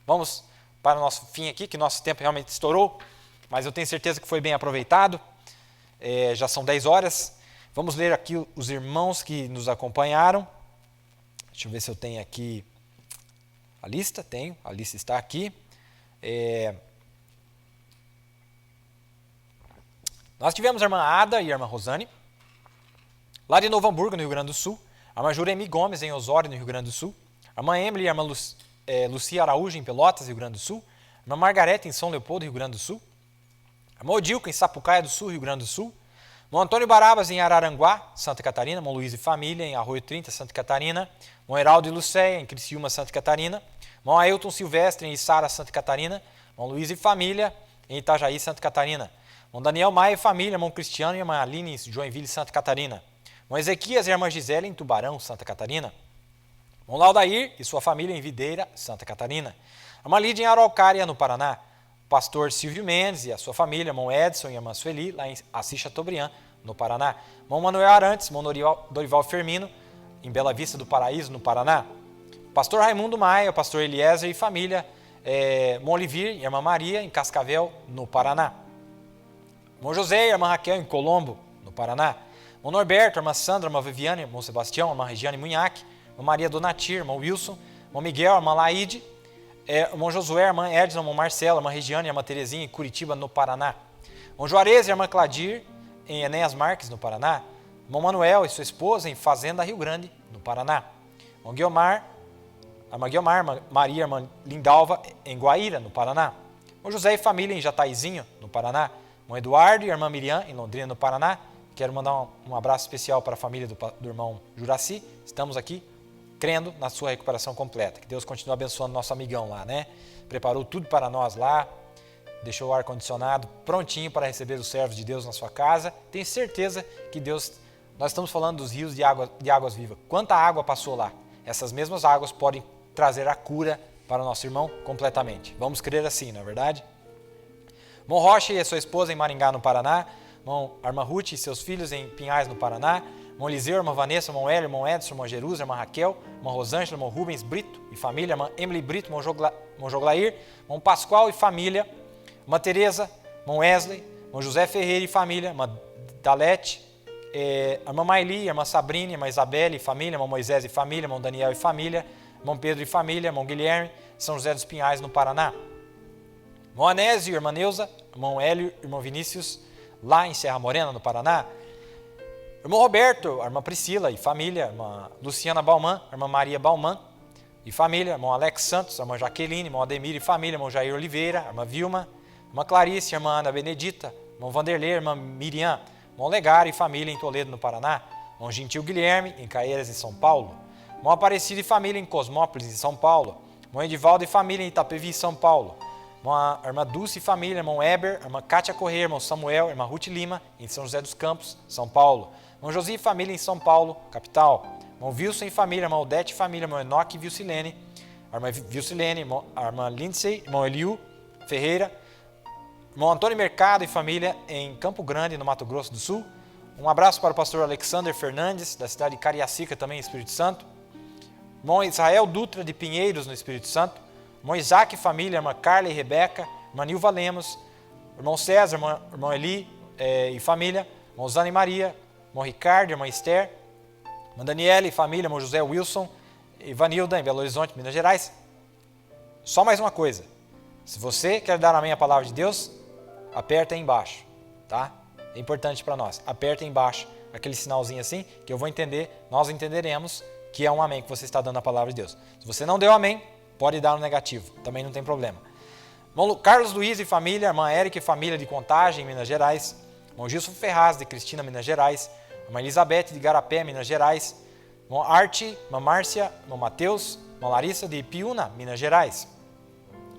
Vamos para o nosso fim aqui, que nosso tempo realmente estourou, mas eu tenho certeza que foi bem aproveitado. Já são 10 horas. Vamos ler aqui os irmãos que nos acompanharam. Deixa eu ver se eu tenho aqui a lista. Tenho, a lista está aqui. Nós tivemos a irmã Ada e a irmã Rosane, lá de Novo Hamburgo, no Rio Grande do Sul. A irmã Juremi Gomes, em Osório, no Rio Grande do Sul. A irmã Emily e a irmã Lucia Araújo, em Pelotas, Rio Grande do Sul. A irmã Margarete, em São Leopoldo, Rio Grande do Sul. A irmã Odilca, em Sapucaia do Sul, Rio Grande do Sul. Irmão Antônio Barabas, em Araranguá, Santa Catarina. Irmão Luiz e família, em Arroio 30, Santa Catarina. Irmão Heraldo e Lucéia, em Criciúma, Santa Catarina. Irmão Ailton Silvestre, em Içara, Santa Catarina. Irmão Luiz e família, em Itajaí, Santa Catarina. Irmão Daniel Maia e família, irmão Cristiano e irmã Aline, em Joinville, Santa Catarina. Irmão Ezequias e a irmã Gisele, em Tubarão, Santa Catarina. Irmão Laudair e sua família, em Videira, Santa Catarina. Irmã Lídia, em Araucária, no Paraná. O pastor Silvio Mendes e a sua família, irmão Edson e a irmã Sueli, lá em Assis Chateaubriand, no Paraná. Irmão Manuel Arantes, irmão Dorival Firmino, em Bela Vista do Paraíso, no Paraná. Pastor Raimundo Maia, o pastor Eliezer e família, irmão Olivir e a irmã Maria, em Cascavel, no Paraná. Irmão José e a irmã Raquel, em Colombo, no Paraná. Irmão Norberto, a irmã Sandra, a irmã Viviane, irmão Sebastião, a irmã Regiane Munhac, irmã Maria Donatir, irmão Wilson, irmão Miguel, a irmã Laide, irmão Josué, a irmã Edson, a irmã Marcela, a irmã Regiane, a irmã Terezinha, em Curitiba, no Paraná. Irmão Juarez e a irmã Cladir, em Enéas Marques, no Paraná. Irmão Manuel e sua esposa, em Fazenda Rio Grande, no Paraná. Irmão Guiomar, a irmã Guiomar, a irmã Maria, a irmã Lindalva, em Guaíra, no Paraná. Irmão José e família, em Jataizinho, no Paraná. Irmão Eduardo e a irmã Miriam, em Londrina, no Paraná. Quero mandar um abraço especial para a família do irmão Juraci. Estamos aqui crendo na sua recuperação completa. Que Deus continue abençoando nosso amigão lá, né? Preparou tudo para nós lá, deixou o ar-condicionado prontinho para receber os servos de Deus na sua casa. Tenho certeza que Deus... Nós estamos falando dos rios de águas vivas. Quanta água passou lá? Essas mesmas águas podem trazer a cura para o nosso irmão completamente. Vamos crer assim, não é verdade? Irmão Rocha e a sua esposa, em Maringá, no Paraná. Irmão Arma Ruth e seus filhos, em Pinhais, no Paraná. Irmão Eliseu, irmã Vanessa, irmão Hélio, irmão Edson, irmã Jerusa, irmã Raquel, irmã Rosângela, irmão Rubens Brito e família, irmã Emily Brito, irmão Joglair, irmão Pascoal e família, irmã Tereza, irmão Wesley, irmão José Ferreira e família, irmã Dalete, irmã Maili, irmã Sabrina, irmã Isabelle e família, irmão Moisés e família, irmão Daniel e família, irmão Pedro e família, irmão Guilherme, São José dos Pinhais, no Paraná. Irmão Anésio, irmã Neuza, irmão Hélio, irmão Vinícius, lá em Serra Morena, no Paraná. Irmão Roberto, a irmã Priscila e família, irmã Luciana Bauman, irmã Maria Bauman, e família, irmão Alex Santos, irmã Jaqueline, irmão Ademir e família, irmão Jair Oliveira, irmã Vilma, irmã Clarice, irmã Ana Benedita, irmão Vanderlei, irmã Miriam, irmão Legário e família em Toledo, no Paraná, irmão Gentil Guilherme, em Caieiras, em São Paulo, irmão Aparecido e família em Cosmópolis, em São Paulo, irmão Edivaldo e família em Itapevi, São Paulo, irmã Dulce e família, irmão Eber, irmã Cátia Corrêa, irmão Samuel, irmã Ruth Lima, em São José dos Campos, São Paulo, irmão Josi e família em São Paulo, capital, irmão Wilson e família, irmão Odete e família, irmão Enoque e Vilcilene, irmã Vilcilene, irmã Lindsay, irmão Eliu Ferreira, irmão Antônio Mercado e família em Campo Grande, no Mato Grosso do Sul. Um abraço para o pastor Alexander Fernandes, da cidade de Cariacica, também Espírito Santo. Irmão Israel Dutra, de Pinheiros, no Espírito Santo. Irmão Isaac e família, irmã Carla e Rebeca, irmã Nilva Lemos, irmão César, irmão Eli e família, irmão Zane Maria, irmão Ricardo, irmã Esther, irmã Daniela e família, irmão José Wilson e Vanilda, em Belo Horizonte, Minas Gerais. Só mais uma coisa. Se você quer dar amém à palavra de Deus, aperta aí embaixo, tá? É importante para nós. Aperta aí embaixo aquele sinalzinho assim, que eu vou entender, nós entenderemos que é um amém que você está dando à palavra de Deus. Se você não deu amém, pode dar no negativo, também não tem problema. Irmão Carlos Luiz e família, irmã Érica e família de Contagem, Minas Gerais. Irmão Gilson Ferraz, de Cristina, Minas Gerais. Irmã Elizabeth, de Garapé, Minas Gerais. Irmão Arte, irmã Márcia, irmão Mateus, irmã Larissa, de Piúna, Minas Gerais.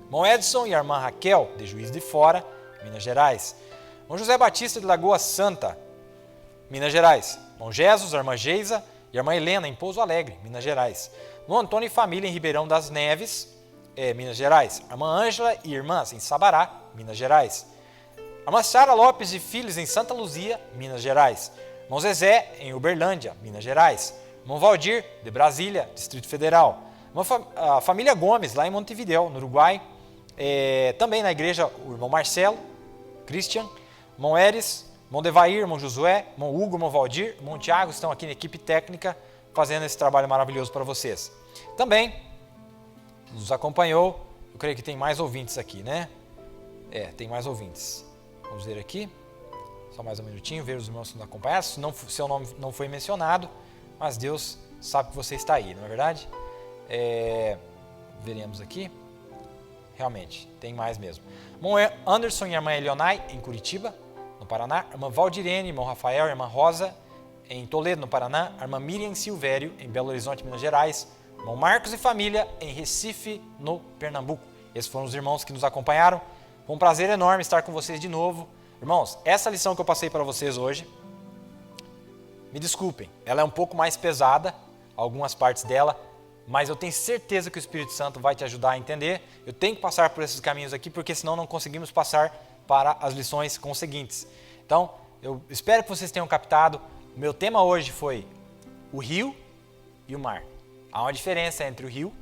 Irmão Edson e a irmã Raquel, de Juiz de Fora, Minas Gerais. Irmão José Batista, de Lagoa Santa, Minas Gerais. Irmão Jesus, a irmã Geisa e a irmã Helena, em Pouso Alegre, Minas Gerais. Irmão Antônio e família, em Ribeirão das Neves, Minas Gerais. A irmã Ângela e irmãs, em Sabará, Minas Gerais. A irmã Sara Lopes e filhos, em Santa Luzia, Minas Gerais. Irmão Zezé, em Uberlândia, Minas Gerais. Irmão Valdir, de Brasília, Distrito Federal. A família Gomes, lá em Montevidéu, no Uruguai. Também na igreja, o irmão Marcelo, Christian, irmão Eres, irmão Devair, irmão Josué, irmão Hugo, irmão Valdir, irmão Tiago, estão aqui na equipe técnica fazendo esse trabalho maravilhoso para vocês. Também nos acompanhou, eu creio que tem mais ouvintes aqui, né? Tem mais ouvintes. Vamos ver aqui, só mais um minutinho, ver os irmãos que nos acompanham. Seu nome não foi mencionado, mas Deus sabe que você está aí, não é verdade? Veremos aqui. Realmente, tem mais mesmo. Irmão Anderson e a irmã Elionai, em Curitiba, no Paraná. Irmã Valdirene, irmão Rafael e irmã Rosa, em Toledo, no Paraná. A irmã Miriam Silvério, em Belo Horizonte, Minas Gerais. Irmão Marcos e família, em Recife, no Pernambuco. Esses foram os irmãos que nos acompanharam. Foi um prazer enorme estar com vocês de novo. Irmãos, essa lição que eu passei para vocês hoje, me desculpem, ela é um pouco mais pesada, algumas partes dela, mas eu tenho certeza que o Espírito Santo vai te ajudar a entender. Eu tenho que passar por esses caminhos aqui, porque senão não conseguimos passar para as lições conseguintes. Então, eu espero que vocês tenham captado. O meu tema hoje foi o rio e o mar. Há uma diferença entre o rio,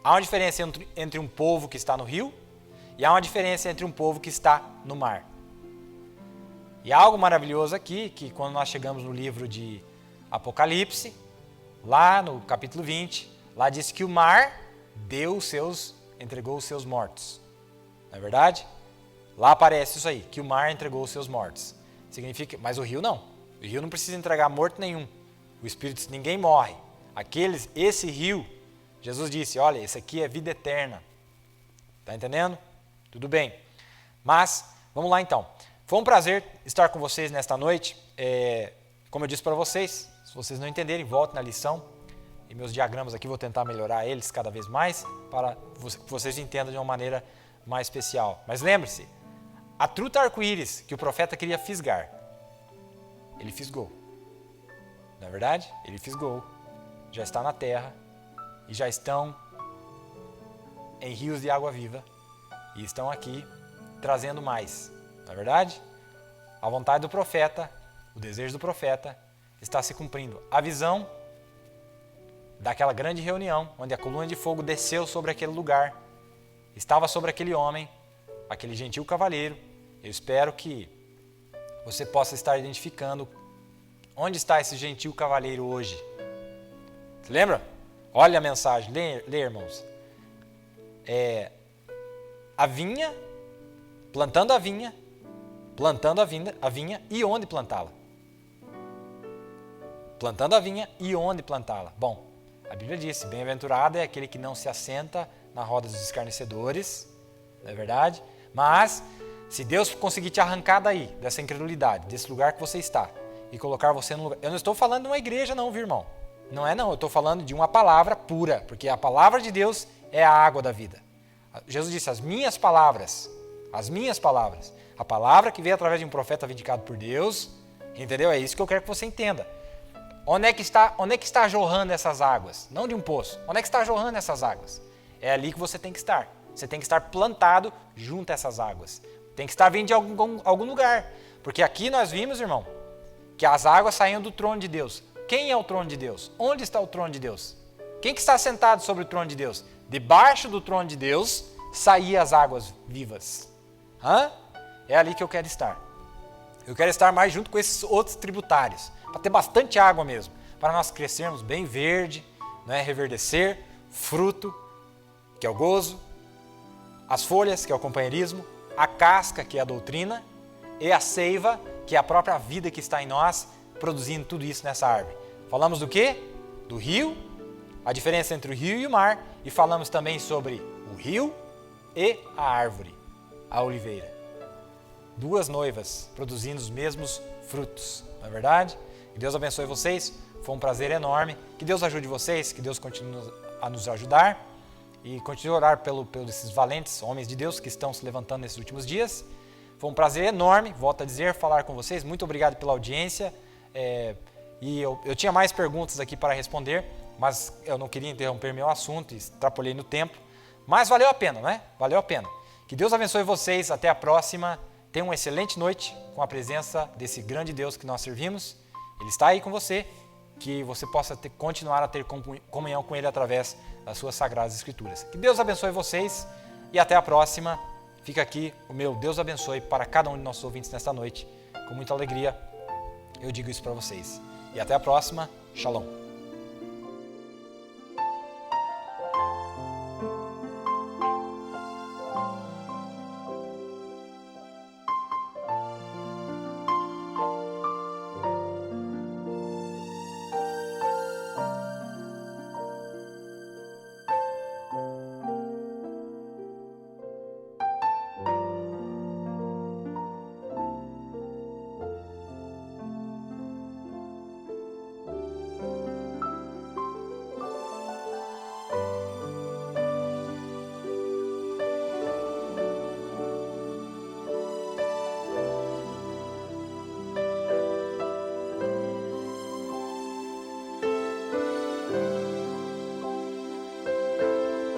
há uma diferença entre um povo que está no rio e há uma diferença entre um povo que está no mar. E há algo maravilhoso aqui, que quando nós chegamos no livro de Apocalipse, lá no capítulo 20, lá diz que o mar entregou os seus mortos. Não é verdade? Lá aparece isso aí, que o mar entregou os seus mortos. Significa, mas o rio não. O rio não precisa entregar morto nenhum. O Espírito, ninguém morre. Esse rio, Jesus disse, olha, esse aqui é vida eterna. Está entendendo? Tudo bem. Mas, vamos lá então. Foi um prazer estar com vocês nesta noite. Como eu disse para vocês, se vocês não entenderem, voltem na lição. E meus diagramas aqui, vou tentar melhorar eles cada vez mais, para que vocês entendam de uma maneira mais especial. Mas lembre-se, a truta arco-íris que o profeta queria fisgar, ele fisgou. Não é verdade? Ele fisgou. Já está na terra e já estão em rios de água viva e estão aqui trazendo mais. Não é verdade? A vontade do profeta, o desejo do profeta está se cumprindo. A visão daquela grande reunião, onde a coluna de fogo desceu sobre aquele lugar, estava sobre aquele homem, aquele gentil cavalheiro. Eu espero que você possa estar identificando onde está esse gentil cavalheiro hoje. Você lembra? Olha a mensagem, lê irmãos. A vinha, plantando a vinha e onde plantá-la. Plantando a vinha e onde plantá-la. Bom, A Bíblia diz, bem-aventurado é aquele que não se assenta na roda dos escarnecedores, não é verdade? Mas, se Deus conseguir te arrancar daí, dessa incredulidade, desse lugar que você está, e colocar você num lugar... Eu não estou falando de uma igreja não, viu, irmão? Não é não, eu estou falando de uma palavra pura, porque a palavra de Deus é a água da vida. Jesus disse, as minhas palavras, a palavra que veio através de um profeta vindicado por Deus, entendeu? É isso que eu quero que você entenda. Onde é que está jorrando essas águas? Não de um poço. Onde é que está jorrando essas águas? É ali que você tem que estar. Você tem que estar plantado junto a essas águas. Tem que estar vindo de algum lugar. Porque aqui nós vimos, irmão, que as águas saíam do trono de Deus. Quem é o trono de Deus? Onde está o trono de Deus? Quem que está sentado sobre o trono de Deus? Debaixo do trono de Deus saíam as águas vivas. É ali que eu quero estar. Eu quero estar mais junto com esses outros tributários, para ter bastante água mesmo, para nós crescermos bem verde, reverdecer, fruto, que é o gozo, as folhas, que é o companheirismo, a casca, que é a doutrina, e a seiva, que é a própria vida que está em nós, produzindo tudo isso nessa árvore. Falamos do quê? Do rio, a diferença entre o rio e o mar, e falamos também sobre o rio e a árvore, a oliveira. Duas noivas produzindo os mesmos frutos, não é verdade? Que Deus abençoe vocês, foi um prazer enorme, que Deus ajude vocês, que Deus continue a nos ajudar e continue a orar pelos esses valentes homens de Deus que estão se levantando nesses últimos dias. Foi um prazer enorme, volto a dizer, falar com vocês, muito obrigado pela audiência, e eu tinha mais perguntas aqui para responder, mas eu não queria interromper meu assunto, extrapolhei no tempo, mas valeu a pena, né? Valeu a pena. Que Deus abençoe vocês, até a próxima. Tenha uma excelente noite com a presença desse grande Deus que nós servimos. Ele está aí com você, que você possa continuar a ter comunhão com Ele através das suas sagradas escrituras. Que Deus abençoe vocês e até a próxima. Fica aqui o meu Deus abençoe para cada um de nossos ouvintes nesta noite. Com muita alegria eu digo isso para vocês. E até a próxima. Shalom.